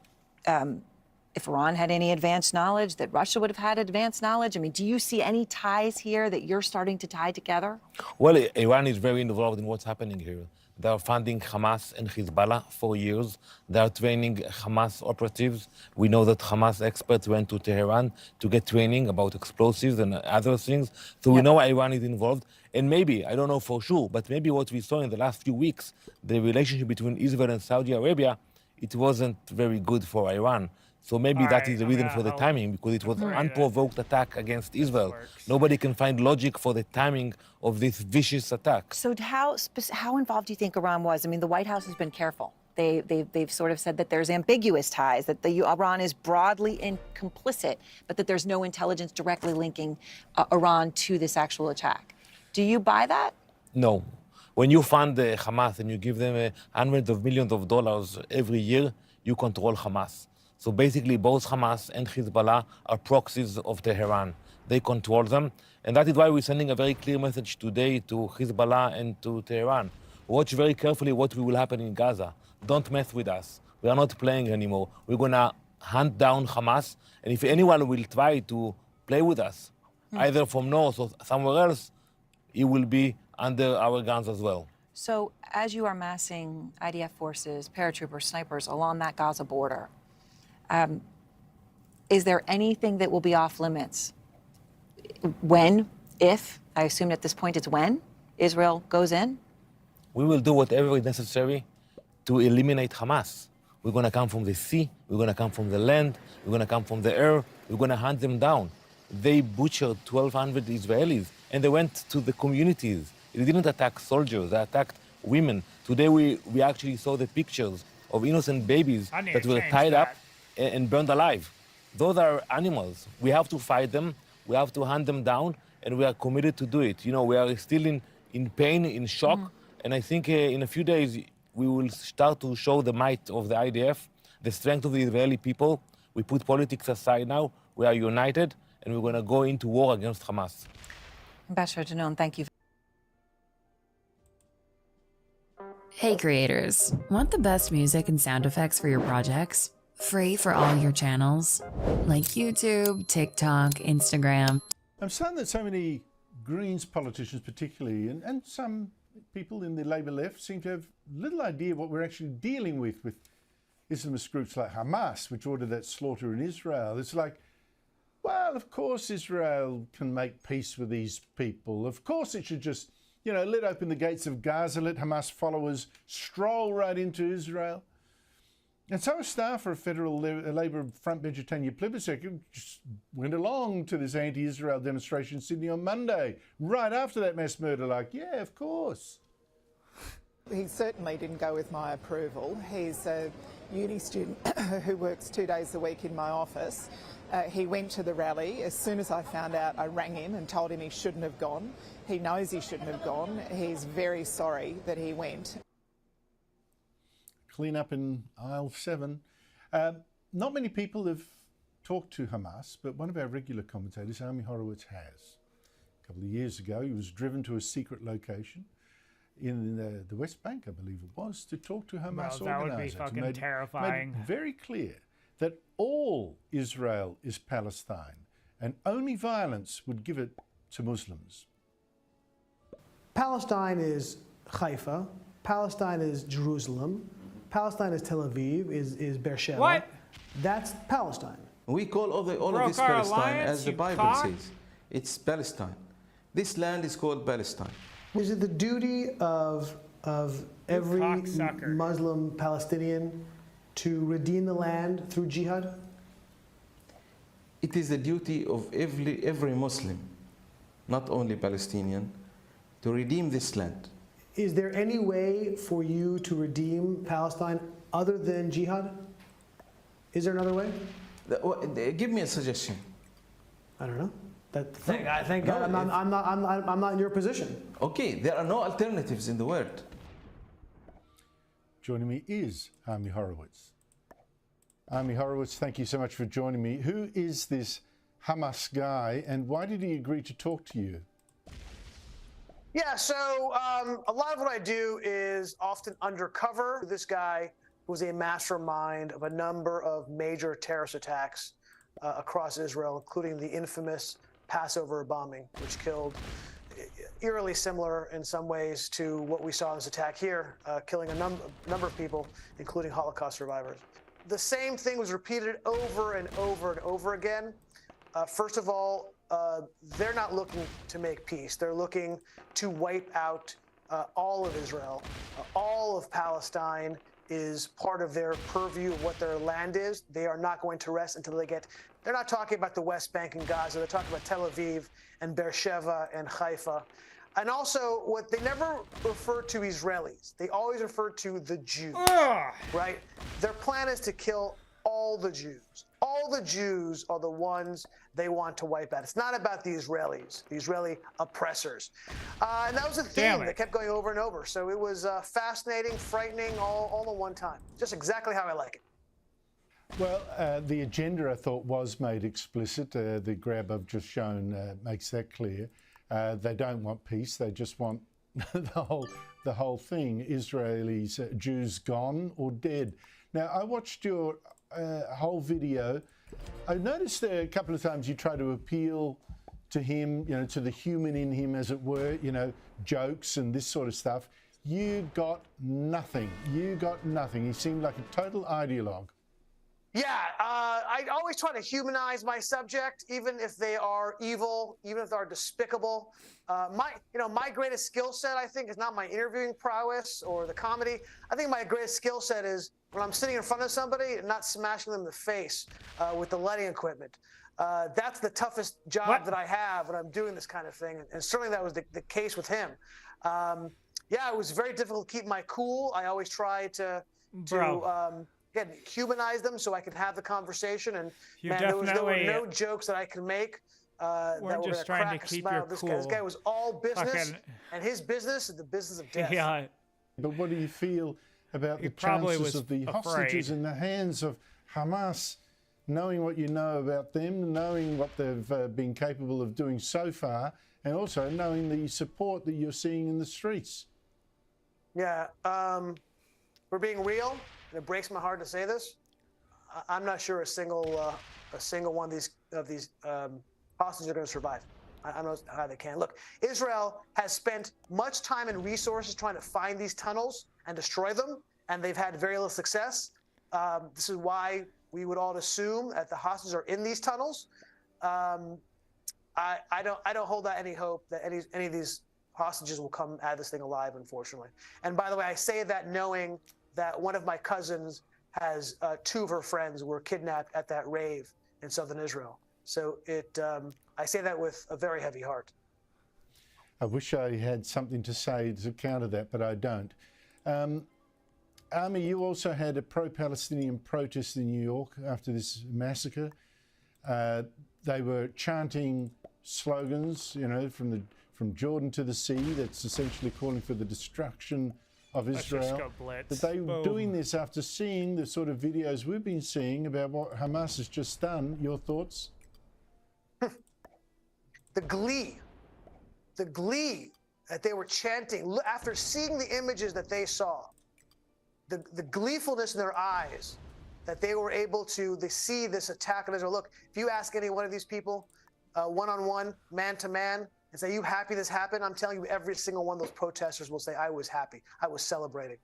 if Iran had any advanced knowledge, that Russia would have had advanced knowledge? I mean, do you see any ties here that you're starting to tie together? Well, Iran is very involved in what's happening here. They are funding Hamas and Hezbollah for years. They are training Hamas operatives. We know that Hamas experts went to Tehran to get training about explosives and other things. So we know Iran is involved. And maybe, I don't know for sure, but maybe what we saw in the last few weeks, the relationship between Israel and Saudi Arabia, it wasn't very good for Iran. So maybe that is the reason for the timing, because it was an unprovoked attack against Israel. Nobody can find logic for the timing of this vicious attack. So how involved do you think Iran was? I mean, the White House has been careful. They've sort of said that there's ambiguous ties, that Iran is broadly complicit, but that there's no intelligence directly linking Iran to this actual attack. Do you buy that? No. When you fund Hamas and you give them hundreds of millions of dollars every year, you control Hamas. So basically, both Hamas and Hezbollah are proxies of Tehran. They control them. And that is why we're sending a very clear message today to Hezbollah and to Tehran. Watch very carefully what will happen in Gaza. Don't mess with us. We are not playing anymore. We're going to hunt down Hamas. And if anyone will try to play with us, either from north or somewhere else, it will be under our guns as well. So as you are massing IDF forces, paratroopers, snipers along that Gaza border, is there anything that will be off limits when, if, I assume at this point it's when, Israel goes in? We will do whatever is necessary to eliminate Hamas. We're going to come from the sea, we're going to come from the land, we're going to come from the air, we're going to hunt them down. They butchered 1,200 Israelis, and they went to the communities. They didn't attack soldiers, they attacked women. Today we actually saw the pictures of innocent babies that were tied up and burned alive. Those are animals. We have to fight them, we have to hunt them down, and we are committed to do it. You know, we are still in pain, in shock, and I think in a few days we will start to show the might of the IDF, the strength of the Israeli people. We put politics aside now, we are united, and we're going to go into war against Hamas. Ambassador Danon, thank you. Hey creators, want the best music and sound effects for your projects? Free for all your channels? Like YouTube, TikTok, Instagram. I'm saddened that so many Greens politicians particularly, and some people in the Labour left seem to have little idea what we're actually dealing with Islamist groups like Hamas, which ordered that slaughter in Israel. It's like, well, of course Israel can make peace with these people. Of course it should just, you know, let open the gates of Gaza, let Hamas followers stroll right into Israel. And so a staffer of federal Labour frontbencher Tanya Plibersek just went along to this anti-Israel demonstration in Sydney on Monday, right after that mass murder, like, yeah, of course. He certainly didn't go with my approval. He's a uni student who works 2 days a week in my office. He went to the rally. As soon as I found out, I rang him and told him he shouldn't have gone. He knows he shouldn't have gone. He's very sorry that he went. Clean up in aisle 7. Not many people have talked to Hamas, but one of our regular commentators, Amy Horowitz, has. A couple of years ago, he was driven to a secret location in the West Bank, I believe it was, to talk to Hamas that would be organisers. fucking terrifying. Made very clear that all Israel is Palestine, and only violence would give it to Muslims. Palestine is Haifa. Palestine is Jerusalem. Palestine is Tel Aviv, is Beersheba. What? That's Palestine. We call all of this Palestine as the Bible says. It's Palestine. This land is called Palestine. Is it the duty of every Muslim Palestinian to redeem the land through jihad? It is the duty of every Muslim, not only Palestinian, to redeem this land. Is there any way for you to redeem Palestine other than jihad? Is there another way? Give me a suggestion. I don't know. I think I'm not in your position. Okay, there are no alternatives in the world. Joining me is Amy Horowitz. Amy Horowitz, thank you so much for joining me. Who is this Hamas guy, and why did he agree to talk to you? Yeah, so a lot of what I do is often undercover. This guy was a mastermind of a number of major terrorist attacks across Israel, including the infamous Passover bombing, which killed, eerily similar in some ways to what we saw in this attack here, killing a number of people, including Holocaust survivors. The same thing was repeated over and over and over again. First of all, they're not looking to make peace. They're looking to wipe out all of Israel, all of Palestine, is part of their purview of what their land is. They are not going to rest until they get, they're not talking about the West Bank and Gaza, they're talking about Tel Aviv and Beersheba and Haifa. And also, what they never refer to Israelis. They always refer to the Jews, right? Their plan is to kill all the Jews. All the Jews are the ones they want to wipe out. It's not about the Israelis, the Israeli oppressors. And that was a theme that kept going over and over. So it was fascinating, frightening, all in one time. Just exactly how I like it. Well, the agenda, I thought, was made explicit. The grab I've just shown makes that clear. They don't want peace. They just want the whole thing. Israelis, Jews gone or dead. Now, I watched your whole video. I noticed there a couple of times you try to appeal to him, you know, to the human in him, as it were, you know, jokes and this sort of stuff. You got nothing. You got nothing. He seemed like a total ideologue. Yeah, I always try to humanize my subject, even if they are evil, even if they are despicable. My greatest skill set, I think, is not my interviewing prowess or the comedy. I think my greatest skill set is when I'm sitting in front of somebody and not smashing them in the face with the lighting equipment. That's the toughest job that I have when I'm doing this kind of thing, and certainly that was the case with him. Yeah, it was very difficult to keep my cool. I always try to again, humanize them so I could have the conversation. And man, there were no jokes that I could make that were going to crack a smile. This guy was all business, and his business is the business of death. Yeah. But what do you feel about the chances of the hostages in the hands of Hamas, knowing what you know about them, knowing what they've been capable of doing so far, and also knowing the support that you're seeing in the streets? Yeah, we're being real. And it breaks my heart to say this. I'm not sure a single one of these hostages are going to survive. I don't know how they can. Look, Israel has spent much time and resources trying to find these tunnels and destroy them, and they've had very little success. This is why we would all assume that the hostages are in these tunnels. I don't hold out any hope that any of these hostages will come out of this thing alive, unfortunately. And by the way, I say that knowing that one of my cousins has two of her friends were kidnapped at that rave in southern Israel. So I say that with a very heavy heart. I wish I had something to say to counter that, but I don't. Ami, you also had a pro-Palestinian protest in New York after this massacre. They were chanting slogans, you know, from Jordan to the sea, that's essentially calling for the destruction of Israel. But they were doing this after seeing the sort of videos we've been seeing about what Hamas has just done. Your thoughts? The glee that they were chanting after seeing the images that they saw, the gleefulness in their eyes that they were able to see this attack on Israel. Look, if you ask any one of these people, one-on-one, man-to-man, and say, "You happy this happened?" I'm telling you, every single one of those protesters will say, "I was happy. I was celebrating,"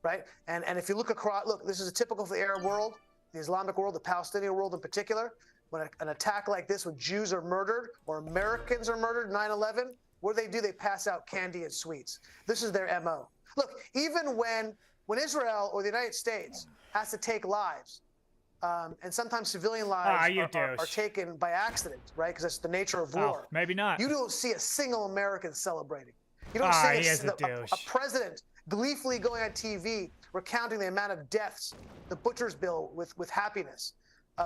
right? And if you look across, look, this is typical for the Arab world, the Islamic world, the Palestinian world in particular. When an attack like this, when Jews are murdered or Americans are murdered, 9/11, what do? They pass out candy and sweets. This is their MO. Look, even when Israel or the United States has to take lives, and sometimes civilian lives are taken by accident, right? Because that's the nature of war. Maybe not. You don't see a single American celebrating. You don't see a president gleefully going on TV recounting the amount of deaths, the butcher's bill with happiness.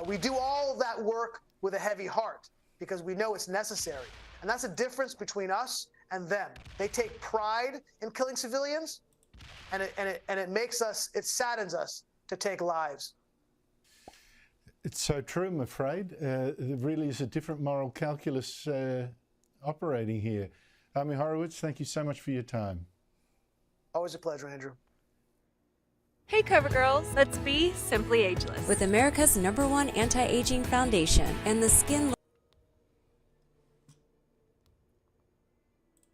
We do all of that work with a heavy heart because we know it's necessary. And that's the difference between us and them. They take pride in killing civilians, and it makes us, it saddens us to take lives. It's so true, I'm afraid. There really is a different moral calculus operating here. Ami Horowitz, thank you so much for your time. Always a pleasure, Andrew. Hey CoverGirls, let's be simply ageless. With America's #1 anti-aging foundation and the skin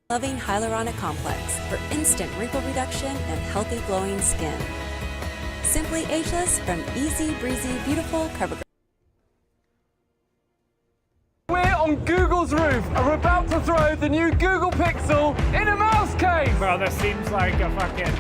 loving hyaluronic complex for instant wrinkle reduction and healthy glowing skin. Simply ageless from easy breezy beautiful CoverGirl. We're on Google's roof and we're about to throw the new Google Pixel in a mouse cave! Bro, this seems like a fucking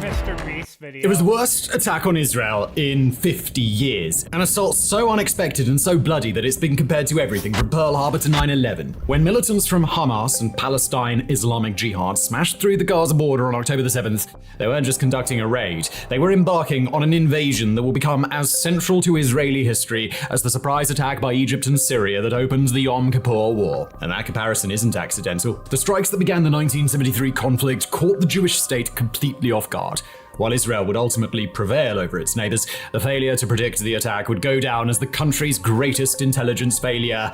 Mr. Beast video. It was the worst attack on Israel in 50 years. An assault so unexpected and so bloody that it's been compared to everything from Pearl Harbor to 9/11. When militants from Hamas and Palestine Islamic Jihad smashed through the Gaza border on October the 7th, they weren't just conducting a raid. They were embarking on an invasion that will become as central to Israeli history as the surprise attack by Egypt and Syria that opened the Yom Kippur War. And that comparison isn't accidental. The strikes that began the 1973 conflict caught the Jewish state completely off guard. While Israel would ultimately prevail over its neighbors, the failure to predict the attack would go down as the country's greatest intelligence failure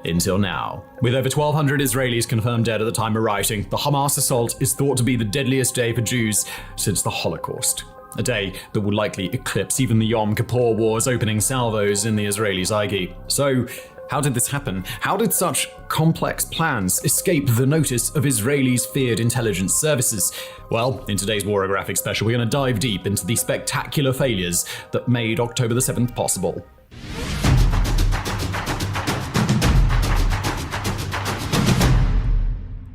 until now. With over 1,200 Israelis confirmed dead at the time of writing, the Hamas assault is thought to be the deadliest day for Jews since the Holocaust. A day that will likely eclipse even the Yom Kippur War's opening salvos in the Israeli psyche. So, how did this happen? How did such complex plans escape the notice of Israelis' feared intelligence services? Well, in today's Warographic special, we're going to dive deep into the spectacular failures that made October the 7th possible.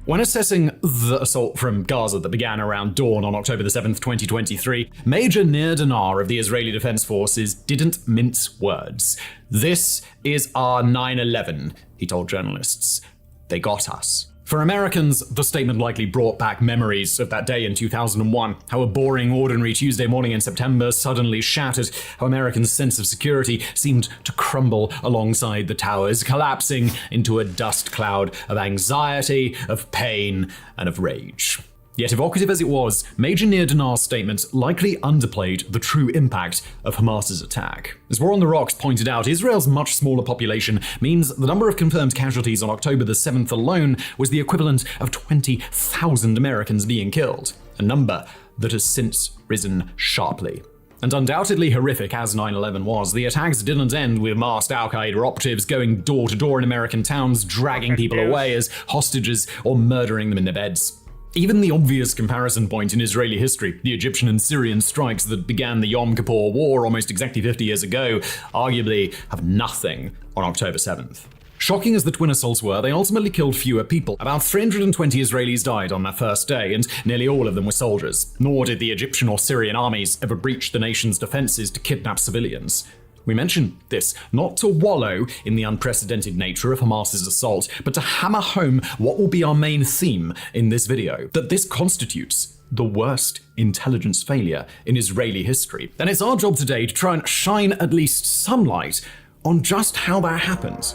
When assessing the assault from Gaza that began around dawn on October the 7th, 2023, Major Nir Dinar of the Israeli Defense Forces didn't mince words. "This is our 9/11, he told journalists. "They got us." For Americans, the statement likely brought back memories of that day in 2001, how a boring, ordinary Tuesday morning in September suddenly shattered, how Americans' sense of security seemed to crumble alongside the towers, collapsing into a dust cloud of anxiety, of pain, and of rage. Yet evocative as it was, Major Nir Dinar's statement likely underplayed the true impact of Hamas's attack. As War on the Rocks pointed out, Israel's much smaller population means the number of confirmed casualties on October the 7th alone was the equivalent of 20,000 Americans being killed, a number that has since risen sharply. And undoubtedly horrific as 9/11 was, the attacks didn't end with masked Al-Qaeda operatives going door to door in American towns, dragging people away as hostages or murdering them in their beds. Even the obvious comparison point in Israeli history, the Egyptian and Syrian strikes that began the Yom Kippur War almost exactly 50 years ago, arguably have nothing on October 7th. Shocking as the twin assaults were, they ultimately killed fewer people. About 320 Israelis died on that first day, and nearly all of them were soldiers. Nor did the Egyptian or Syrian armies ever breach the nation's defenses to kidnap civilians. We mention this not to wallow in the unprecedented nature of Hamas's assault, but to hammer home what will be our main theme in this video, that this constitutes the worst intelligence failure in Israeli history. And it's our job today to try and shine at least some light on just how that happened.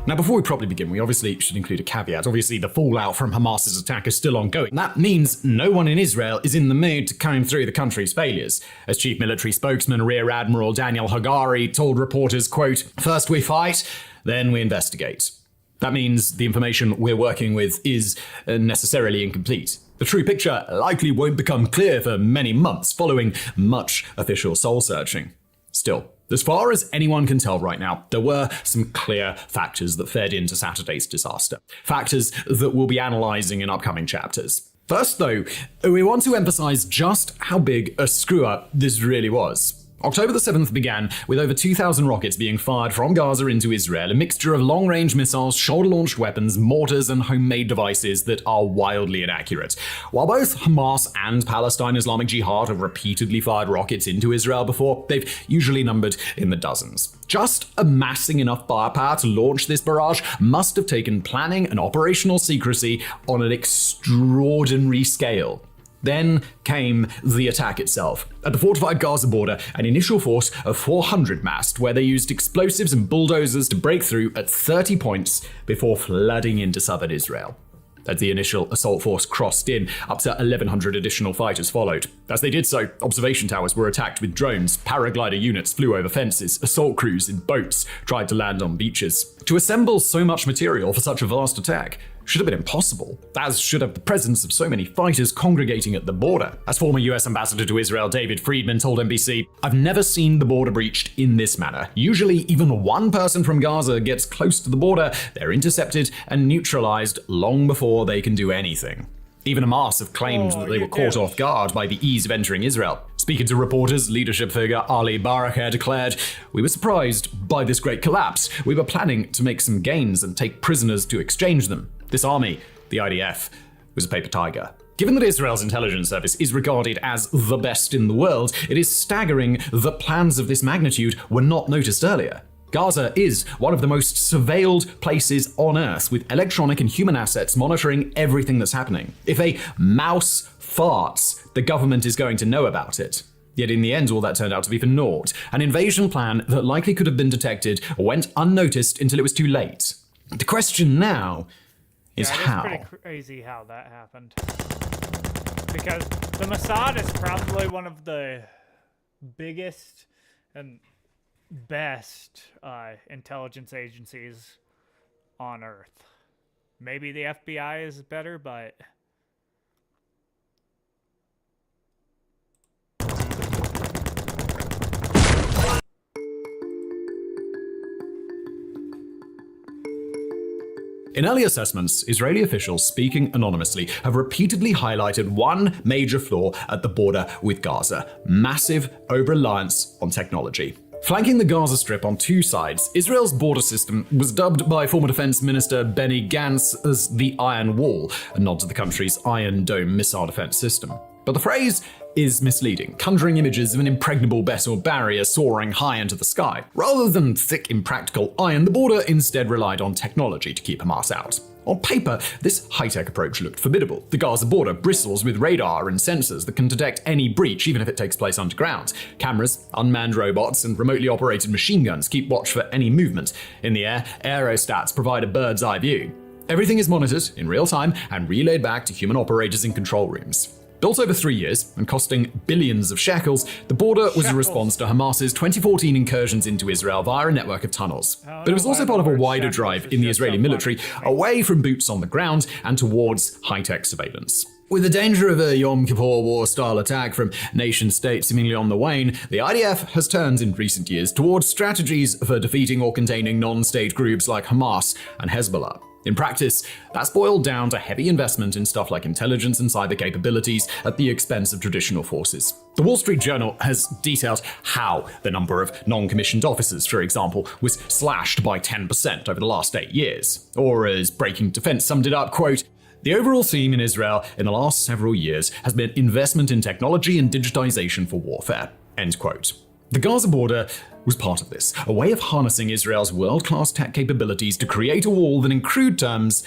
Now, before we properly begin, we obviously should include a caveat. Obviously, the fallout from Hamas's attack is still ongoing. That means no one in Israel is in the mood to comb through the country's failures. As Chief Military Spokesman Rear Admiral Daniel Hagari told reporters, quote, "First we fight, then we investigate." That means the information we're working with is necessarily incomplete. The true picture likely won't become clear for many months following much official soul searching. Still, as far as anyone can tell right now, there were some clear factors that fed into Saturday's disaster. Factors that we'll be analysing in upcoming chapters. First, though, we want to emphasise just how big a screw-up this really was. October the 7th began with over 2,000 rockets being fired from Gaza into Israel, a mixture of long-range missiles, shoulder-launched weapons, mortars, and homemade devices that are wildly inaccurate. While both Hamas and Palestine Islamic Jihad have repeatedly fired rockets into Israel before, they've usually numbered in the dozens. Just amassing enough firepower to launch this barrage must have taken planning and operational secrecy on an extraordinary scale. Then came the attack itself. At the fortified Gaza border, an initial force of 400 massed, where they used explosives and bulldozers to break through at 30 points before flooding into southern Israel. As the initial assault force crossed in, up to 1,100 additional fighters followed. As they did so, observation towers were attacked with drones, paraglider units flew over fences, assault crews in boats tried to land on beaches. To assemble so much material for such a vast attack should have been impossible, as should have the presence of so many fighters congregating at the border. As former US Ambassador to Israel David Friedman told NBC, "I've never seen the border breached in this manner. Usually even one person from Gaza gets close to the border, they're intercepted and neutralized long before they can do anything." Even Hamas have claimed that they were caught off guard by the ease of entering Israel. Speaking to reporters, leadership figure Ali Barakeh declared, "We were surprised by this great collapse. We were planning to make some gains and take prisoners to exchange them. This army, the IDF, was a paper tiger." Given that Israel's intelligence service is regarded as the best in the world, it is staggering that plans of this magnitude were not noticed earlier. Gaza is one of the most surveilled places on Earth, with electronic and human assets monitoring everything that's happening. If a mouse farts, the government is going to know about it. Yet in the end, all that turned out to be for naught. An invasion plan that likely could have been detected went unnoticed until it was too late. The question now is how. It's pretty crazy how that happened. Because the Mossad is probably one of the biggest and best intelligence agencies on Earth. Maybe the FBI is better, but... In early assessments, Israeli officials speaking anonymously have repeatedly highlighted one major flaw at the border with Gaza: massive over-reliance on technology. Flanking the Gaza Strip on two sides, Israel's border system was dubbed by former Defense Minister Benny Gantz as the Iron Wall, a nod to the country's Iron Dome missile defense system. But the phrase is misleading, conjuring images of an impregnable metal barrier soaring high into the sky. Rather than thick, impractical iron, the border instead relied on technology to keep Hamas out. On paper, this high-tech approach looked formidable. The Gaza border bristles with radar and sensors that can detect any breach, even if it takes place underground. Cameras, unmanned robots, and remotely operated machine guns keep watch for any movement. In the air, aerostats provide a bird's-eye view. Everything is monitored in real time and relayed back to human operators in control rooms. Built over 3 years and costing billions of shekels, the border was a response to Hamas's 2014 incursions into Israel via a network of tunnels. But it was also part of a wider drive in the Israeli military away from boots on the ground and towards high-tech surveillance. With the danger of a Yom Kippur War-style attack from nation-states seemingly on the wane, the IDF has turned in recent years towards strategies for defeating or containing non-state groups like Hamas and Hezbollah. In practice, that's boiled down to heavy investment in stuff like intelligence and cyber capabilities at the expense of traditional forces. The Wall Street Journal has detailed how the number of non-commissioned officers, for example, was slashed by 10% over the last 8 years. Or as Breaking Defense summed it up, quote, "The overall theme in Israel in the last several years has been investment in technology and digitization for warfare," end quote. The Gaza border was part of this, a way of harnessing Israel's world-class tech capabilities to create a wall that, in crude terms,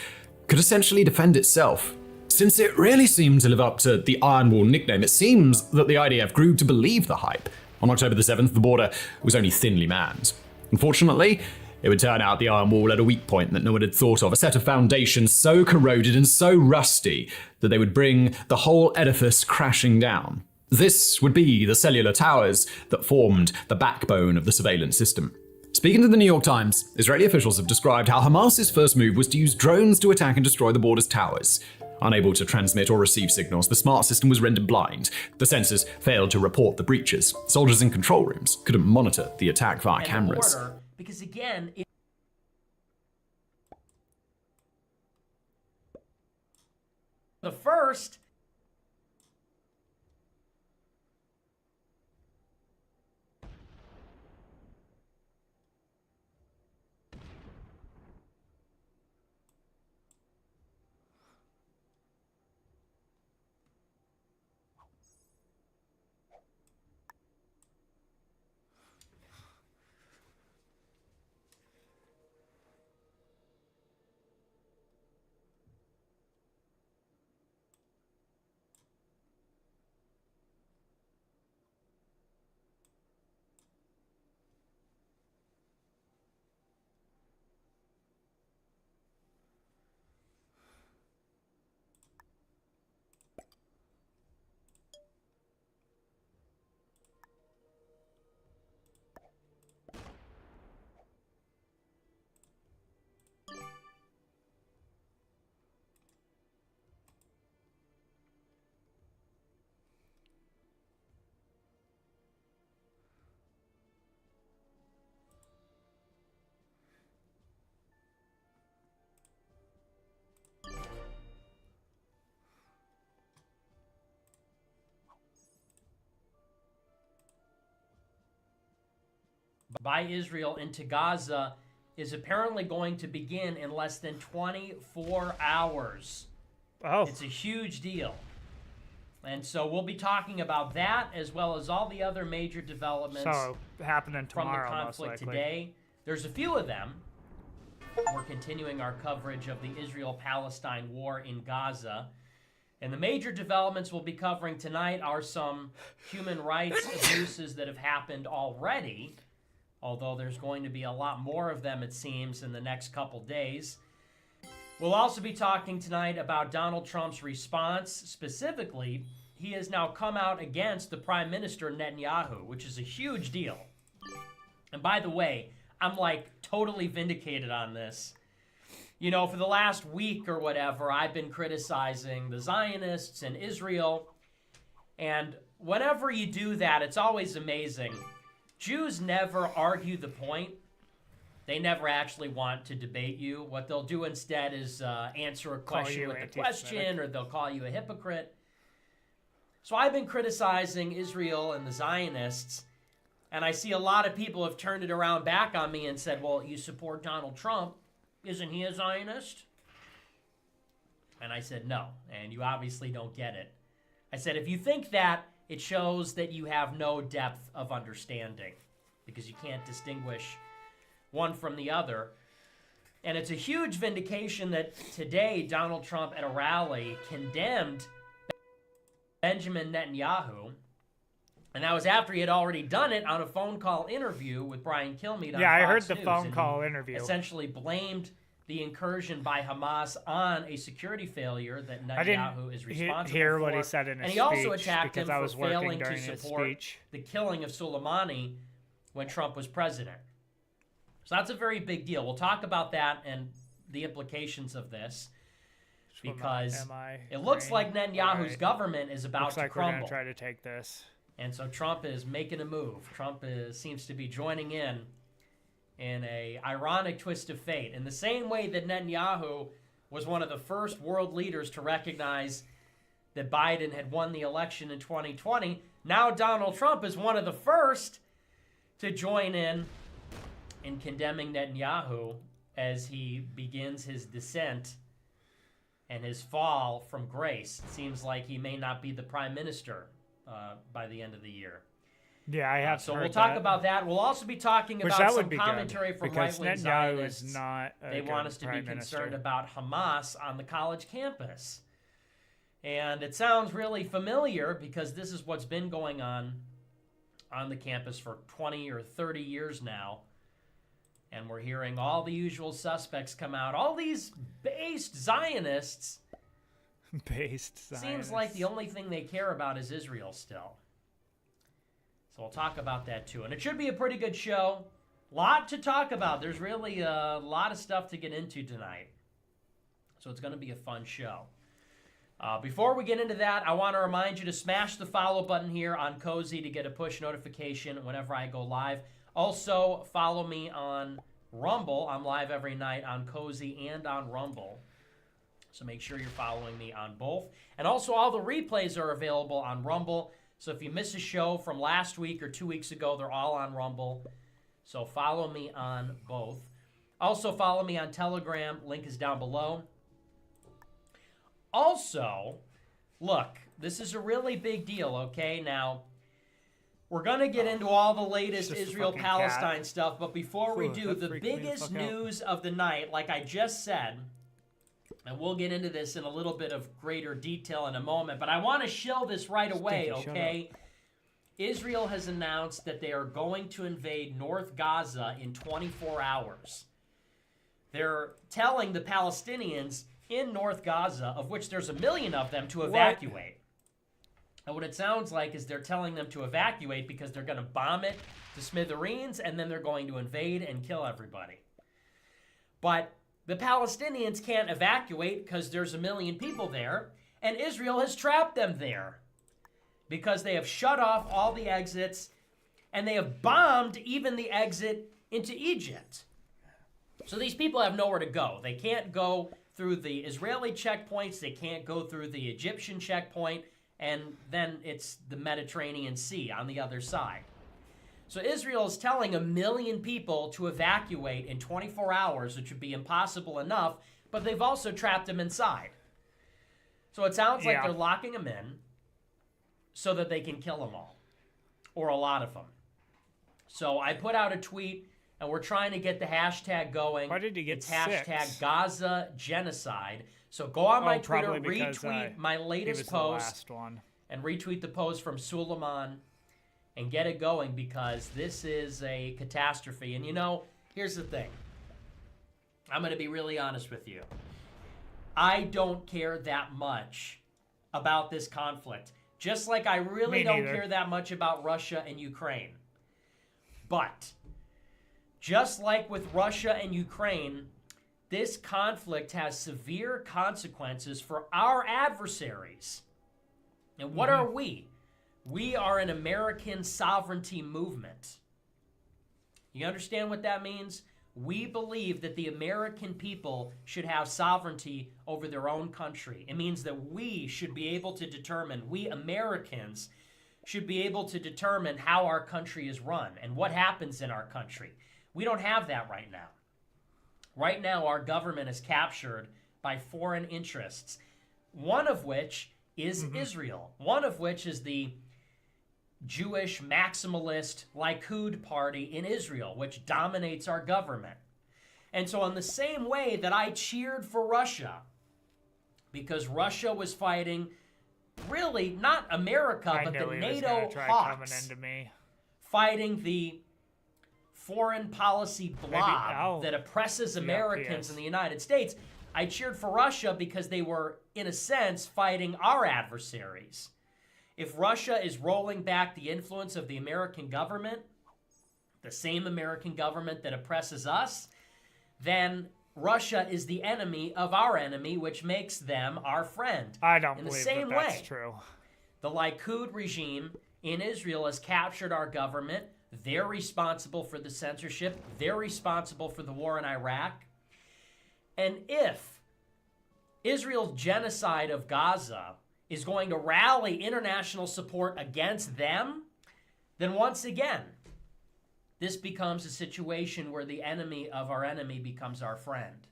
could essentially defend itself. Since it really seemed to live up to the Iron Wall nickname, it seems that the IDF grew to believe the hype. On October the 7th, the border was only thinly manned. Unfortunately, it would turn out the Iron Wall had a weak point that no one had thought of, a set of foundations so corroded and so rusty that they would bring the whole edifice crashing down. This would be the cellular towers that formed the backbone of the surveillance system. Speaking to the New York Times, Israeli officials have described how Hamas's first move was to use drones to attack and destroy the border's towers. Unable to transmit or receive signals, the smart system was rendered blind. The sensors failed to report the breaches. Soldiers in control rooms couldn't monitor the attack via cameras. Because again, the first by Israel into Gaza is apparently going to begin in less than 24 hours. Oh. It's a huge deal. And so we'll be talking about that as well as all the other major developments So happening from tomorrow, the most conflict likely. today. There's a few of them. We're continuing our coverage of the Israel-Palestine war in Gaza. And the major developments we'll be covering tonight are some human rights abuses that have happened already, although there's going to be a lot more of them, it seems, in the next couple days. We'll also be talking tonight about Donald Trump's response. Specifically, he has now come out against the Prime Minister Netanyahu, which is a huge deal. And by the way, I'm like totally vindicated on this. You know, for the last week or whatever, I've been criticizing the Zionists and Israel. And whenever you do that, it's always amazing. Jews never argue the point. They never actually want to debate you. What they'll do instead is answer a question with a question, or they'll call you a hypocrite. So I've been criticizing Israel and the Zionists, and I see a lot of people have turned it around back on me and said, well, you support Donald Trump. Isn't he a Zionist? And I said, no, and you obviously don't get it. I said, if you think that, it shows that you have no depth of understanding, because you can't distinguish one from the other. And it's a huge vindication that today Donald Trump at a rally condemned Benjamin Netanyahu. And that was after he had already done it on a phone call interview with Brian Kilmeade on Yeah, I Fox heard the News, phone and call he interview. essentially blamed the incursion by Hamas on a security failure that I Netanyahu is didn't responsible hear for. what he said in his and he also speech attacked him because I was for working failing to during his support speech. the killing of Soleimani when Trump was president. So that's a very big deal. We'll talk about that and the implications of this, because it looks like Netanyahu's government is about Looks to like crumble. we're gonna try to take this. And so Trump is making a move. Trump seems to be joining in a ironic twist of fate. In the same way that Netanyahu was one of the first world leaders to recognize that Biden had won the election in 2020, now Donald Trump is one of the first to join in condemning Netanyahu as he begins his descent and his fall from grace. It seems like he may not be the prime minister by the end of the year. Yeah, I have. So heard we'll talk that. about that. We'll also be talking Which about that some would be good, commentary from because right-wing Netanyahu Zionists. is not a They good want us to be prime concerned minister. about Hamas on the college campus. And it sounds really familiar because this is what's been going on the campus for 20 or 30 years now. And we're hearing all the usual suspects come out. All these based Zionists. Based Zionists. Seems like the only thing they care about is Israel still. So we'll talk about that too. And it should be a pretty good show. Lot to talk about. There's really a lot of stuff to get into tonight. So it's going to be a fun show. Before we get into that, I want to remind you to smash the follow button here on Cozy to get a push notification whenever I go live. Also, follow me on Rumble. I'm live every night on Cozy and on Rumble. So make sure you're following me on both. And also, all the replays are available on Rumble. So if you miss a show from last week or 2 weeks ago, they're all on Rumble. So follow me on both. Also, follow me on Telegram. Link is down below. Also, look, this is a really big deal, okay? Now, we're going to get into all the latest Israel-Palestine stuff, but before we do, the biggest news of the night, like I just said, and we'll get into this in a little bit of greater detail in a moment, but I want to shill this right away, okay? Israel has announced that they are going to invade North Gaza in 24 hours. They're telling the Palestinians in North Gaza, of which there's 1 million of them, to evacuate. And what it sounds like is they're telling them to evacuate because they're going to bomb it to smithereens, and then they're going to invade and kill everybody. But the Palestinians can't evacuate because there's 1 million people there, and Israel has trapped them there because they have shut off all the exits, and they have bombed even the exit into Egypt. So these people have nowhere to go. They can't go through the Israeli checkpoints. They can't go through the Egyptian checkpoint, and then it's the Mediterranean Sea on the other side. So Israel is telling 1 million people to evacuate in 24 hours, which would be impossible enough, but they've also trapped them inside. So it sounds like they're locking them in. so that they can kill them all, or a lot of them. So I put out a tweet, and we're trying to get the hashtag going. Why did you get It's hashtag 6? Gaza Genocide. So go on my Twitter, probably because, retweet my he latest was the post, last one. and retweet the post from Suleiman, and get it going, because this is a catastrophe. And you know, here's the thing. I'm going to be really honest with you. I don't care that much about this conflict, just like I really Me don't neither. care that much about Russia and Ukraine. But just like with Russia and Ukraine, this conflict has severe consequences for our adversaries. And what are we? We are an American sovereignty movement. You understand what that means? We believe that the American people should have sovereignty over their own country. It means that we should be able to determine, we Americans should be able to determine how our country is run and what happens in our country. We don't have that right now. Right now, our government is captured by foreign interests, one of which is Israel, one of which is the Jewish maximalist Likud party in Israel, which dominates our government. And so in the same way that I cheered for Russia, because Russia was fighting, really not America, but the NATO hawks, fighting the foreign policy blob that oppresses Americans in the United States, I cheered for Russia because they were, in a sense, fighting our adversaries. If Russia is rolling back the influence of the American government, the same American government that oppresses us, then Russia is the enemy of our enemy, which makes them our friend. I don't in the believe same that that's way, true. The Likud regime in Israel has captured our government. They're responsible for the censorship. They're responsible for the war in Iraq. And if Israel's genocide of Gaza is going to rally international support against them, then once again, this becomes a situation where the enemy of our enemy becomes our friend.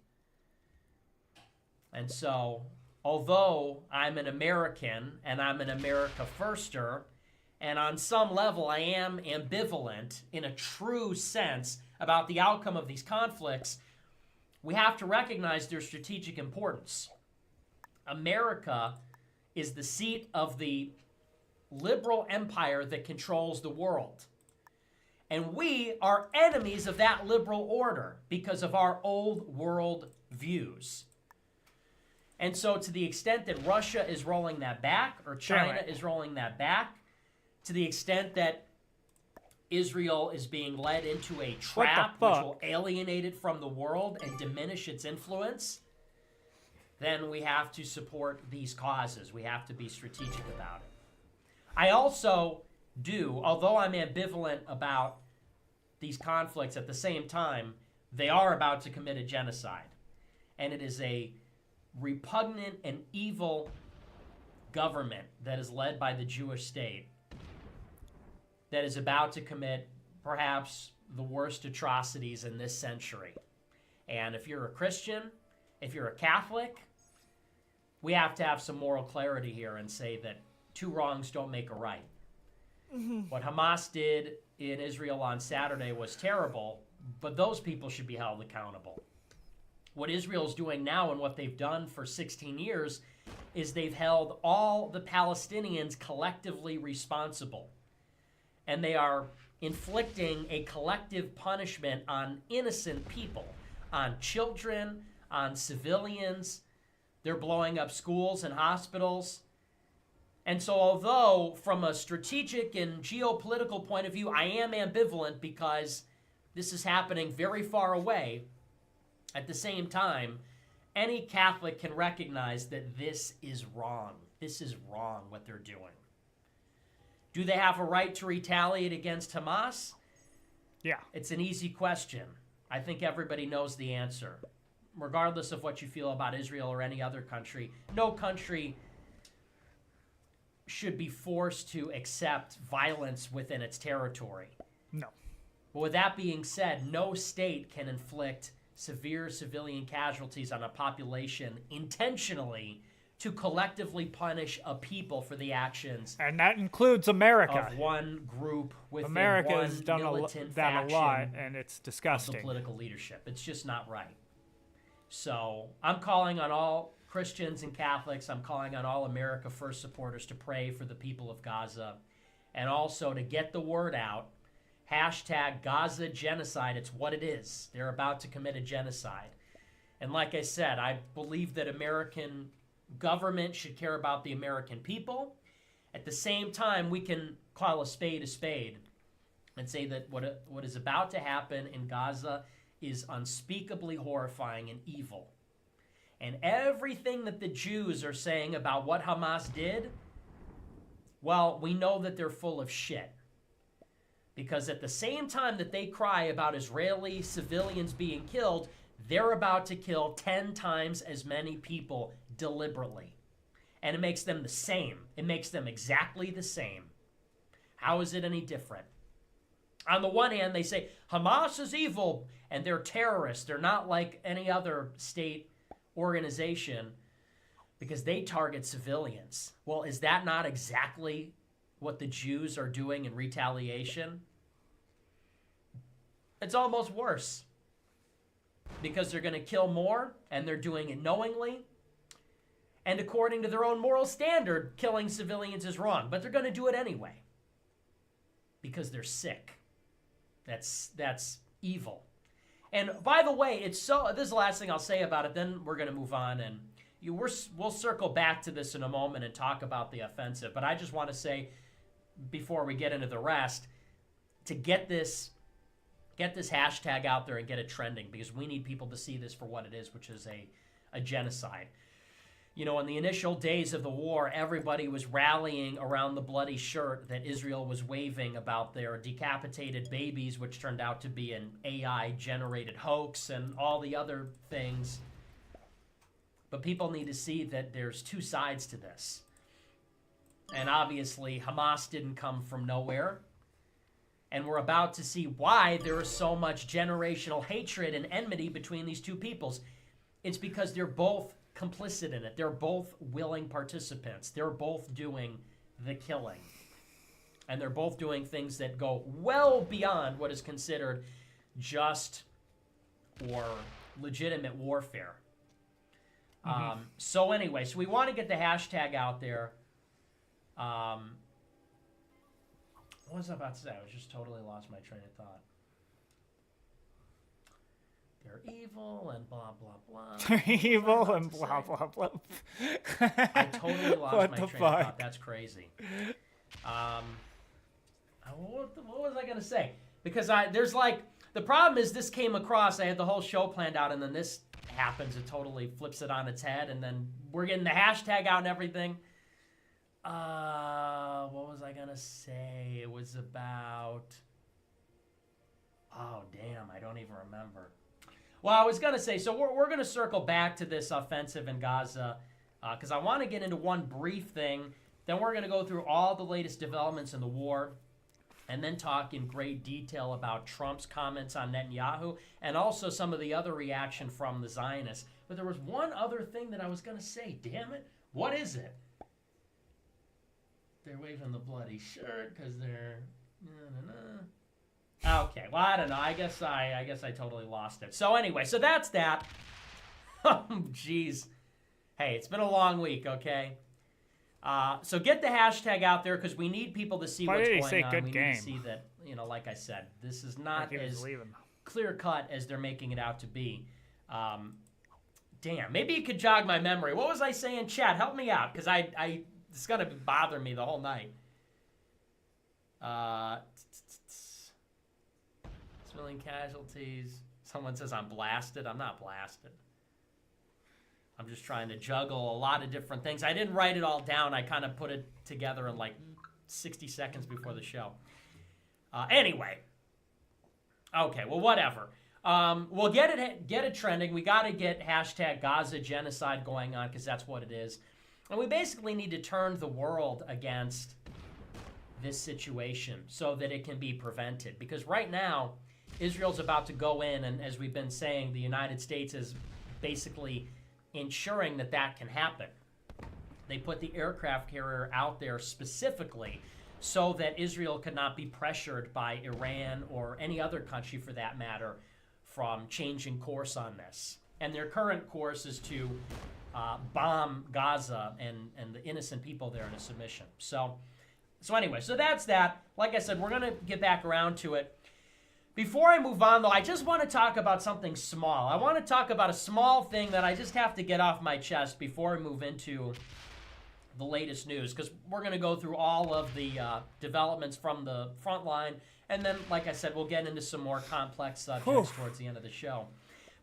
And so, although I'm an American and I'm an America firster, and on some level I am ambivalent in a true sense about the outcome of these conflicts, we have to recognize their strategic importance. America is the seat of the liberal empire that controls the world. And we are enemies of that liberal order because of our old world views. And so to the extent that Russia is rolling that back, or China is rolling that back, to the extent that Israel is being led into a trap which will alienate it from the world and diminish its influence, then we have to support these causes. We have to be strategic about it. I also do, although I'm ambivalent about these conflicts, at the same time, they are about to commit a genocide. And it is a repugnant and evil government that is led by the Jewish state that is about to commit perhaps the worst atrocities in this century. And if you're a Christian, if you're a Catholic, we have to have some moral clarity here and say that two wrongs don't make a right. What Hamas did in Israel on Saturday was terrible, but those people should be held accountable. What Israel's doing now and what they've done for 16 years is they've held all the Palestinians collectively responsible. And they are inflicting a collective punishment on innocent people, on children, on civilians. They're blowing up schools and hospitals. And so although from a strategic and geopolitical point of view, I am ambivalent because this is happening very far away, at the same time, any Catholic can recognize that this is wrong. This is wrong what they're doing. Do they have a right to retaliate against Hamas? Yeah. It's an easy question. I think everybody knows the answer. Regardless of what you feel about Israel or any other country, no country should be forced to accept violence within its territory. No. But with that being said, no state can inflict severe civilian casualties on a population intentionally to collectively punish a people for the actions. And that includes America. Of one group within America one has done militant that a faction lot, and it's disgusting. of the political leadership. It's just not right. So I'm calling on all Christians and Catholics, I'm calling on all America First supporters to pray for the people of Gaza, and also to get the word out. Hashtag Gaza genocide. It's what it is. They're about to commit a genocide. And like I said, I believe that American government should care about the American people. At the same time, we can call a spade and say that what is about to happen in Gaza is unspeakably horrifying and evil. And everything that the Jews are saying about what Hamas did, well, we know that they're full of shit. Because at the same time that they cry about Israeli civilians being killed, they're about to kill 10 times as many people deliberately. And it makes them the same. It makes them exactly the same. How is it any different? On the one hand, they say Hamas is evil and they're terrorists. They're not like any other state organization because they target civilians. Well, is that not exactly what the Jews are doing in retaliation? It's almost worse because they're going to kill more and they're doing it knowingly. And according to their own moral standard, killing civilians is wrong, but they're going to do it anyway because they're sick. That's evil. And by the way, this is the last thing I'll say about it, then we're going to move on, and we'll circle back to this in a moment and talk about the offensive. But I just want to say, before we get into the rest, to get this hashtag out there and get it trending, because we need people to see this for what it is, which is a genocide. You know, in the initial days of the war, everybody was rallying around the bloody shirt that Israel was waving about their decapitated babies, which turned out to be an AI-generated hoax and all the other things. But people need to see that there's two sides to this. And obviously, Hamas didn't come from nowhere. And we're about to see why there is so much generational hatred and enmity between these two peoples. It's because they're both complicit in it. They're both willing participants. They're both doing the killing. And they're both doing things that go well beyond what is considered just or legitimate warfare. Mm-hmm. So anyway, so we want to get the hashtag out there. What was I about to say? I just totally lost my train of thought. They're evil and blah, blah, blah. They're evil and blah, blah, blah. I totally lost What my the train of fuck? thought. That's crazy. What was I going to say? Because there's like, the problem is this came across, I had the whole show planned out, and then this happens. It totally flips it on its head, and then we're getting the hashtag out and everything. What was I going to say? It was about... Oh, damn, I don't even remember. Well, I was going to say, so we're going to circle back to this offensive in Gaza because I want to get into one brief thing. Then we're going to go through all the latest developments in the war and then talk in great detail about Trump's comments on Netanyahu and also some of the other reaction from the Zionists. But there was one other thing that I was going to say. Damn it. What is it? They're waving the bloody shirt because they're... Okay, well, I don't know. I guess I totally lost it. So anyway, so that's that. Oh, jeez. Hey, it's been a long week, okay? So get the hashtag out there because we need people to see Why what's did he going say on. good We game? need to see that, you know, like I said, this is not Like he was as leaving. clear-cut as they're making it out to be. Damn, maybe you could jog my memory. What was I saying? Chat, help me out because it's going to bother me the whole night. Civilian casualties. Someone says I'm blasted. I'm not blasted. I'm just trying to juggle a lot of different things. I didn't write it all down. I kind of put it together in like 60 seconds before the show. Anyway. Okay, well, whatever. We'll get it trending. We got to get hashtag Gaza genocide going on because that's what it is. And we basically need to turn the world against this situation so that it can be prevented. Because right now, Israel's about to go in, and as we've been saying, the United States is basically ensuring that that can happen. They put the aircraft carrier out there specifically so that Israel could not be pressured by Iran or any other country, for that matter, from changing course on this. And their current course is to bomb Gaza and the innocent people there into submission. So anyway, so that's that. Like I said, we're going to get back around to it. Before I move on, though, I just want to talk about something small. I want to talk about a small thing that I just have to get off my chest before I move into the latest news, because we're going to go through all of the developments from the front line, and then, like I said, we'll get into some more complex subjects towards the end of the show.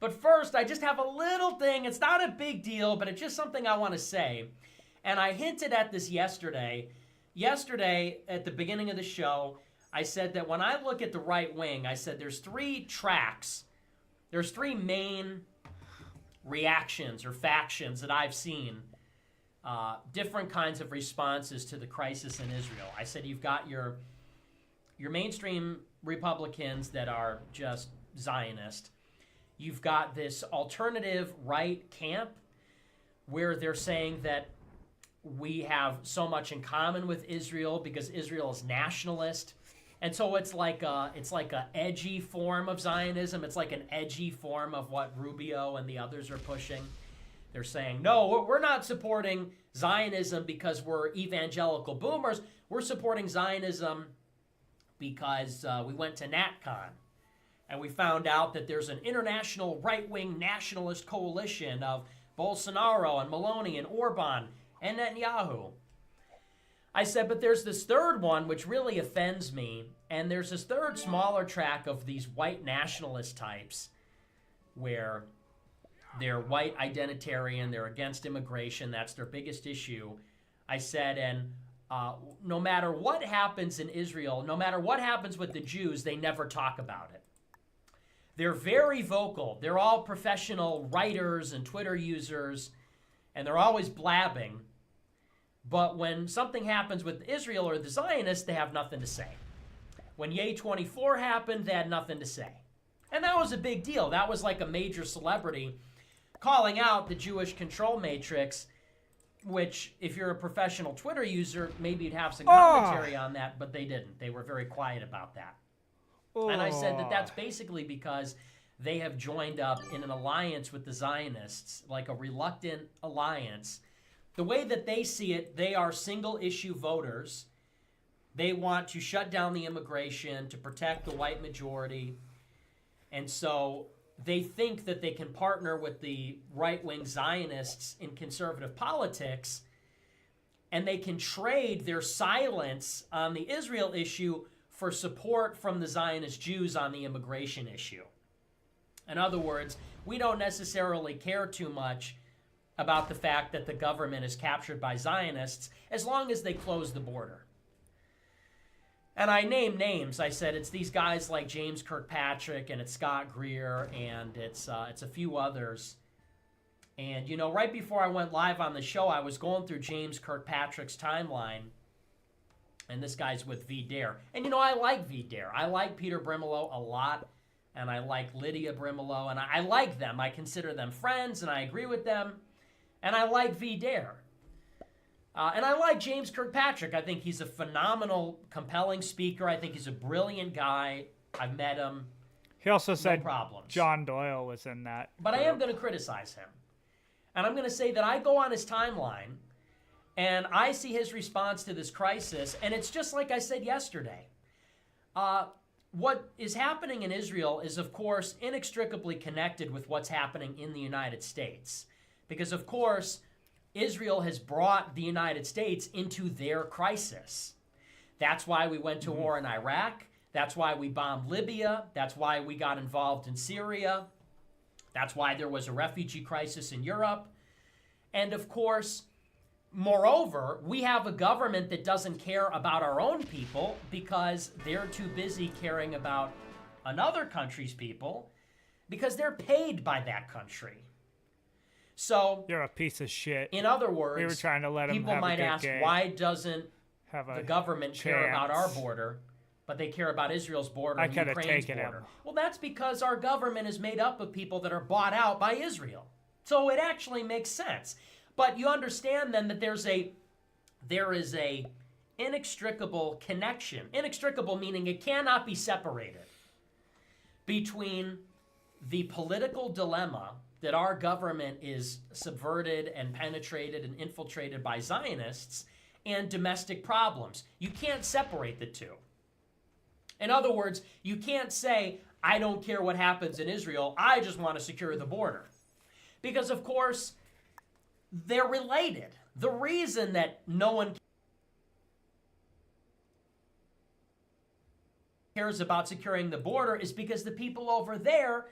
But first, I just have a little thing. It's not a big deal, but it's just something I want to say. And I hinted at this yesterday. Yesterday, at the beginning of the show, I said that when I look at the right wing, I said there's 3 tracks. There's 3 main reactions or factions that I've seen. Different kinds of responses to the crisis in Israel. I said you've got your mainstream Republicans that are just Zionist. You've got this alternative right camp where they're saying that we have so much in common with Israel because Israel is nationalist. And so it's like a edgy form of Zionism. It's like an edgy form of what Rubio and the others are pushing. They're saying, no, we're not supporting Zionism because we're evangelical boomers. We're supporting Zionism because we went to NatCon. And we found out that there's an international right-wing nationalist coalition of Bolsonaro and Meloni and Orban and Netanyahu. I said, but there's this third one which really offends me, and there's this third smaller track of these white nationalist types where they're white identitarian, they're against immigration, that's their biggest issue. I said, and no matter what happens in Israel, no matter what happens with the Jews, they never talk about it. They're very vocal. They're all professional writers and Twitter users, and they're always blabbing. But when something happens with Israel or the Zionists, they have nothing to say. When Yay 24 happened, they had nothing to say. And that was a big deal. That was like a major celebrity calling out the Jewish control matrix, which, if you're a professional Twitter user, maybe you'd have some commentary on that, but they didn't. They were very quiet about that. And I said that that's basically because they have joined up in an alliance with the Zionists, like a reluctant alliance. The way that they see it, they are single-issue voters. They want to shut down the immigration to protect the white majority. And so they think that they can partner with the right-wing Zionists in conservative politics, and they can trade their silence on the Israel issue for support from the Zionist Jews on the immigration issue. In other words, we don't necessarily care too much about the fact that the government is captured by Zionists as long as they close the border. And I named names. I said it's these guys like James Kirkpatrick, and it's Scott Greer, and it's a few others. And, you know, right before I went live on the show, I was going through James Kirkpatrick's timeline, and this guy's with VDare. And, you know, I like VDare. I like Peter Brimelow a lot, and I like Lydia Brimelow, and I like them. I consider them friends, and I agree with them, and I like VDare. And I like James Kirkpatrick. I think he's a phenomenal, compelling speaker. I think he's a brilliant guy. I've met him. He also said problems. John Doyle was in that. But I am going to criticize him. And I'm going to say that I go on his timeline, and I see his response to this crisis, and it's just like I said yesterday. What is happening in Israel is, of course, inextricably connected with what's happening in the United States. Because, of course, Israel has brought the United States into their crisis. That's why we went to war in Iraq. That's why we bombed Libya. That's why we got involved in Syria. That's why there was a refugee crisis in Europe. And, of course, moreover, we have a government that doesn't care about our own people because they're too busy caring about another country's people because they're paid by that country. So you're a piece of shit. In other words, we were trying to let people have might a good ask, game. why doesn't the government care about our border, but they care about Israel's border and Ukraine's border? Well, that's because our government is made up of people that are bought out by Israel. So it actually makes sense. But you understand then that there is a inextricable connection. Inextricable meaning it cannot be separated between the political dilemma that our government is subverted and penetrated and infiltrated by Zionists and domestic problems. You can't separate the two. In other words, you can't say, I don't care what happens in Israel, I just want to secure the border. Because, of course, they're related. The reason that no one cares about securing the border is because the people over there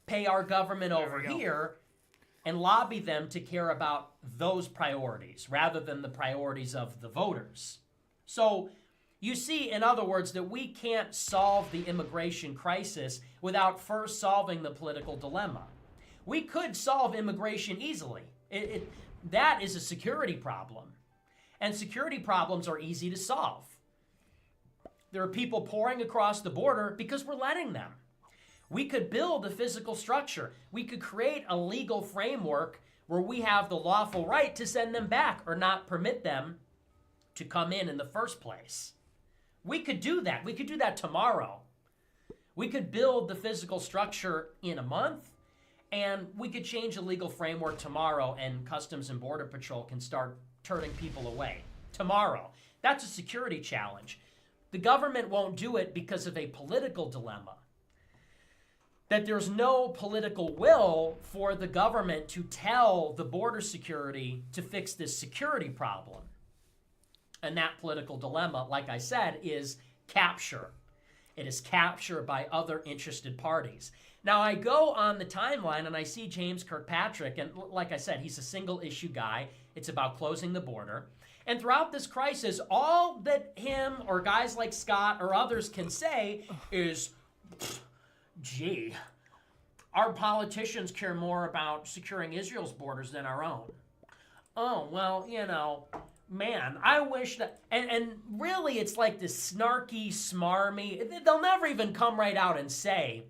pay our government over here and lobby them to care about those priorities rather than the priorities of the voters. So you see, in other words, that we can't solve the immigration crisis without first solving the political dilemma. We could solve immigration easily. That is a security problem. And security problems are easy to solve. There are people pouring across the border because we're letting them. We could build a physical structure. We could create a legal framework where we have the lawful right to send them back or not permit them to come in the first place. We could do that. We could do that tomorrow. We could build the physical structure in a month, and we could change the legal framework tomorrow, and Customs and Border Patrol can start turning people away tomorrow. That's a security challenge. The government won't do it because of a political dilemma. That there's no political will for the government to tell the border security to fix this security problem. And that political dilemma, like I said, is capture. It is capture by other interested parties. Now, I go on the timeline and I see James Kirkpatrick, and like I said, he's a single issue guy. It's about closing the border. And throughout this crisis, all that him or guys like Scott or others can say is, gee, our politicians care more about securing Israel's borders than our own. Oh, well, you know, man, I wish that, and really it's like this snarky, smarmy, they'll never even come right out and say,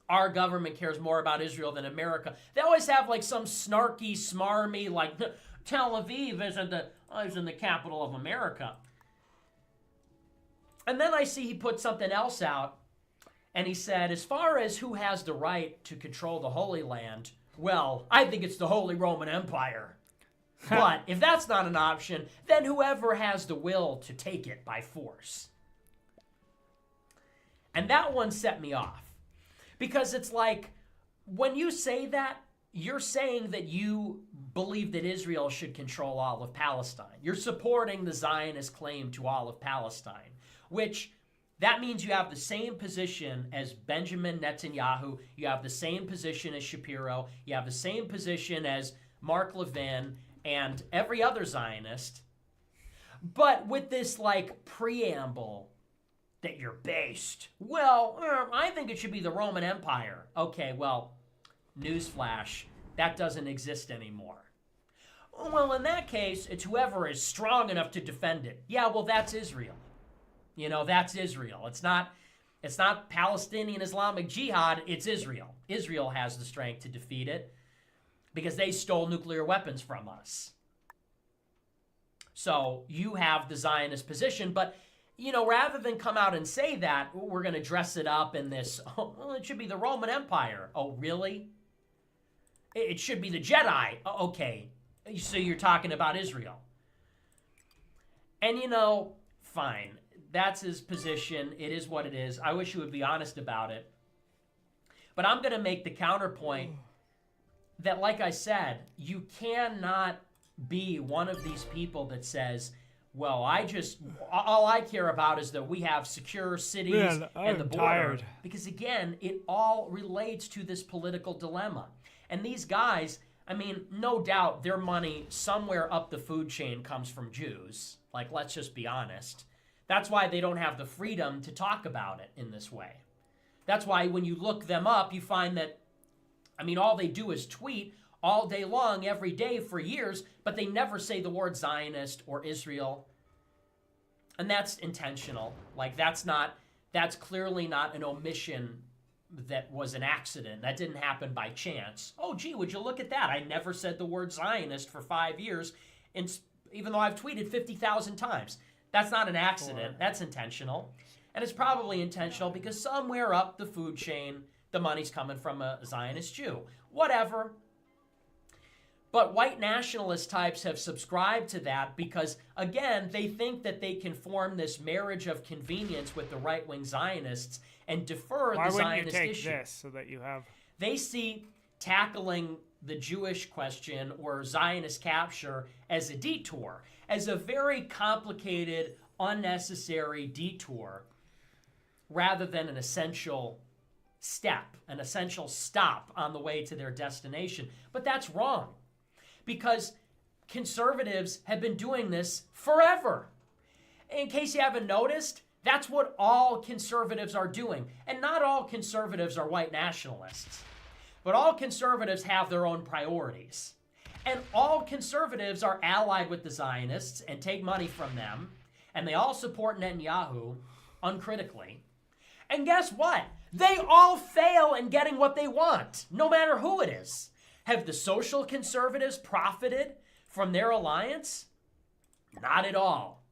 our government cares more about Israel than America. They always have like some snarky, smarmy, like Tel Aviv isn't the capital of America. And then I see he put something else out, and he said, as far as who has the right to control the Holy Land, well, I think it's the Holy Roman Empire. But if that's not an option, then whoever has the will to take it by force. And that one set me off. Because it's like, when you say that, you're saying that you believe that Israel should control all of Palestine. You're supporting the Zionist claim to all of Palestine, which that means you have the same position as Benjamin Netanyahu. You have the same position as Shapiro. You have the same position as Mark Levin and every other Zionist. But with this like preamble that you're based. Well, I think it should be the Roman Empire. Okay, well, newsflash, that doesn't exist anymore. Well, in that case, it's whoever is strong enough to defend it. Yeah, well, that's Israel. You know, that's Israel. It's not Palestinian Islamic Jihad, it's Israel. Israel has the strength to defeat it because they stole nuclear weapons from us. So you have the Zionist position, but you know, rather than come out and say that, we're going to dress it up in this, oh, well, it should be the Roman Empire. Oh, really? It should be the Jedi. Okay, so you're talking about Israel. And, you know, fine. That's his position. It is what it is. I wish he would be honest about it. But I'm going to make the counterpoint that, like I said, you cannot be one of these people that says, well, all I care about is that we have secure cities and the border. Because again, it all relates to this political dilemma. And these guys, I mean, no doubt their money somewhere up the food chain comes from Jews. Like, let's just be honest. That's why they don't have the freedom to talk about it in this way. That's why when you look them up, you find that, I mean, all they do is tweet all day long, every day for years, but they never say the word Zionist or Israel. And that's intentional. Like, that's clearly not an omission that was an accident. That didn't happen by chance. Oh, gee, would you look at that? I never said the word Zionist for 5 years, and even though I've tweeted 50,000 times. That's not an accident. That's intentional. And it's probably intentional because somewhere up the food chain, the money's coming from a Zionist Jew. Whatever. But white nationalist types have subscribed to that because, again, they think that they can form this marriage of convenience with the right-wing Zionists and defer the Zionist issue. Why wouldn't you take this so that you have... They see tackling the Jewish question or Zionist capture as a detour, as a very complicated, unnecessary detour, rather than an essential step, an essential stop on the way to their destination. But that's wrong, because conservatives have been doing this forever. In case you haven't noticed, that's what all conservatives are doing. And not all conservatives are white nationalists, but all conservatives have their own priorities. And all conservatives are allied with the Zionists and take money from them, and they all support Netanyahu uncritically. And guess what? They all fail in getting what they want, no matter who it is. Have the social conservatives profited from their alliance? Not at all.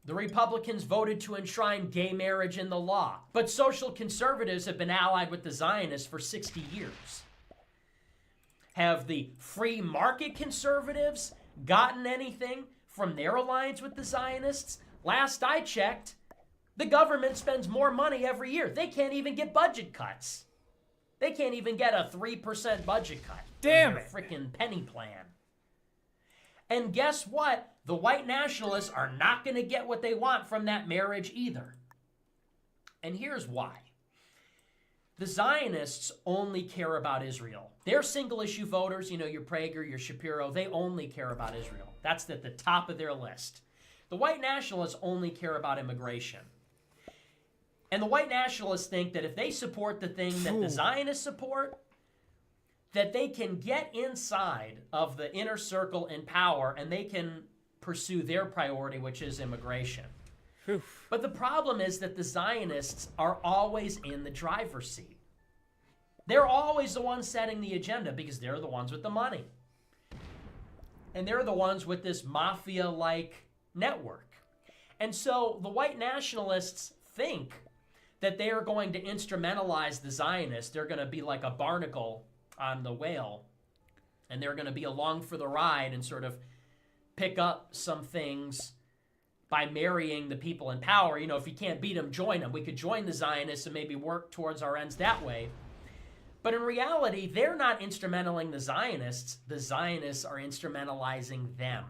The Republicans voted to enshrine gay marriage in the law, but social conservatives have been allied with the Zionists for 60 years. Have the free market conservatives gotten anything from their alliance with the Zionists? Last I checked, the government spends more money every year. They can't even get budget cuts. They can't even get a 3% budget cut. Damn it. Freaking penny plan. And guess what? The white nationalists are not going to get what they want from that marriage either. And here's why. The Zionists only care about Israel. They're single-issue voters, you know, your Prager, your Shapiro, they only care about Israel. That's at the top of their list. The white nationalists only care about immigration. And the white nationalists think that if they support the thing that the Zionists support, that they can get inside of the inner circle in power and they can pursue their priority, which is immigration. But the problem is that the Zionists are always in the driver's seat. They're always the ones setting the agenda because they're the ones with the money. And they're the ones with this mafia-like network. And so the white nationalists think that they are going to instrumentalize the Zionists. They're going to be like a barnacle on the whale, and they're going to be along for the ride and sort of pick up some things by marrying the people in power. You know, if you can't beat them, join them. We could join the Zionists and maybe work towards our ends that way. But in reality, they're not instrumentalizing the Zionists. The Zionists are instrumentalizing them,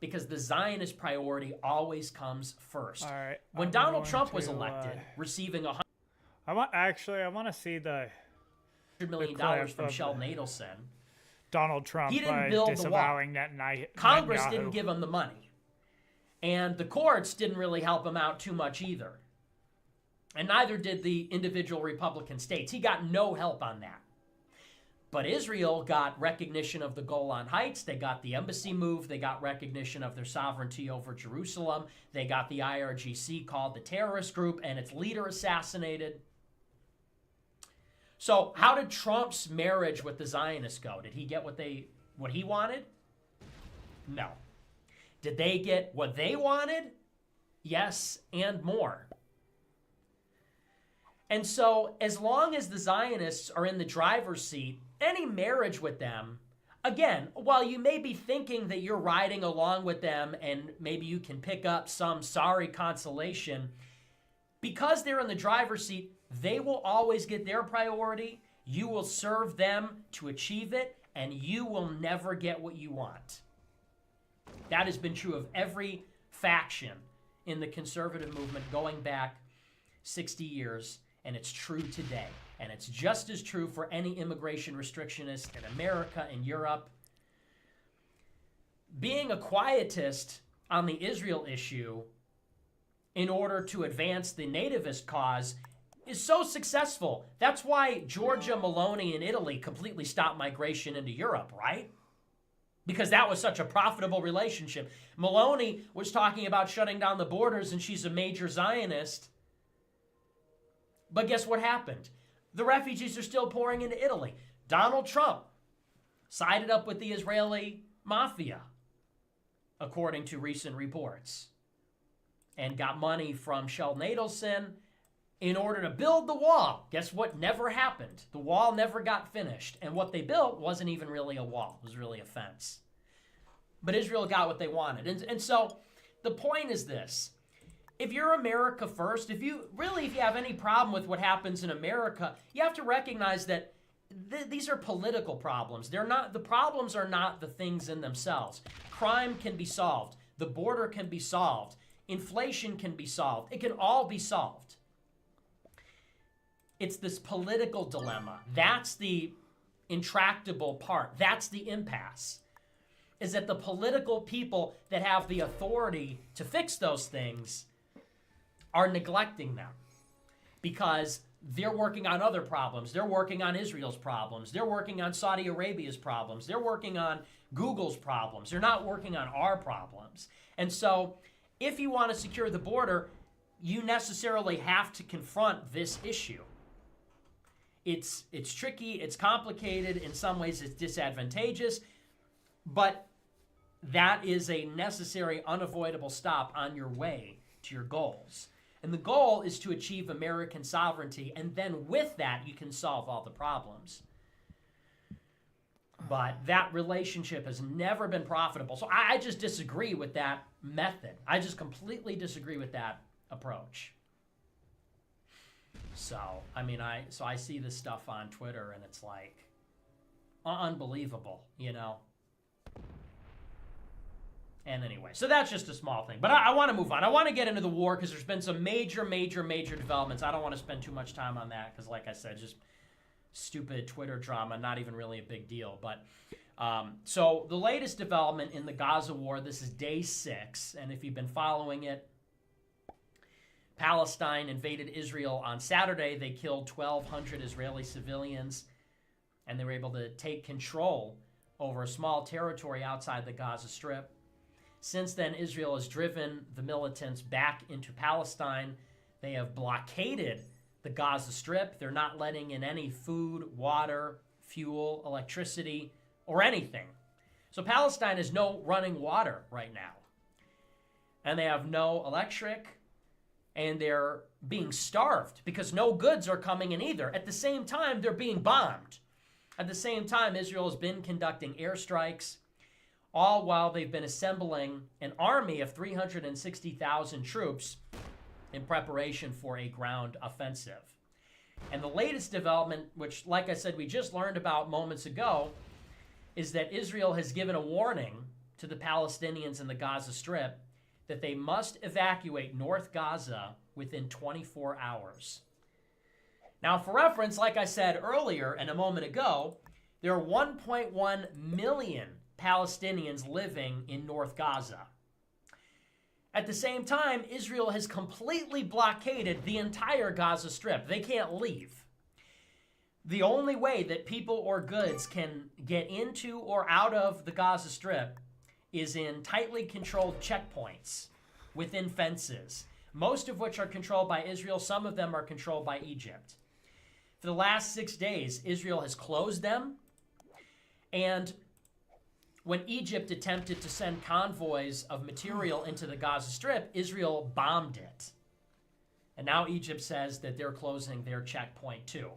because the Zionist priority always comes first. All right, when Donald Trump was elected, receiving I want to see the $100 million from Sheldon Adelson. Donald Trump He didn't build disavowing the wall. Netanyahu. Congress didn't give him the money. And the courts didn't really help him out too much either. And neither did the individual Republican states. He got no help on that. But Israel got recognition of the Golan Heights. They got the embassy moved. They got recognition of their sovereignty over Jerusalem. They got the IRGC called the terrorist group and its leader assassinated. So how did Trump's marriage with the Zionists go? Did he get what he wanted? No. Did they get what they wanted? Yes, and more. And so as long as the Zionists are in the driver's seat, any marriage with them, again, while you may be thinking that you're riding along with them and maybe you can pick up some sorry consolation, because they're in the driver's seat, they will always get their priority. You will serve them to achieve it, and you will never get what you want. That has been true of every faction in the conservative movement going back 60 years, and it's true today. And it's just as true for any immigration restrictionist in America and Europe. Being a quietist on the Israel issue in order to advance the nativist cause is so successful. That's why Giorgia Meloni in Italy completely stopped migration into Europe, right? Because that was such a profitable relationship. Meloni was talking about shutting down the borders, and she's a major Zionist. But guess what happened? The refugees are still pouring into Italy. Donald Trump sided up with the Israeli mafia, according to recent reports, and got money from Sheldon Adelson in order to build the wall. Guess what never happened? The wall never got finished. And what they built wasn't even really a wall. It was really a fence. But Israel got what they wanted. And so the point is this. If you're America first, if you have any problem with what happens in America, you have to recognize that these are political problems. The problems are not the things in themselves. Crime can be solved. The border can be solved. Inflation can be solved. It can all be solved. It's this political dilemma. That's the intractable part. That's the impasse. Is that the political people that have the authority to fix those things are neglecting them because they're working on other problems. They're working on Israel's problems. They're working on Saudi Arabia's problems. They're working on Google's problems. They're not working on our problems. And so if you want to secure the border, you necessarily have to confront this issue. It's tricky, it's complicated, in some ways it's disadvantageous, but that is a necessary, unavoidable stop on your way to your goals. And the goal is to achieve American sovereignty, and then with that, you can solve all the problems. But that relationship has never been profitable. So I just disagree with that method. I just completely disagree with that approach. So, I see this stuff on Twitter, and it's like unbelievable, you know? And anyway, so that's just a small thing. But I want to move on. I want to get into the war because there's been some major developments. I don't want to spend too much time on that because, like I said, just stupid Twitter drama, not even really a big deal. But so the latest development in the Gaza war, this is day 6. And if you've been following it, Palestine invaded Israel on Saturday. They killed 1,200 Israeli civilians, and they were able to take control over a small territory outside the Gaza Strip. Since then, Israel has driven the militants back into Palestine. They have blockaded the Gaza Strip. They're not letting in any food, water, fuel, electricity, or anything. So Palestine has no running water right now. And they have no electric, and they're being starved because no goods are coming in either. At the same time, they're being bombed. At the same time, Israel has been conducting airstrikes, all while they've been assembling an army of 360,000 troops in preparation for a ground offensive. And the latest development, which, like I said, we just learned about moments ago, is that Israel has given a warning to the Palestinians in the Gaza Strip that they must evacuate North Gaza within 24 hours. Now, for reference, like I said earlier and a moment ago, there are 1.1 million Palestinians living in North Gaza. At the same time, Israel has completely blockaded the entire Gaza Strip. They can't leave. The only way that people or goods can get into or out of the Gaza Strip is in tightly controlled checkpoints within fences, most of which are controlled by Israel. Some of them are controlled by Egypt. For the last 6 days, Israel has closed them. And when Egypt attempted to send convoys of material into the Gaza Strip, Israel bombed it. And now Egypt says that they're closing their checkpoint too.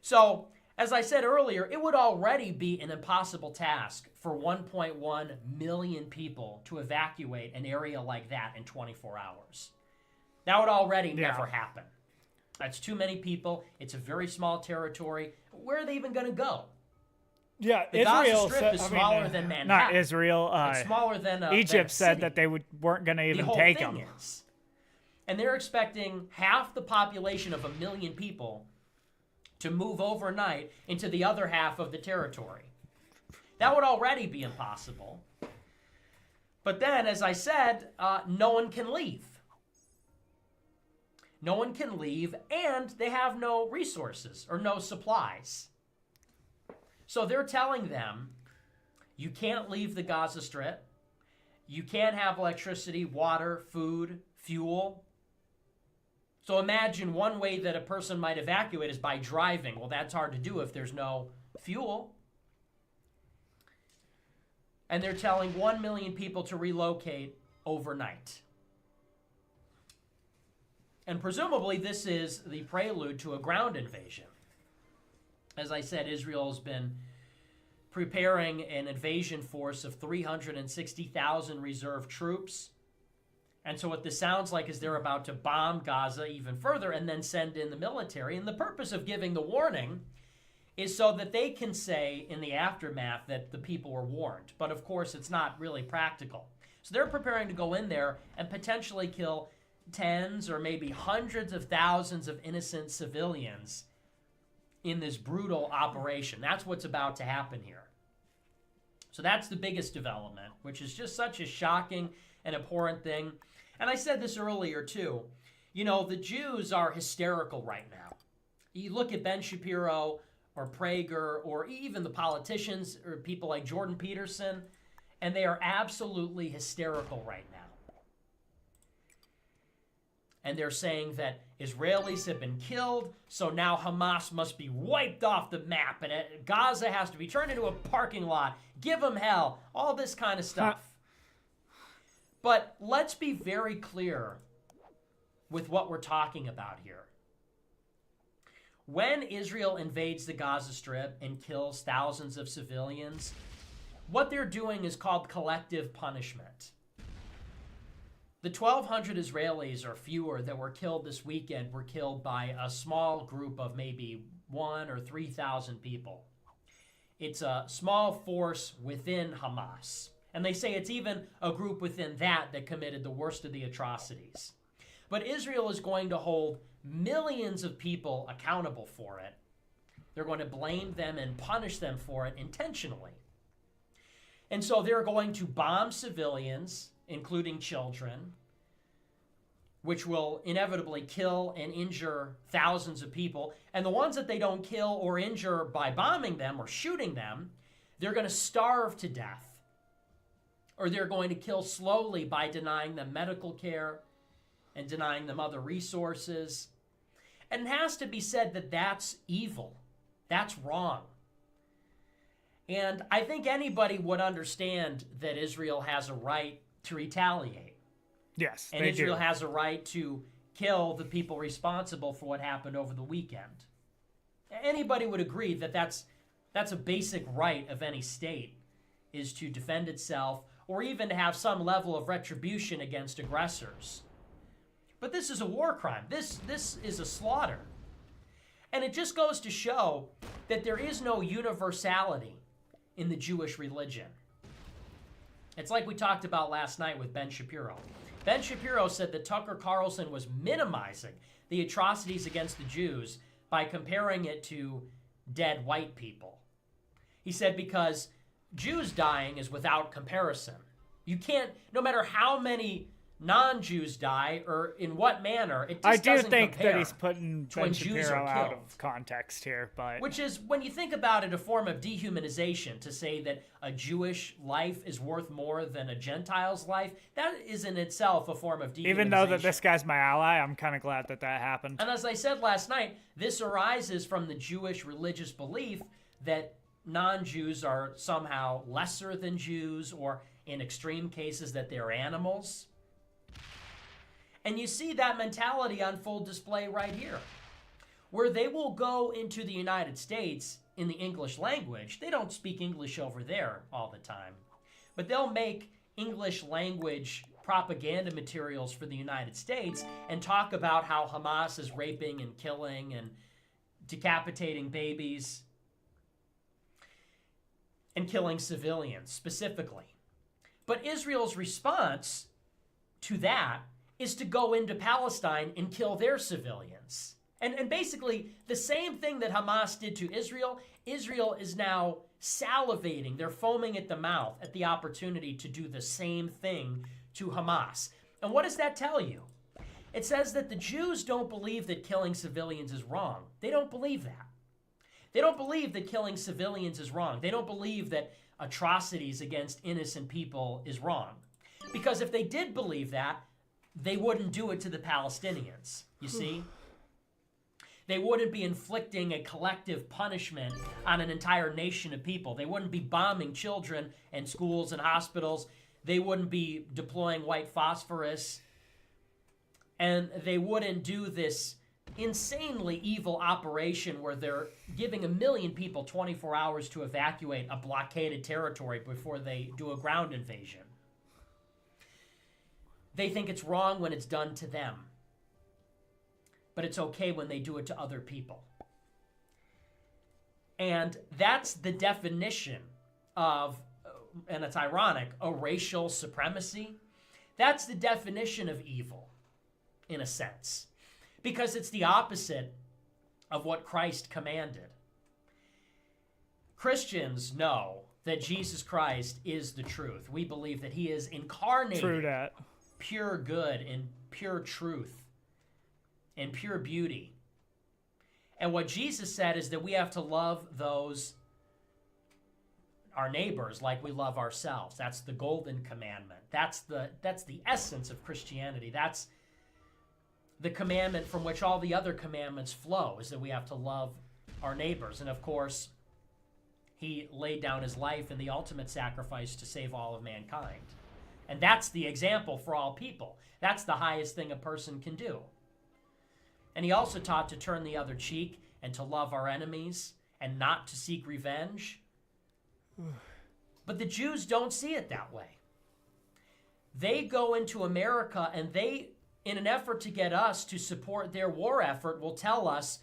So, as I said earlier, it would already be an impossible task for 1.1 million people to evacuate an area like that in 24 hours. That would already never happen. That's too many people. It's a very small territory. Where are they even going to go? Yeah, the Israel Gaza Strip is smaller than Manhattan. Not Israel. It's smaller than Egypt said city. that they weren't going to even the whole take thing them. Is. And they're expecting half the population of 1 million people to move overnight into the other half of the territory. That would already be impossible. But then, as I said, no one can leave. No one can leave, and they have no resources or no supplies. So they're telling them, you can't leave the Gaza Strip. You can't have electricity, water, food, fuel. So imagine one way that a person might evacuate is by driving. Well, that's hard to do if there's no fuel. And they're telling 1 million people to relocate overnight. And presumably this is the prelude to a ground invasion. As I said, Israel has been preparing an invasion force of 360,000 reserve troops. And so what this sounds like is they're about to bomb Gaza even further and then send in the military. And the purpose of giving the warning is so that they can say in the aftermath that the people were warned. But of course, it's not really practical. So they're preparing to go in there and potentially kill tens or maybe hundreds of thousands of innocent civilians in this brutal operation. That's what's about to happen here. So that's the biggest development, which is just such a shocking and abhorrent thing. And I said this earlier too. You know, the Jews are hysterical right now. You look at Ben Shapiro or Prager or even the politicians or people like Jordan Peterson, and they are absolutely hysterical right now. And they're saying that Israelis have been killed, so now Hamas must be wiped off the map, and Gaza has to be turned into a parking lot. Give them hell. All this kind of stuff. But let's be very clear with what we're talking about here. When Israel invades the Gaza Strip and kills thousands of civilians, what they're doing is called collective punishment. The 1,200 Israelis or fewer that were killed this weekend were killed by a small group of maybe 1,000 or 3,000 people. It's a small force within Hamas. And they say it's even a group within that committed the worst of the atrocities. But Israel is going to hold millions of people accountable for it. They're going to blame them and punish them for it intentionally. And so they're going to bomb civilians, including children, which will inevitably kill and injure thousands of people. And the ones that they don't kill or injure by bombing them or shooting them, they're going to starve to death. Or they're going to kill slowly by denying them medical care and denying them other resources. And it has to be said that that's evil. That's wrong. And I think anybody would understand that Israel has a right to retaliate. Yes, and Israel has a right to kill the people responsible for what happened over the weekend. Anybody would agree that that's a basic right of any state, is to defend itself or even to have some level of retribution against aggressors. But this is a war crime. This is a slaughter. And it just goes to show that there is no universality in the Jewish religion. It's like we talked about last night with Ben Shapiro. Ben Shapiro said that Tucker Carlson was minimizing the atrocities against the Jews by comparing it to dead white people. He said because Jews dying is without comparison. You can't, no matter how many non-Jews die or in what manner, it just doesn't compare. I do think that he's putting Ben Shapiro out of context here, but... Which is, when you think about it, a form of dehumanization to say that a Jewish life is worth more than a Gentile's life. That is in itself a form of dehumanization. Even though that this guy's my ally, I'm kind of glad that that happened. And as I said last night, this arises from the Jewish religious belief that non-Jews are somehow lesser than Jews, or in extreme cases that they're animals. And you see that mentality on full display right here, where they will go into the United States in the English language. They don't speak English over there all the time, but they'll make English language propaganda materials for the United States and talk about how Hamas is raping and killing and decapitating babies and killing civilians specifically. But Israel's response to that is to go into Palestine and kill their civilians. And basically, the same thing that Hamas did to Israel, Israel is now salivating. They're foaming at the mouth at the opportunity to do the same thing to Hamas. And what does that tell you? It says that the Jews don't believe that killing civilians is wrong. They don't believe that. They don't believe that killing civilians is wrong. They don't believe that atrocities against innocent people is wrong. Because if they did believe that, they wouldn't do it to the Palestinians, you see? They wouldn't be inflicting a collective punishment on an entire nation of people. They wouldn't be bombing children and schools and hospitals. They wouldn't be deploying white phosphorus. And they wouldn't do this insanely evil operation where they're giving 1 million people 24 hours to evacuate a blockaded territory before they do a ground invasion. They think it's wrong when it's done to them, but it's okay when they do it to other people. And that's the definition of, and it's ironic, a racial supremacy. That's the definition of evil, in a sense, because it's the opposite of what Christ commanded. Christians know that Jesus Christ is the truth. We believe that he is incarnated, True that. Pure good and pure truth and pure beauty. And what Jesus said is that we have to love those, our neighbors, like we love ourselves. That's the golden commandment. That's the essence of Christianity. That's the commandment from which all the other commandments flow, is that we have to love our neighbors. And of course, he laid down his life in the ultimate sacrifice to save all of mankind. And that's the example for all people. That's the highest thing a person can do. And he also taught to turn the other cheek and to love our enemies and not to seek revenge. But the Jews don't see it that way. They go into America and they, in an effort to get us to support their war effort, will tell us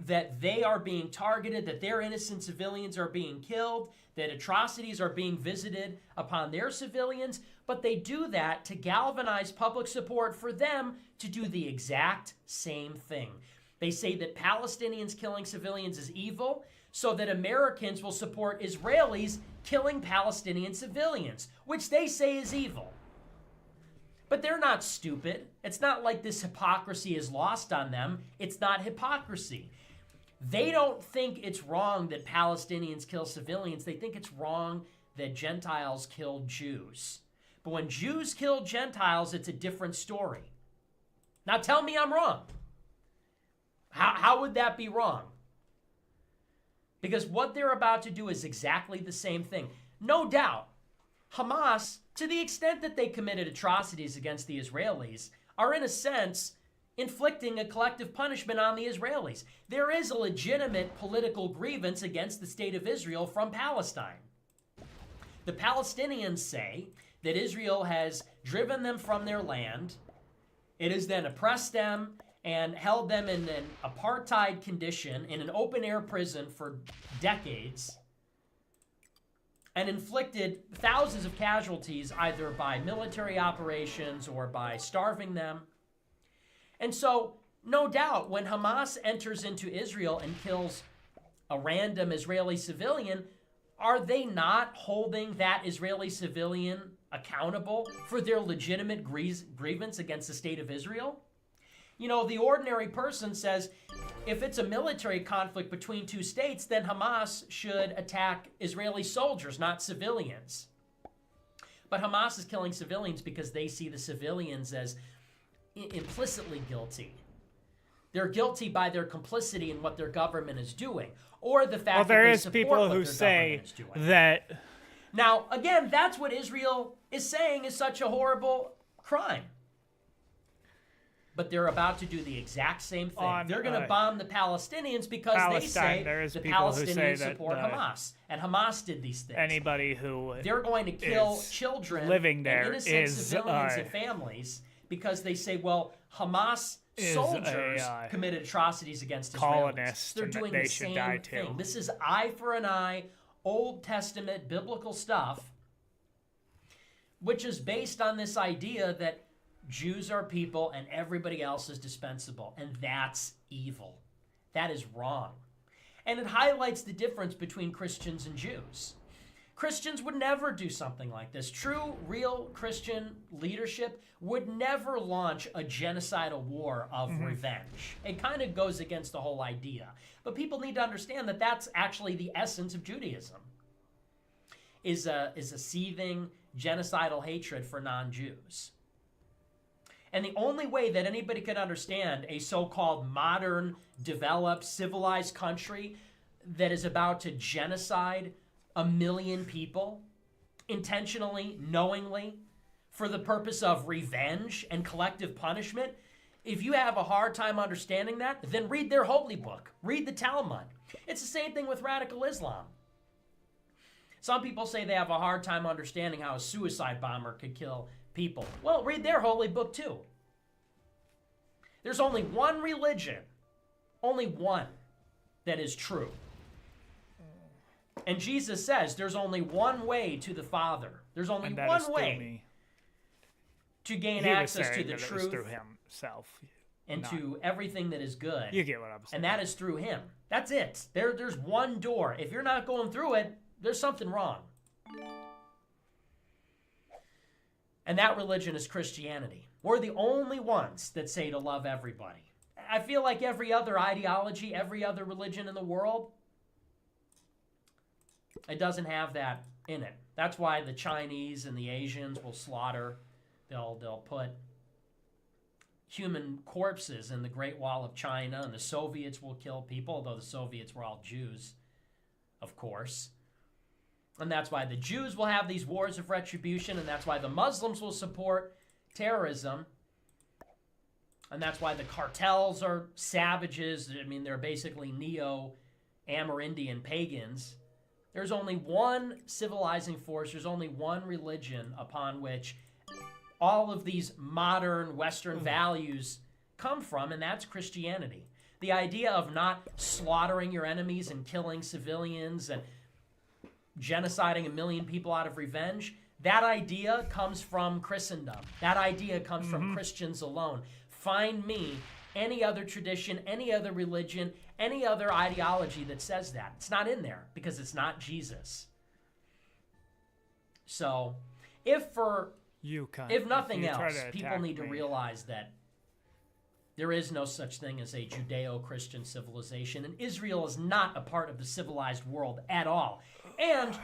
that they are being targeted, that their innocent civilians are being killed, that atrocities are being visited upon their civilians, but they do that to galvanize public support for them to do the exact same thing. They say that Palestinians killing civilians is evil, so that Americans will support Israelis killing Palestinian civilians, which they say is evil. But they're not stupid. It's not like this hypocrisy is lost on them. It's not hypocrisy. They don't think it's wrong that Palestinians kill civilians. They think it's wrong that Gentiles kill Jews. But when Jews kill Gentiles, it's a different story. Now tell me I'm wrong. How would that be wrong? Because what they're about to do is exactly the same thing. No doubt, Hamas, to the extent that they committed atrocities against the Israelis, are in a sense inflicting a collective punishment on the Israelis. There is a legitimate political grievance against the state of Israel from Palestine. The Palestinians say that Israel has driven them from their land. It has then oppressed them and held them in an apartheid condition in an open-air prison for decades and inflicted thousands of casualties either by military operations or by starving them. And so, no doubt, when Hamas enters into Israel and kills a random Israeli civilian, are they not holding that Israeli civilian accountable for their legitimate grievance against the state of Israel? You know, the ordinary person says, if it's a military conflict between two states, then Hamas should attack Israeli soldiers, not civilians. But Hamas is killing civilians because they see the civilians as implicitly guilty. They're guilty by their complicity in what their government is doing, or the fact that they support what their government is doing. Well, there is people who say that. Now, again, that's what Israel is saying is such a horrible crime. But they're about to do the exact same thing. They're going to bomb the Palestinians because they say the Palestinians support Hamas. And Hamas did these things. Anybody who they're going to kill children living there and innocent civilians and families because they say, well, Hamas soldiers committed atrocities against Israelis. They're doing the same thing. This is eye for an eye, Old Testament biblical stuff, which is based on this idea that Jews are people and everybody else is dispensable, and that's evil. That is wrong. And it highlights the difference between Christians and Jews. Christians would never do something like this. True, real Christian leadership would never launch a genocidal war of revenge. It kind of goes against the whole idea. But people need to understand that that's actually the essence of Judaism, is a seething genocidal hatred for non-Jews. And the only way that anybody could understand a so-called modern, developed, civilized country that is about to genocide 1 million people intentionally, knowingly, for the purpose of revenge and collective punishment, if you have a hard time understanding that, then read their holy book. Read the Talmud. It's the same thing with radical Islam. Some people say they have a hard time understanding how a suicide bomber could kill people. Well, read their holy book too. There's only one religion, only one, that is true. And Jesus says there's only one way to the Father. There's only one way to gain access to the truth through himself and to everything that is good. You get what I'm saying. And that is through him. That's it. There's one door. If you're not going through it, there's something wrong. And that religion is Christianity. We're the only ones that say to love everybody. I feel like every other ideology, every other religion in the world, it doesn't have that in it. That's why the Chinese and the Asians will slaughter. They'll put human corpses in the Great Wall of China, and the Soviets will kill people, although the Soviets were all Jews, of course. And that's why the Jews will have these wars of retribution, and that's why the Muslims will support terrorism. And that's why the cartels are savages. I mean, they're basically neo-Amerindian pagans. There's only one civilizing force. There's only one religion upon which all of these modern Western values come from, and that's Christianity. The idea of not slaughtering your enemies and killing civilians and genociding 1 million people out of revenge, that idea comes from Christendom. That idea comes from Christians alone. Find me any other tradition, any other religion, any other ideology that says that. It's not in there because it's not Jesus. So, if nothing else, people need to realize that there is no such thing as a Judeo-Christian civilization, and Israel is not a part of the civilized world at all. And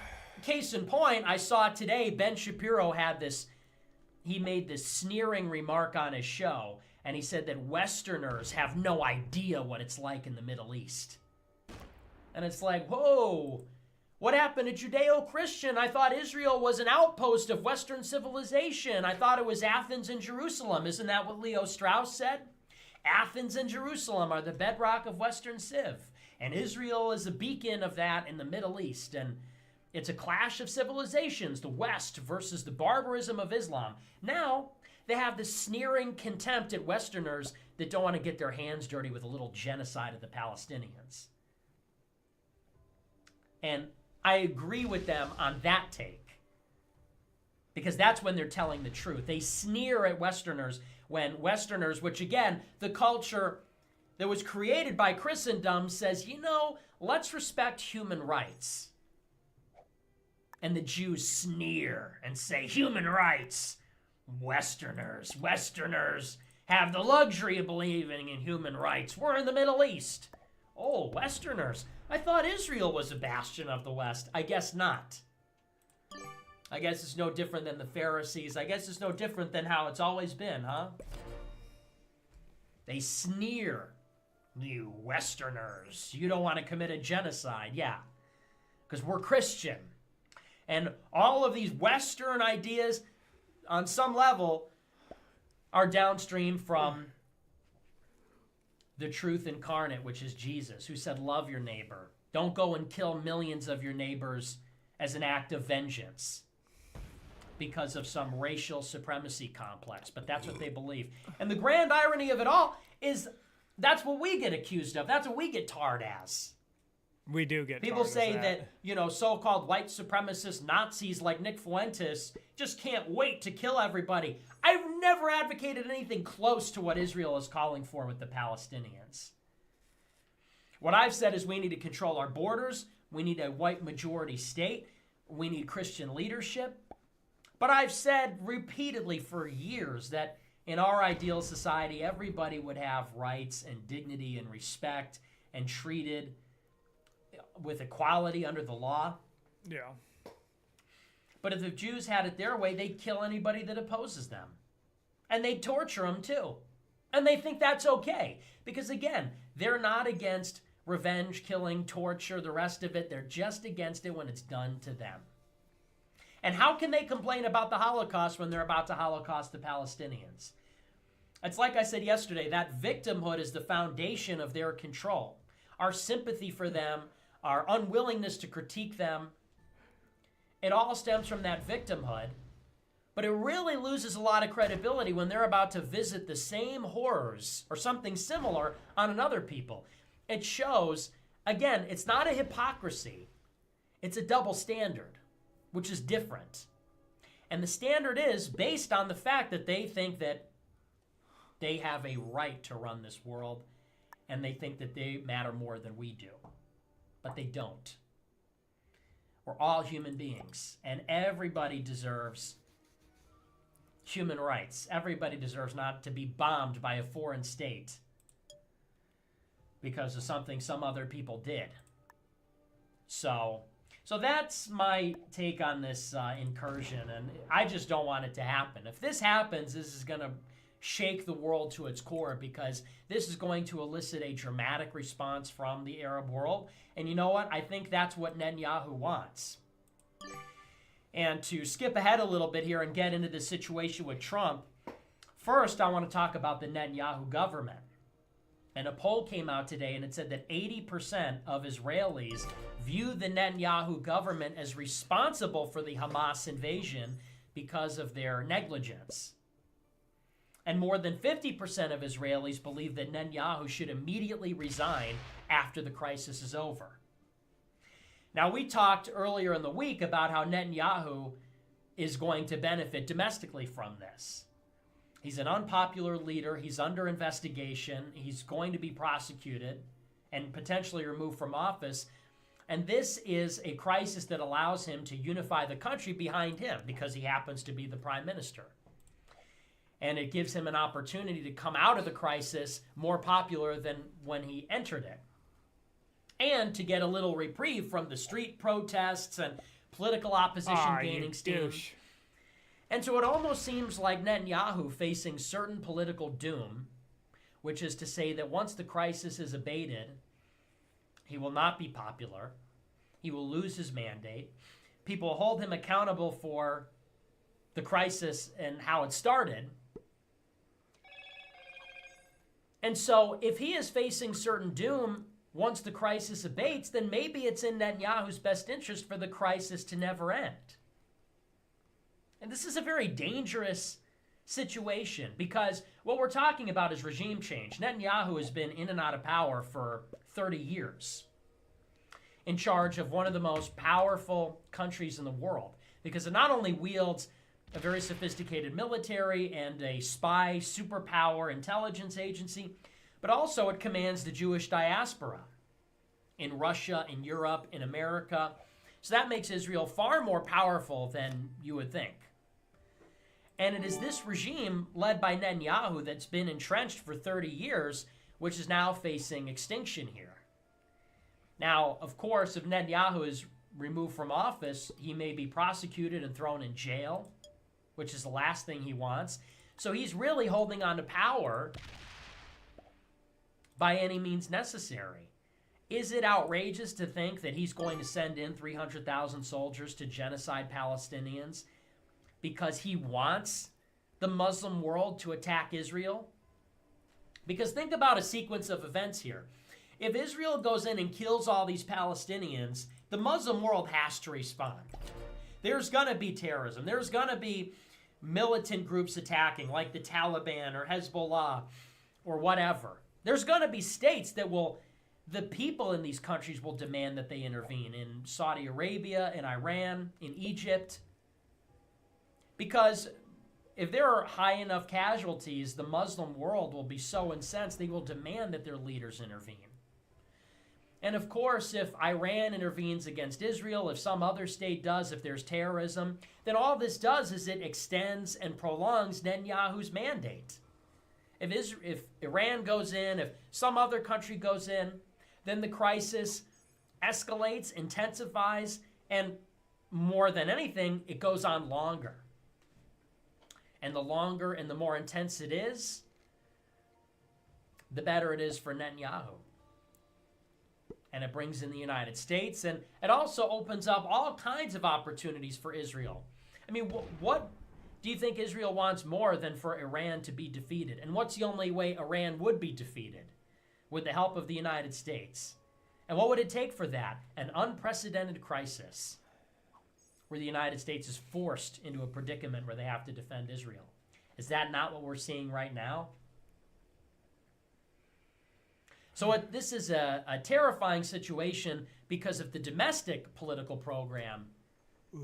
case in point, I saw today Ben Shapiro he made this sneering remark on his show, and he said that Westerners have no idea what it's like in the Middle East. And it's like, whoa, what happened to Judeo-Christian? I thought Israel was an outpost of Western civilization. I thought it was Athens and Jerusalem. Isn't that what Leo Strauss said? Athens and Jerusalem are the bedrock of Western Civ. And Israel is a beacon of that in the Middle East. And it's a clash of civilizations, the West versus the barbarism of Islam. Now, they have this sneering contempt at Westerners that don't want to get their hands dirty with a little genocide of the Palestinians. And I agree with them on that take, because that's when they're telling the truth. They sneer at Westerners when Westerners, which again, the culture that was created by Christendom says, let's respect human rights. And the Jews sneer and say, human rights. Westerners have the luxury of believing in human rights. We're in the Middle East. Oh, Westerners. I thought Israel was a bastion of the West. I guess not. I guess it's no different than the Pharisees. I guess it's no different than how it's always been, huh? They sneer. You Westerners. You don't want to commit a genocide. Yeah. Because we're Christian. And all of these Western ideas, on some level, are downstream from the truth incarnate, which is Jesus, who said, love your neighbor. Don't go and kill millions of your neighbors as an act of vengeance because of some racial supremacy complex. But that's what they believe. And the grand irony of it all is that's what we get accused of. That's what we get tarred as. We do get people say that, so-called white supremacist Nazis like Nick Fuentes just can't wait to kill everybody. I've never advocated anything close to what Israel is calling for with the Palestinians. What I've said is we need to control our borders. We need a white majority state. We need Christian leadership. But I've said repeatedly for years that in our ideal society, everybody would have rights and dignity and respect and treated with equality under the law. Yeah. But if the Jews had it their way, they'd kill anybody that opposes them. And they'd torture them too. And they think that's okay. Because again, they're not against revenge, killing, torture, the rest of it. They're just against it when it's done to them. And how can they complain about the Holocaust when they're about to Holocaust the Palestinians? It's like I said yesterday, that victimhood is the foundation of their control. Our sympathy for them, our unwillingness to critique them, it all stems from that victimhood. But it really loses a lot of credibility when they're about to visit the same horrors or something similar on another people. It shows, again, it's not a hypocrisy. It's a double standard, which is different. And the standard is based on the fact that they think that they have a right to run this world, and they think that they matter more than we do. But they don't. We're all human beings, and everybody deserves human rights. Everybody deserves not to be bombed by a foreign state because of something some other people did. So that's my take on this incursion, and I just don't want it to happen. If this happens, this is going to shake the world to its core because this is going to elicit a dramatic response from the Arab world. And you know what? I think that's what Netanyahu wants. And to skip ahead a little bit here and get into the situation with Trump, first I want to talk about the Netanyahu government. And a poll came out today and it said that 80% of Israelis view the Netanyahu government as responsible for the Hamas invasion because of their negligence. And more than 50% of Israelis believe that Netanyahu should immediately resign after the crisis is over. Now, we talked earlier in the week about how Netanyahu is going to benefit domestically from this. He's an unpopular leader. He's under investigation. He's going to be prosecuted and potentially removed from office. And this is a crisis that allows him to unify the country behind him because he happens to be the prime minister. And it gives him an opportunity to come out of the crisis more popular than when he entered it. And to get a little reprieve from the street protests and political opposition gaining steam. And so it almost seems like Netanyahu facing certain political doom, which is to say that once the crisis is abated, he will not be popular. He will lose his mandate. People will hold him accountable for the crisis and how it started. And so if he is facing certain doom once the crisis abates, then maybe it's in Netanyahu's best interest for the crisis to never end. And this is a very dangerous situation because what we're talking about is regime change. Netanyahu has been in and out of power for 30 years, in charge of one of the most powerful countries in the world, because it not only wields a very sophisticated military and a spy superpower intelligence agency, but also it commands the Jewish diaspora in Russia, in Europe, in America. So that makes Israel far more powerful than you would think. And it is this regime led by Netanyahu that's been entrenched for 30 years, which is now facing extinction here. Now, of course, if Netanyahu is removed from office, he may be prosecuted and thrown in jail, which is the last thing he wants. So he's really holding on to power by any means necessary. Is it outrageous to think that he's going to send in 300,000 soldiers to genocide Palestinians because he wants the Muslim world to attack Israel? Because think about a sequence of events here. If Israel goes in and kills all these Palestinians, the Muslim world has to respond. There's going to be terrorism. There's going to be militant groups attacking, like the Taliban or Hezbollah or whatever. There's going to be states that will, the people in these countries will demand that they intervene, in Saudi Arabia, in Iran, in Egypt. Because if there are high enough casualties, the Muslim world will be so incensed they will demand that their leaders intervene. And of course, if Iran intervenes against Israel, if some other state does, if there's terrorism, then all this does is it extends and prolongs Netanyahu's mandate. If Iran goes in, if some other country goes in, then the crisis escalates, intensifies, and more than anything, it goes on longer. And the longer and the more intense it is, the better it is for Netanyahu. And it brings in the United States, and it also opens up all kinds of opportunities for Israel. I mean, what do you think Israel wants more than for Iran to be defeated? And what's the only way Iran would be defeated? With the help of the United States. And what would it take for that? An unprecedented crisis where the United States is forced into a predicament where they have to defend Israel. Is that not what we're seeing right now? So this is a terrifying situation because of the domestic political program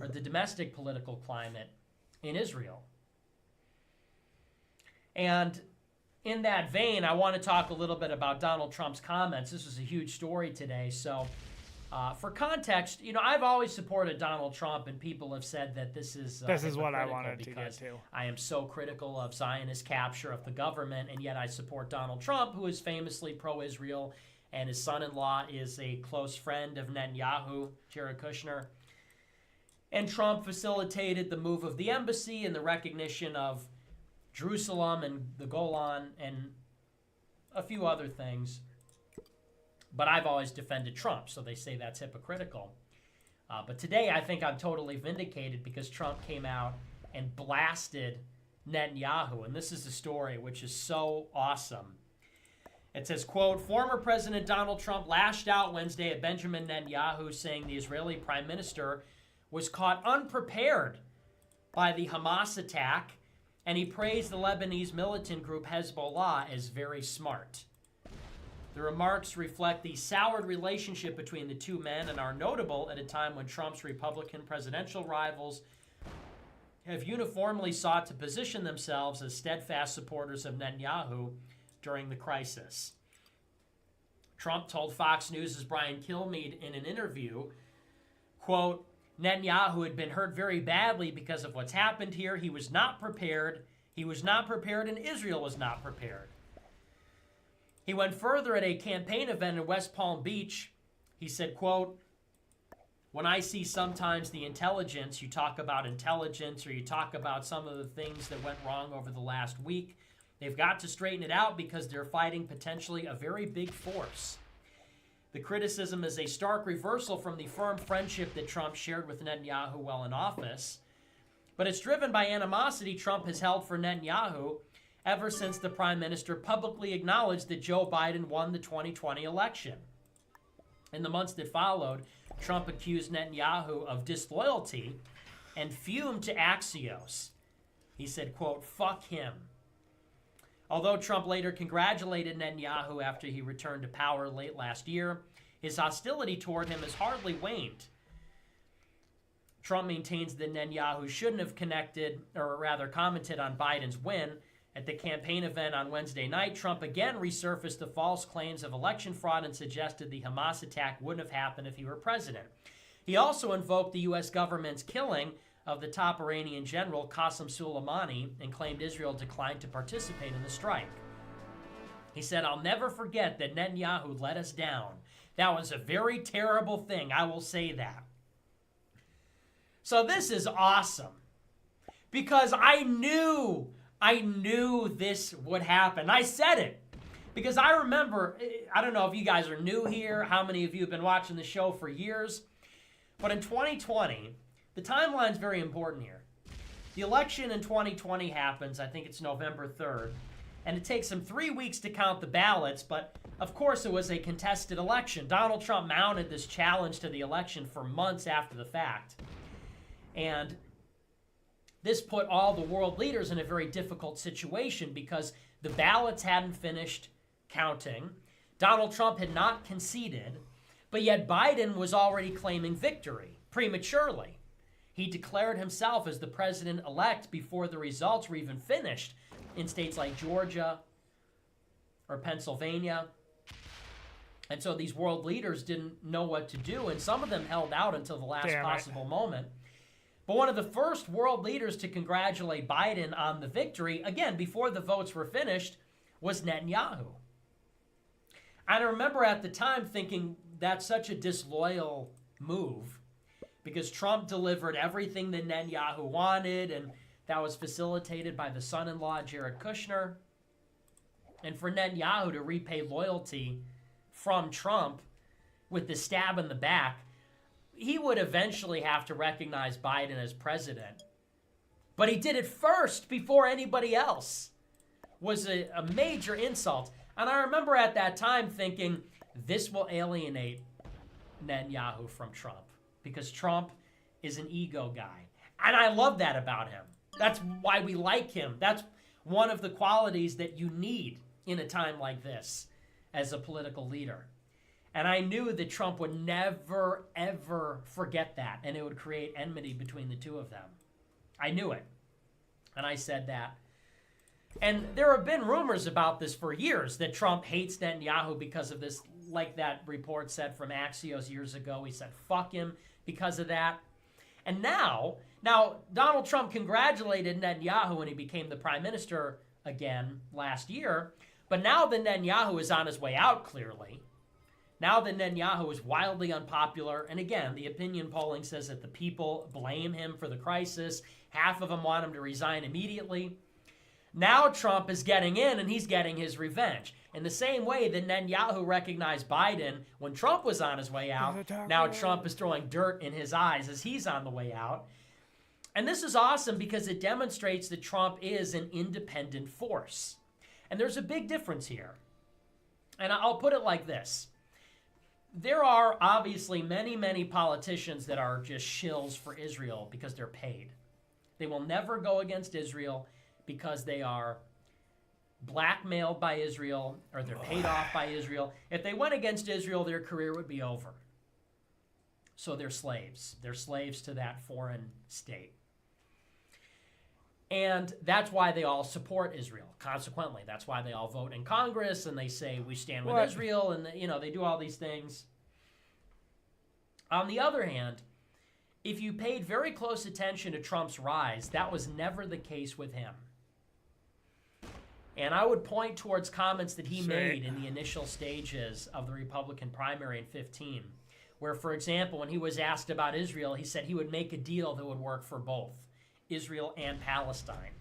or the domestic political climate in Israel. And in that vein, I want to talk a little bit about Donald Trump's comments. This was a huge story today. So for context, I've always supported Donald Trump, and people have said that this is what I wanted to get to. I am so critical of Zionist capture of the government, and yet I support Donald Trump, who is famously pro-Israel, and his son-in-law is a close friend of Netanyahu, Jared Kushner. And Trump facilitated the move of the embassy and the recognition of Jerusalem and the Golan and a few other things. But I've always defended Trump, so they say that's hypocritical. But today I think I'm totally vindicated because Trump came out and blasted Netanyahu. And this is the story, which is so awesome. It says, quote, former President Donald Trump lashed out Wednesday at Benjamin Netanyahu, saying the Israeli prime minister was caught unprepared by the Hamas attack, and he praised the Lebanese militant group Hezbollah as very smart. The remarks reflect the soured relationship between the two men and are notable at a time when Trump's Republican presidential rivals have uniformly sought to position themselves as steadfast supporters of Netanyahu during the crisis. Trump told Fox News' Brian Kilmeade in an interview, quote, Netanyahu had been hurt very badly because of what's happened here. He was not prepared. He was not prepared, and Israel was not prepared. He went further at a campaign event in West Palm Beach. He said, quote, when I see sometimes the intelligence, you talk about intelligence or you talk about some of the things that went wrong over the last week, they've got to straighten it out because they're fighting potentially a very big force. The criticism is a stark reversal from the firm friendship that Trump shared with Netanyahu while in office, but it's driven by animosity Trump has held for Netanyahu ever since the prime minister publicly acknowledged that Joe Biden won the 2020 election. In the months that followed, Trump accused Netanyahu of disloyalty and fumed to Axios. He said, quote, fuck him. Although Trump later congratulated Netanyahu after he returned to power late last year, his hostility toward him has hardly waned. Trump maintains that Netanyahu shouldn't have commented on Biden's win. At the campaign event on Wednesday night, Trump again resurfaced the false claims of election fraud and suggested the Hamas attack wouldn't have happened if he were president. He also invoked the U.S. government's killing of the top Iranian general Qasem Soleimani and claimed Israel declined to participate in the strike. He said, I'll never forget that Netanyahu let us down. That was a very terrible thing, I will say that. So this is awesome because I knew this would happen. I said it because I remember, I don't know if you guys are new here, how many of you have been watching the show for years, but in 2020, the timeline's very important here. The election in 2020 happens, I think it's November 3rd, and it takes them 3 weeks to count the ballots, but of course it was a contested election. Donald Trump mounted this challenge to the election for months after the fact. And this put all the world leaders in a very difficult situation because the ballots hadn't finished counting. Donald Trump had not conceded, but yet Biden was already claiming victory prematurely. He declared himself as the president-elect before the results were even finished in states like Georgia or Pennsylvania. And so these world leaders didn't know what to do, and some of them held out until the last possible moment. But one of the first world leaders to congratulate Biden on the victory, again, before the votes were finished, was Netanyahu. And I remember at the time thinking that's such a disloyal move because Trump delivered everything that Netanyahu wanted, and that was facilitated by the son-in-law, Jared Kushner. And for Netanyahu to repay loyalty from Trump with the stab in the back, he would eventually have to recognize Biden as president. But he did it first before anybody else. Was a major insult. And I remember at that time thinking, this will alienate Netanyahu from Trump because Trump is an ego guy. And I love that about him. That's why we like him. That's one of the qualities that you need in a time like this as a political leader. And I knew that Trump would never, ever forget that, and it would create enmity between the two of them. I knew it. And I said that. And there have been rumors about this for years, that Trump hates Netanyahu because of this, like that report said from Axios years ago. He said, fuck him because of that. And now Donald Trump congratulated Netanyahu when he became the prime minister again last year. But now that Netanyahu is on his way out, clearly, now that Netanyahu is wildly unpopular, and again, the opinion polling says that the people blame him for the crisis. Half of them want him to resign immediately. Now Trump is getting in, and he's getting his revenge. In the same way that Netanyahu recognized Biden when Trump was on his way out, now Trump is throwing dirt in his eyes as he's on the way out. And this is awesome because it demonstrates that Trump is an independent force. And there's a big difference here. And I'll put it like this. There are obviously many, many politicians that are just shills for Israel because they're paid. They will never go against Israel because they are blackmailed by Israel or they're paid off by Israel. If they went against Israel, their career would be over. So they're slaves. They're slaves to that foreign state. And that's why they all support Israel. Consequently, that's why they all vote in Congress and they say we stand with Israel, and they do all these things. On the other hand, if you paid very close attention to Trump's rise, that was never the case with him. And I would point towards comments that he made in the initial stages of the Republican primary in 2015, where, for example, when he was asked about Israel, he said he would make a deal that would work for both Israel and Palestine,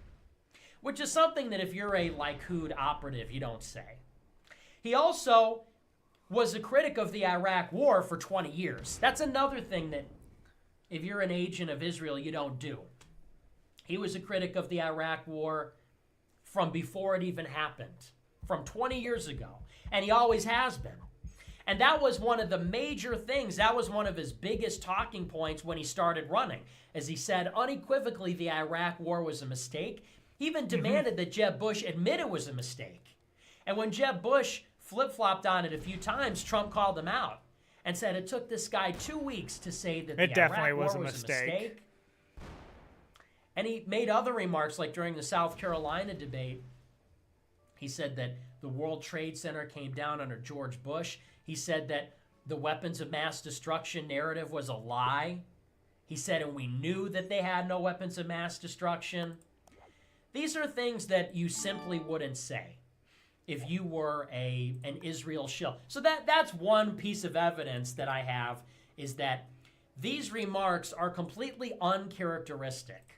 which is something that if you're a Likud operative, you don't say. He also was a critic of the Iraq war for 20 years. That's another thing that if you're an agent of Israel, you don't do. He was a critic of the Iraq war from before it even happened, from 20 years ago, and he always has been. And that was one of the major things. That was one of his biggest talking points when he started running. As he said, unequivocally, the Iraq war was a mistake. He even demanded that Jeb Bush admit it was a mistake. And when Jeb Bush flip-flopped on it a few times, Trump called him out and said it took this guy 2 weeks to say that the Iraq war was a mistake. And he made other remarks, like during the South Carolina debate. He said that the World Trade Center came down under George Bush. He said that the weapons of mass destruction narrative was a lie. He said, and we knew that they had no weapons of mass destruction. These are things that you simply wouldn't say if you were an Israel shill. So that's one piece of evidence that I have, is that these remarks are completely uncharacteristic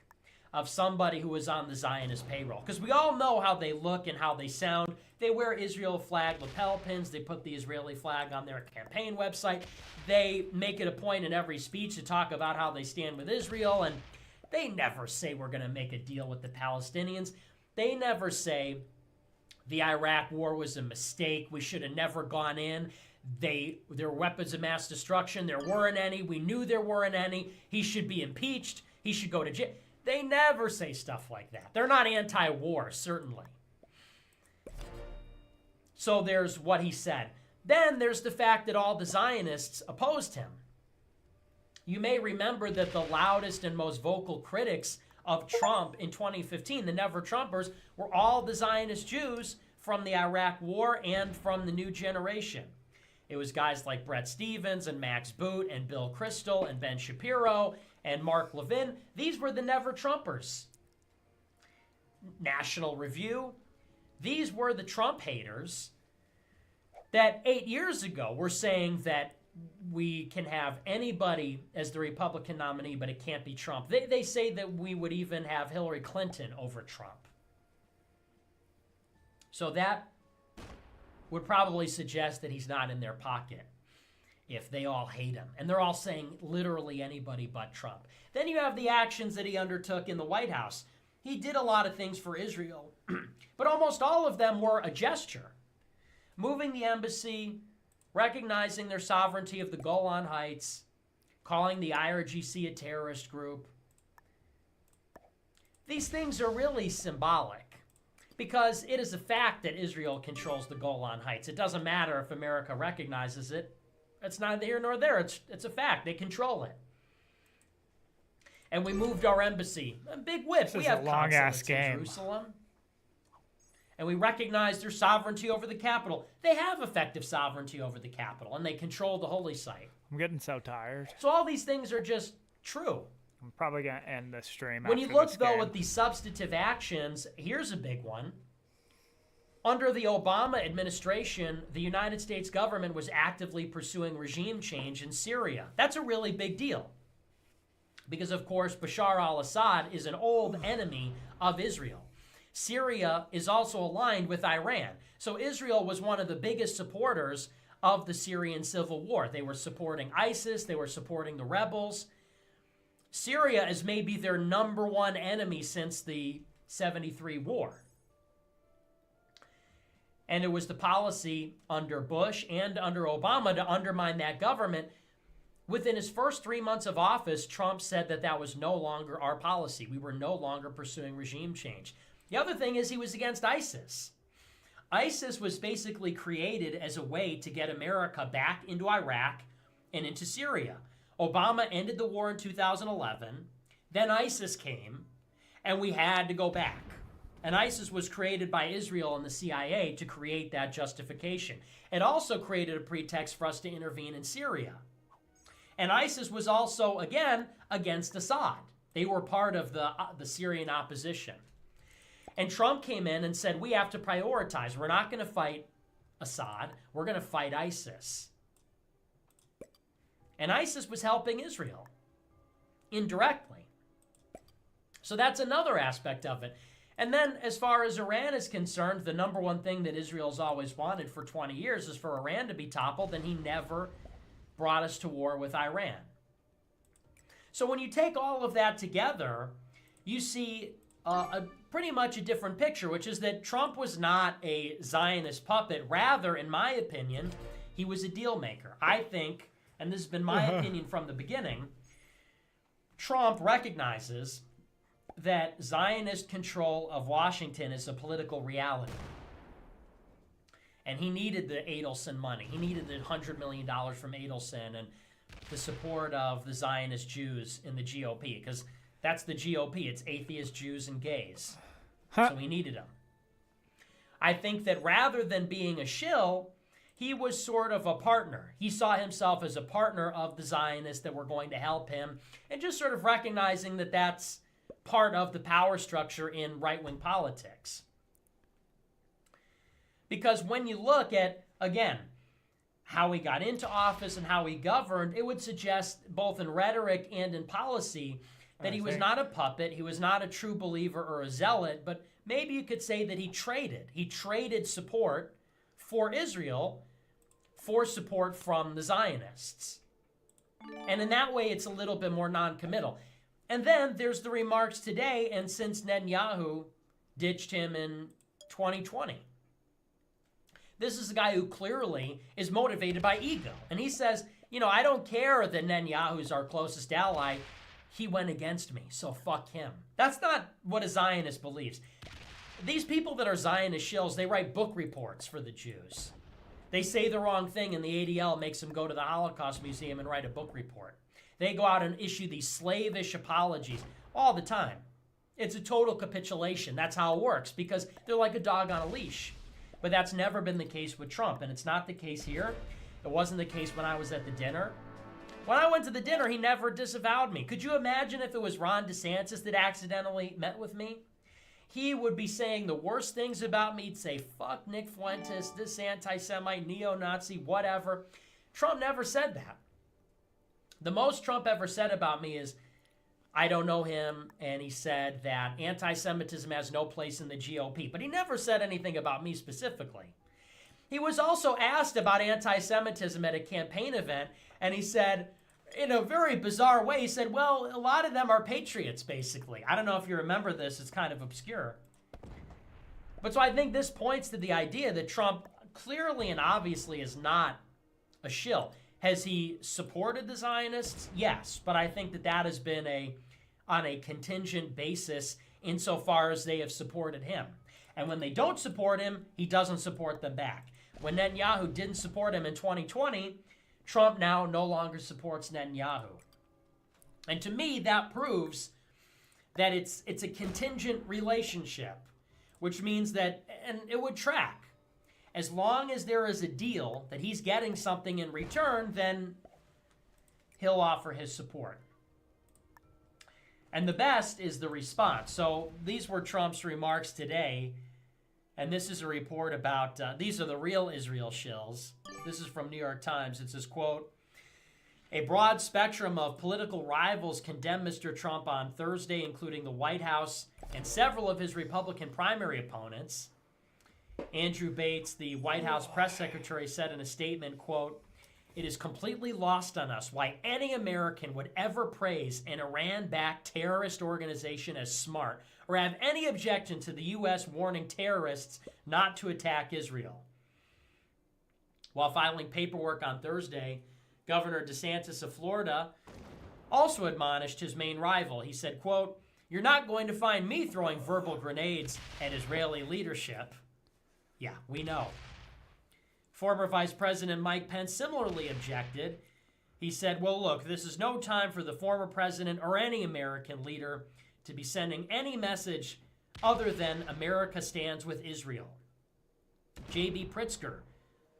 of somebody who is on the Zionist payroll. Because we all know how they look and how they sound. They wear Israel flag lapel pins. They put the Israeli flag on their campaign website. They make it a point in every speech to talk about how they stand with Israel. And they never say we're going to make a deal with the Palestinians. They never say the Iraq war was a mistake. We should have never gone in. There were weapons of mass destruction. There weren't any. We knew there weren't any. He should be impeached. He should go to jail. They never say stuff like that. They're not anti-war, certainly. So there's what he said. Then there's the fact that all the Zionists opposed him. You may remember that the loudest and most vocal critics of Trump in 2015, the Never Trumpers, were all the Zionist Jews from the Iraq War and from the New Generation. It was guys like Bret Stephens and Max Boot and Bill Kristol and Ben Shapiro and Mark Levin. These were the Never Trumpers. National Review. These were the Trump haters that 8 years ago were saying that we can have anybody as the Republican nominee, but it can't be Trump. They say that we would even have Hillary Clinton over Trump. So that would probably suggest that he's not in their pocket if they all hate him. And they're all saying literally anybody but Trump. Then you have the actions that he undertook in the White House. He did a lot of things for Israel, but almost all of them were a gesture. Moving the embassy, recognizing their sovereignty of the Golan Heights, calling the IRGC a terrorist group. These things are really symbolic because it is a fact that Israel controls the Golan Heights. It doesn't matter if America recognizes it. It's neither here nor there. It's a fact. They control it. And we moved our embassy. A big whip. We have consulates in Jerusalem. And we recognize their sovereignty over the capital. They have effective sovereignty over the capital, and they control the holy site. I'm getting so tired. So all these things are just true. I'm probably going to end the stream When you after look, this though, game. at the substantive actions, here's a big one. Under the Obama administration, the United States government was actively pursuing regime change in Syria. That's a really big deal. Because, of course, Bashar al-Assad is an old enemy of Israel. Syria is also aligned with Iran. So Israel was one of the biggest supporters of the Syrian civil war. They were supporting ISIS. They were supporting the rebels. Syria is maybe their number one enemy since the 73 war. And it was the policy under Bush and under Obama to undermine that government. Within his first 3 months of office, Trump said that that was no longer our policy. We were no longer pursuing regime change. The other thing is he was against ISIS. ISIS was basically created as a way to get America back into Iraq and into Syria. Obama ended the war in 2011. Then ISIS came, and we had to go back. And ISIS was created by Israel and the CIA to create that justification. It also created a pretext for us to intervene in Syria. And ISIS was also, again, against Assad. They were part of the Syrian opposition. And Trump came in and said, we have to prioritize. We're not going to fight Assad. We're going to fight ISIS. And ISIS was helping Israel indirectly. So that's another aspect of it. And then as far as Iran is concerned, the number one thing that Israel's always wanted for 20 years is for Iran to be toppled, and he never brought us to war with Iran. So when you take all of that together, you see pretty much a different picture, which is that Trump was not a Zionist puppet. Rather, in my opinion, he was a deal maker. I think, and this has been my opinion from the beginning, Trump recognizes that Zionist control of Washington is a political reality. And he needed the Adelson money. He needed the $100 million from Adelson and the support of the Zionist Jews in the GOP, because that's the GOP. It's atheist Jews and gays. So he needed them. I think that rather than being a shill, he was sort of a partner. He saw himself as a partner of the Zionists that were going to help him, and just sort of recognizing that that's part of the power structure in right-wing politics. Because when you look at, again, how he got into office and how he governed, it would suggest both in rhetoric and in policy that he was not a puppet, he was not a true believer or a zealot, but maybe you could say that he traded. He traded support for Israel for support from the Zionists. And in that way, it's a little bit more non-committal. And then there's the remarks today, and since Netanyahu ditched him in 2020. This is a guy who clearly is motivated by ego. And he says, you know, I don't care that Netanyahu's our closest ally. He went against me, so fuck him. That's not what a Zionist believes. These people that are Zionist shills, they write book reports for the Jews. They say the wrong thing, and the ADL makes them go to the Holocaust Museum and write a book report. They go out and issue these slavish apologies all the time. It's a total capitulation. That's how it works, because they're like a dog on a leash. But that's never been the case with Trump, and it's not the case here. It wasn't the case when I was at the dinner. When I went to the dinner, he never disavowed me. Could you imagine if it was Ron DeSantis that accidentally met with me? He would be saying the worst things about me. He'd say, fuck Nick Fuentes, this anti-Semite, neo-Nazi, whatever. Trump never said that. The most Trump ever said about me is, I don't know him, and he said that anti-Semitism has no place in the GOP. But he never said anything about me specifically. He was also asked about anti-Semitism at a campaign event, and he said, in a very bizarre way, he said, well, a lot of them are patriots, basically. I don't know if you remember this. It's kind of obscure. But so I think this points to the idea that Trump clearly and obviously is not a shill. Has he supported the Zionists? Yes, but I think that that has been on a contingent basis insofar as they have supported him. And when they don't support him, he doesn't support them back. When Netanyahu didn't support him in 2020, Trump now no longer supports Netanyahu. And to me, that proves that it's a contingent relationship, which means that, and it would track. As long as there is a deal that he's getting something in return, then he'll offer his support. And the best is the response. So these were Trump's remarks today. And this is a report about, these are the real Israel shills. This is from New York Times. It says, quote, a broad spectrum of political rivals condemned Mr. Trump on Thursday, including the White House and several of his Republican primary opponents. Andrew Bates, the White House press secretary, said in a statement, quote, it is completely lost on us why any American would ever praise an Iran-backed terrorist organization as smart or have any objection to the U.S. warning terrorists not to attack Israel. While filing paperwork on Thursday, Governor DeSantis of Florida also admonished his main rival. He said, quote, you're not going to find me throwing verbal grenades at Israeli leadership. Yeah, we know. Former Vice President Mike Pence similarly objected. He said, well, look, this is no time for the former president or any American leader to be sending any message other than America stands with Israel. J.B. Pritzker,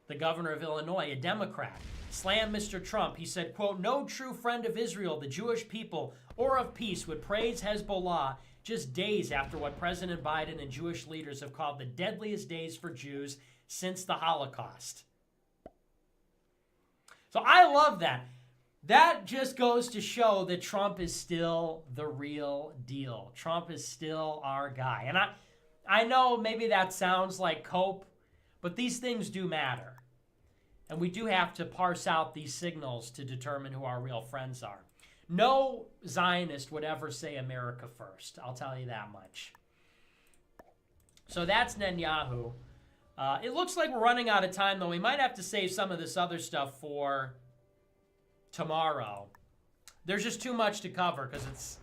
the governor of Illinois, a Democrat, slammed Mr. Trump. He said, quote, no true friend of Israel, the Jewish people, or of peace would praise Hezbollah just days after what President Biden and Jewish leaders have called the deadliest days for Jews since the Holocaust. So I love that. That just goes to show that Trump is still the real deal. Trump is still our guy. And I know maybe that sounds like cope, but these things do matter. And we do have to parse out these signals to determine who our real friends are. No Zionist would ever say America first. I'll tell you that much. So that's Netanyahu. It looks like we're running out of time, though. We might have to save some of this other stuff for tomorrow. There's just too much to cover because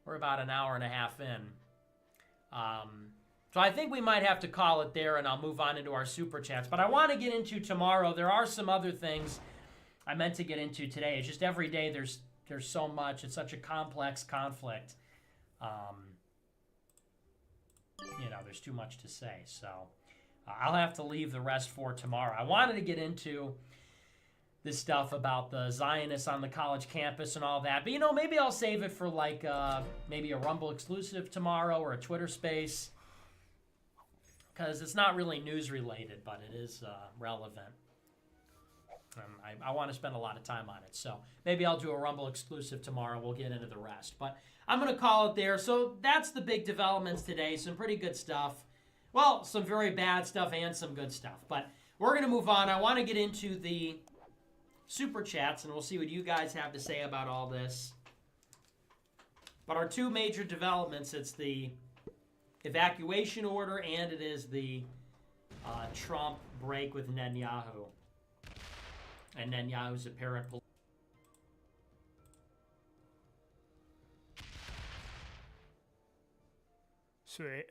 we're about an hour and a half in. So I think we might have to call it there, and I'll move on into our super chats. But I want to get into tomorrow. There are some other things I meant to get into today. It's just every day there's so much. It's such a complex conflict. There's too much to say. So I'll have to leave the rest for tomorrow. I wanted to get into this stuff about the Zionists on the college campus and all that. But, maybe I'll save it for maybe a Rumble exclusive tomorrow or a Twitter space. Because it's not really news related, but it is relevant. I want to spend a lot of time on it. So maybe I'll do a Rumble exclusive tomorrow. We'll get into the rest. But I'm going to call it there. So that's the big developments today. Some pretty good stuff. Well, some very bad stuff and some good stuff. But we're going to move on. I want to get into the super chats, and we'll see what you guys have to say about all this. But our two major developments, it's the evacuation order and it is the Trump break with Netanyahu. And Netanyahu's apparent Sweet.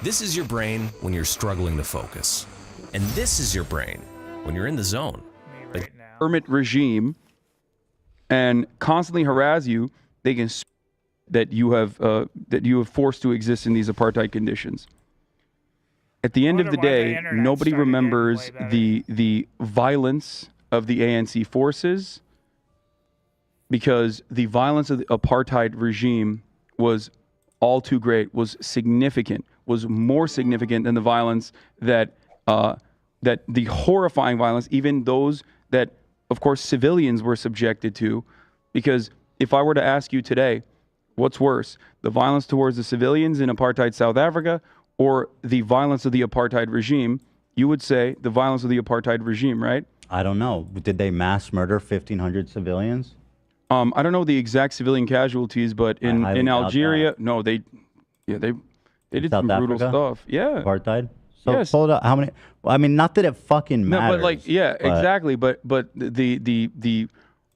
This is your brain when you're struggling to focus. And this is your brain when you're in the zone. Permit regime and constantly harass you, they can that you have forced to exist in these apartheid conditions. At the end of the day, nobody remembers the violence of the ANC forces, because the violence of the apartheid regime was all too great, was significant, was more significant than the violence that the horrifying violence, even those that, of course, civilians were subjected to. Because if I were to ask you today, what's worse, the violence towards the civilians in apartheid South Africa or the violence of the apartheid regime, you would say the violence of the apartheid regime, right? I don't know. Did they mass murder 1,500 civilians? I don't know the exact civilian casualties, but in Algeria, no, they did some brutal stuff. Yeah. Apartheid? So Yes. hold up, how many? Well, I mean, not that it fucking matters. No, but like, yeah, exactly. But the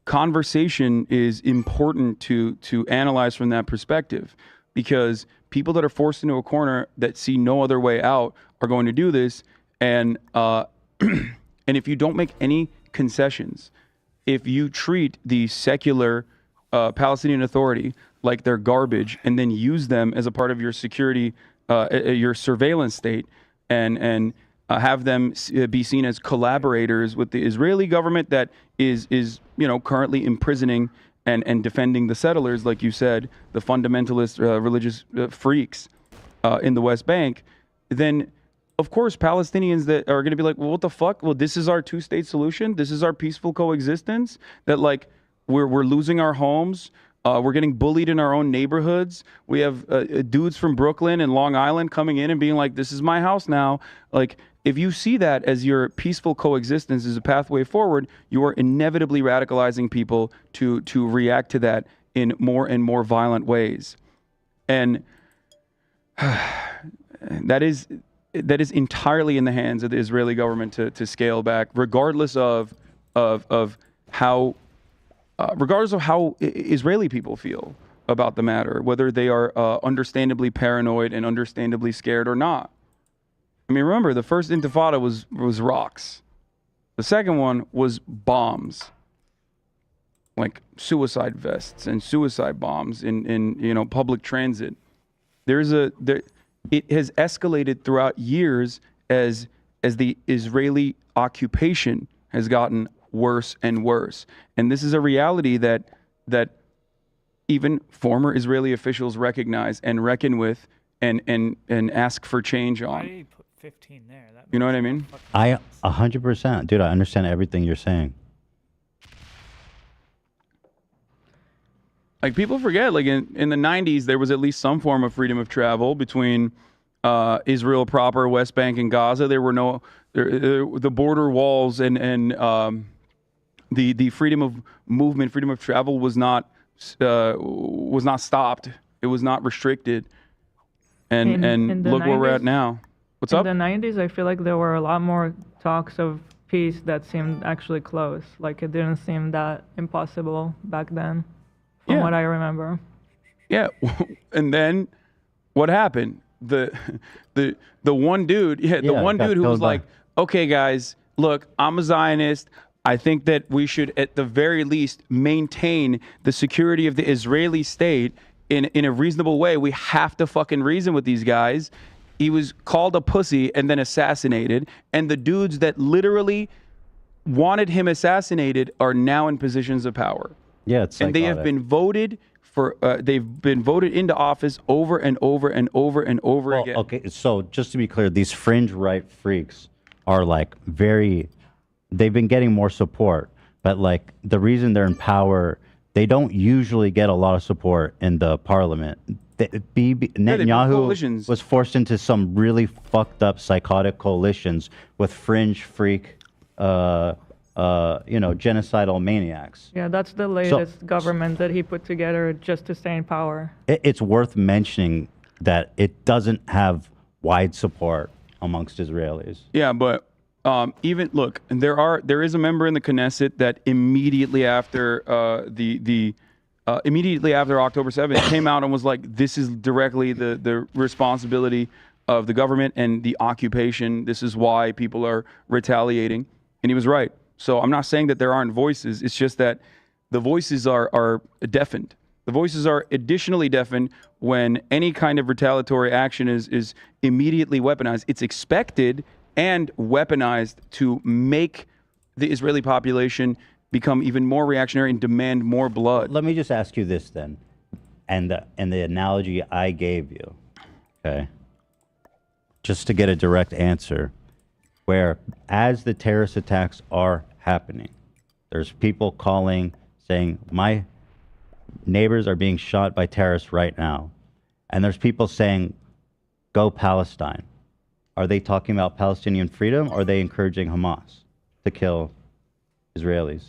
conversation is important to analyze from that perspective, because people that are forced into a corner that see no other way out are going to do this, and and if you don't make any concessions, if you treat the secular Palestinian Authority like they're garbage and then use them as a part of your security, your surveillance state, and have them be seen as collaborators with the Israeli government that is currently imprisoning and defending the settlers, like you said, the fundamentalist religious freaks in the West Bank, then of course Palestinians that are going to be like, well, what the fuck? Well, this is our two-state solution. This is our peaceful coexistence. That like we're losing our homes. We're getting bullied in our own neighborhoods. We have dudes from Brooklyn and Long Island coming in and being like, this is my house now. Like, if you see that as your peaceful coexistence as a pathway forward, you are inevitably radicalizing people to react to that in more and more violent ways. And that is entirely in the hands of the Israeli government to scale back, regardless of how Israeli people feel about the matter, whether they are understandably paranoid and understandably scared or not. I mean, remember, the first Intifada was rocks. The second one was bombs, like suicide vests and suicide bombs in public transit. It has escalated throughout years as the Israeli occupation has gotten worse and worse. And this is a reality that even former Israeli officials recognize and reckon with and ask for change on. Why did he put 15 there? You know what I mean? 100%. Dude, I understand everything you're saying. Like, people forget, like in the 90s, there was at least some form of freedom of travel between Israel proper, West Bank, and Gaza. There were no, the border walls and the freedom of movement, freedom of travel was not stopped. It was not restricted. And look where we're at now. What's up? In the 90s, I feel like there were a lot more talks of peace that seemed actually close. Like, it didn't seem that impossible back then, from what I remember. Yeah, and then what happened? The one dude, one dude who was like, okay, guys, look, I'm a Zionist. I think that we should, at the very least, maintain the security of the Israeli state in a reasonable way. We have to fucking reason with these guys. He was called a pussy and then assassinated. And the dudes that literally wanted him assassinated are now in positions of power. Yeah, it's and they have been voted for. They've been voted into office over and over and over and over again. Okay, so just to be clear, these fringe right freaks are like they've been getting more support, but like the reason they're in power, they don't usually get a lot of support in the parliament. Netanyahu was forced into some really fucked up psychotic coalitions with fringe freak, genocidal maniacs. Yeah, that's the latest government that he put together just to stay in power. It's worth mentioning that it doesn't have wide support amongst Israelis. Yeah, but even look, there is a member in the Knesset that immediately after immediately after October 7th came out and was like, this is directly the responsibility of the government and the occupation. This is why people are retaliating. And he was right. So I'm not saying that there aren't voices. It's just that the voices are deafened. The voices are additionally deafened when any kind of retaliatory action is immediately weaponized. It's expected and weaponized to make the Israeli population become even more reactionary and demand more blood. Let me just ask you this then, and the analogy I gave you, okay? Just to get a direct answer, where as the terrorist attacks are happening, there's people calling, saying, my neighbors are being shot by terrorists right now. And there's people saying, go Palestine. Are they talking about Palestinian freedom, or are they encouraging Hamas to kill Israelis?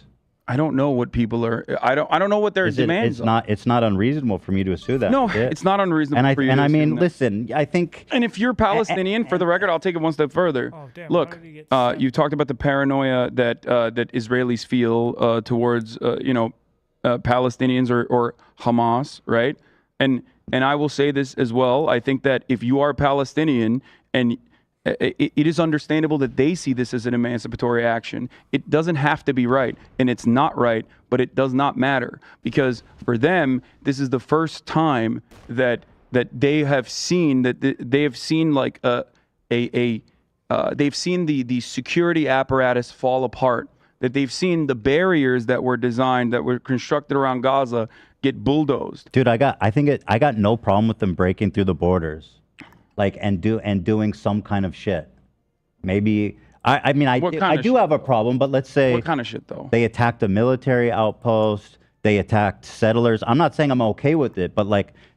I don't know what people are. I don't know what their demands are. It's not unreasonable for me to assume that. No, it's not unreasonable for you to I mean, assume that. listen, I think. And if you're Palestinian, for the record, I'll take it one step further. Look, you talked about the paranoia that that Israelis feel towards Palestinians or Hamas, right? And I will say this as well. I think that if you are Palestinian and it is understandable that they see this as an emancipatory action. It doesn't have to be right, and it's not right, but it does not matter, because for them, this is the first time that they have seen they've seen like they've seen the security apparatus fall apart. That they've seen the barriers that were designed, that were constructed around Gaza, get bulldozed. Dude, I got no problem with them breaking through the borders. And doing some kind of shit. Maybe I do have a problem, but let's say what kind of shit though? They attacked a military outpost. They attacked settlers. I'm not saying I'm okay with it, but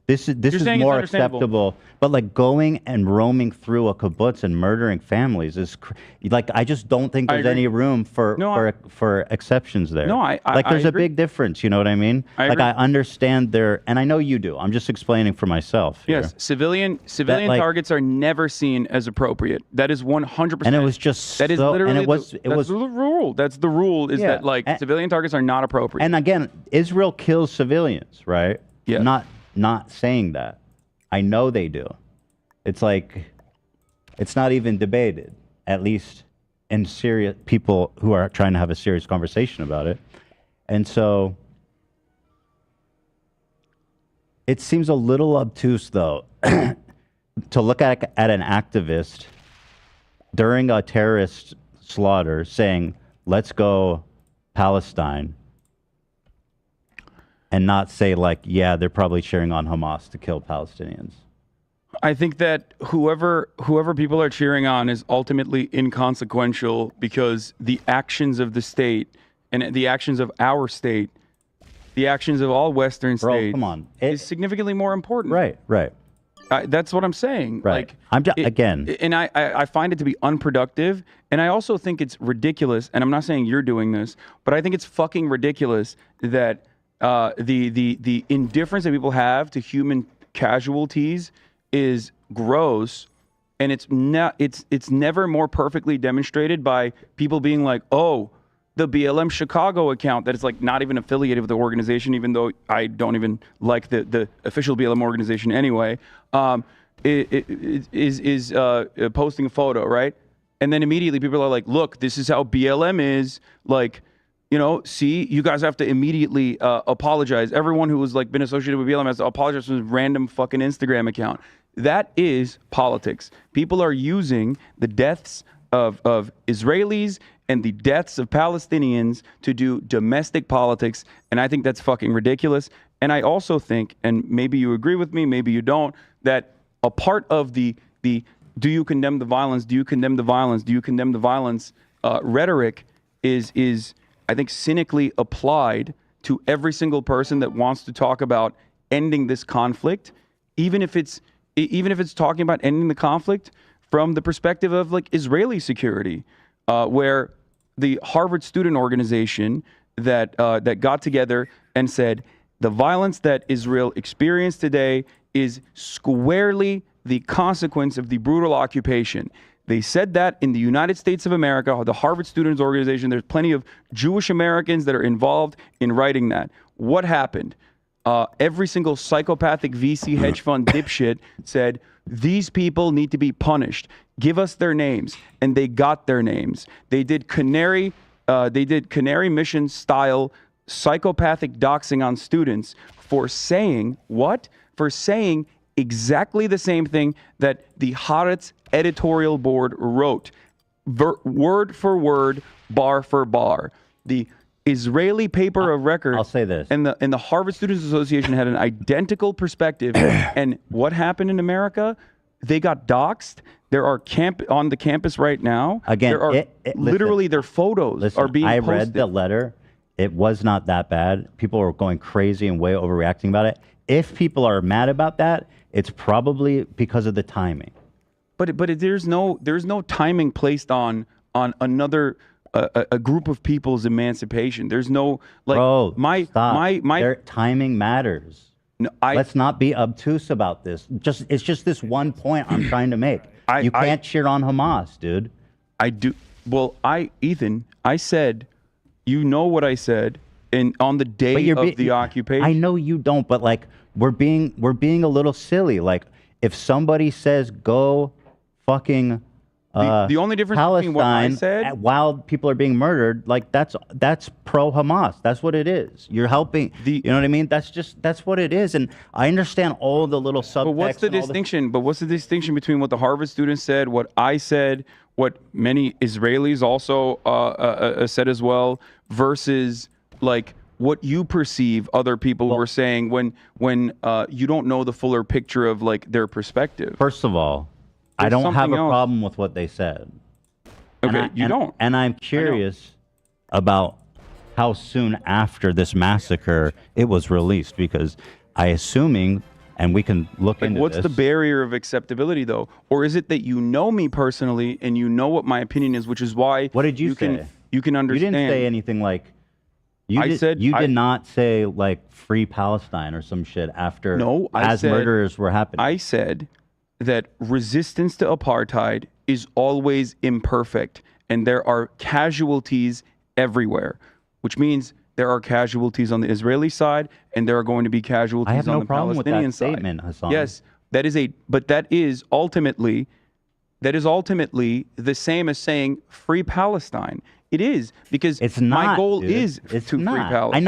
this is more acceptable. But going and roaming through a kibbutz and murdering families is I just don't think there's any room for exceptions there. No, there's I a big difference. You know what I mean? I understand and I know you do. I'm just explaining for myself. Here. Yes, civilian targets are never seen as appropriate. That is 100%. And it was just that is literally the rule. That's the rule. Is that civilian targets are not appropriate. And again, Israel kills civilians, right? Yeah. Not saying that. I know they do. It's it's not even debated, at least in serious people who are trying to have a serious conversation about it. And so it seems a little obtuse, though, to look at an activist during a terrorist slaughter saying, let's go Palestine, and not say yeah, they're probably cheering on Hamas to kill Palestinians. I think that whoever people are cheering on is ultimately inconsequential, because the actions of the state and the actions of our state, the actions of all Western states, is significantly more important. Right. That's what I'm saying. Right. And I find it to be unproductive, and I also think it's ridiculous. And I'm not saying you're doing this, but I think it's fucking ridiculous that the indifference that people have to human casualties is gross, and it's never more perfectly demonstrated by people being like, oh, the BLM Chicago account that is not even affiliated with the organization, even though I don't even like the official BLM organization anyway, is posting a photo, right? And then immediately people are like, look, this is how BLM is, see, you guys have to immediately apologize. Everyone who has been associated with BLM has to apologize for this random fucking Instagram account. That is politics. People are using the deaths of Israelis and the deaths of Palestinians to do domestic politics, and I think that's fucking ridiculous. And I also think, and maybe you agree with me, maybe you don't, that a part of the do you condemn the violence, do you condemn the violence, do you condemn the violence rhetoric is I think cynically applied to every single person that wants to talk about ending this conflict, even if it's talking about ending the conflict from the perspective of Israeli security, where the Harvard Student Organization that got together and said the violence that Israel experienced today is squarely the consequence of the brutal occupation. They said that in the United States of America, the Harvard Students Organization. There's plenty of Jewish Americans that are involved in writing that. What happened? every single psychopathic VC hedge fund dipshit said, these people need to be punished. Give us their names. And they got their names. They did canary mission style psychopathic doxing on students for saying what? For saying exactly the same thing that the Haaretz editorial board wrote, word for word, bar for bar. The Israeli paper of record. I'll say this. And the Harvard Students Association had an identical perspective. And what happened in America? They got doxxed. There are on the campus right now. Again, there are literally their photos are being posted. I read the letter. It was not that bad. People were going crazy and way overreacting about it. If people are mad about that, it's probably because of the timing. But there's no timing placed on another a group of people's emancipation. There's no like Bro, stop. Their timing matters. No, let's not be obtuse about this. It's just this one point I'm trying to make. You can't cheer on Hamas, dude. I do. Well, Ethan, I said, you know what I said, on the day of the occupation. I know you don't, but like we're being a little silly. Like if somebody says go fucking the only difference Palestine between what I said while people are being murdered, like that's pro Hamas. That's what it is. You're helping. You know what I mean? That's what it is. And I understand all the little subtext. But what's the distinction? But what's the distinction between what the Harvard students said, what I said, what many Israelis also said as well, versus like what you perceive other people were saying when you don't know the fuller picture of like their perspective? First of all, I don't have a problem with what they said. Okay, you don't. And I'm curious about how soon after this massacre it was released, because assuming, and we can look into what's this. the barrier of acceptability, though? Or is it that you know me personally and you know what my opinion is, which is why what did you say? You can understand. You didn't say anything like. You did not say like free Palestine or some shit after. No, as murders were happening. I said that resistance to apartheid is always imperfect, and there are casualties everywhere, which means there are casualties on the Israeli side, and there are going to be casualties on the Palestinian side. Statement, Hassan. Yes, that is ultimately the same as saying free Palestine. It is, because it's not, my goal dude. is it's to not. free Palestine.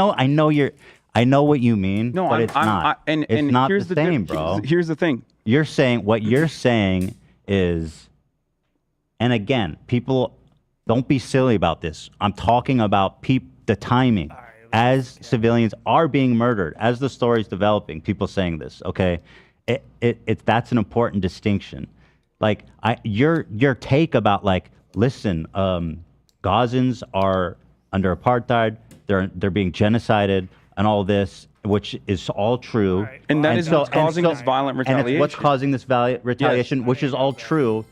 I know what you mean, no, but it's not. It's not here's the same, bro. Here's the thing. What you're saying is, and again, people, don't be silly about this. I'm talking about the timing. As civilians are being murdered, as the story's developing, people saying this, okay? That's an important distinction. Like, your take about, like, listen, Gazans are under apartheid, they're being genocided, and all this, which is all true. Right. And that is what's causing this violent retaliation. And it's what's causing this retaliation, yes, which is all true.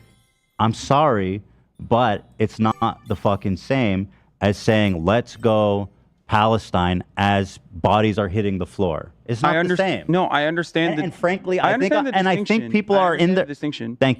I'm sorry, but it's not the fucking same as saying, let's go Palestine as bodies are hitting the floor. It's not the same. No, I understand. And frankly, I think people are in the distinction. Thank you.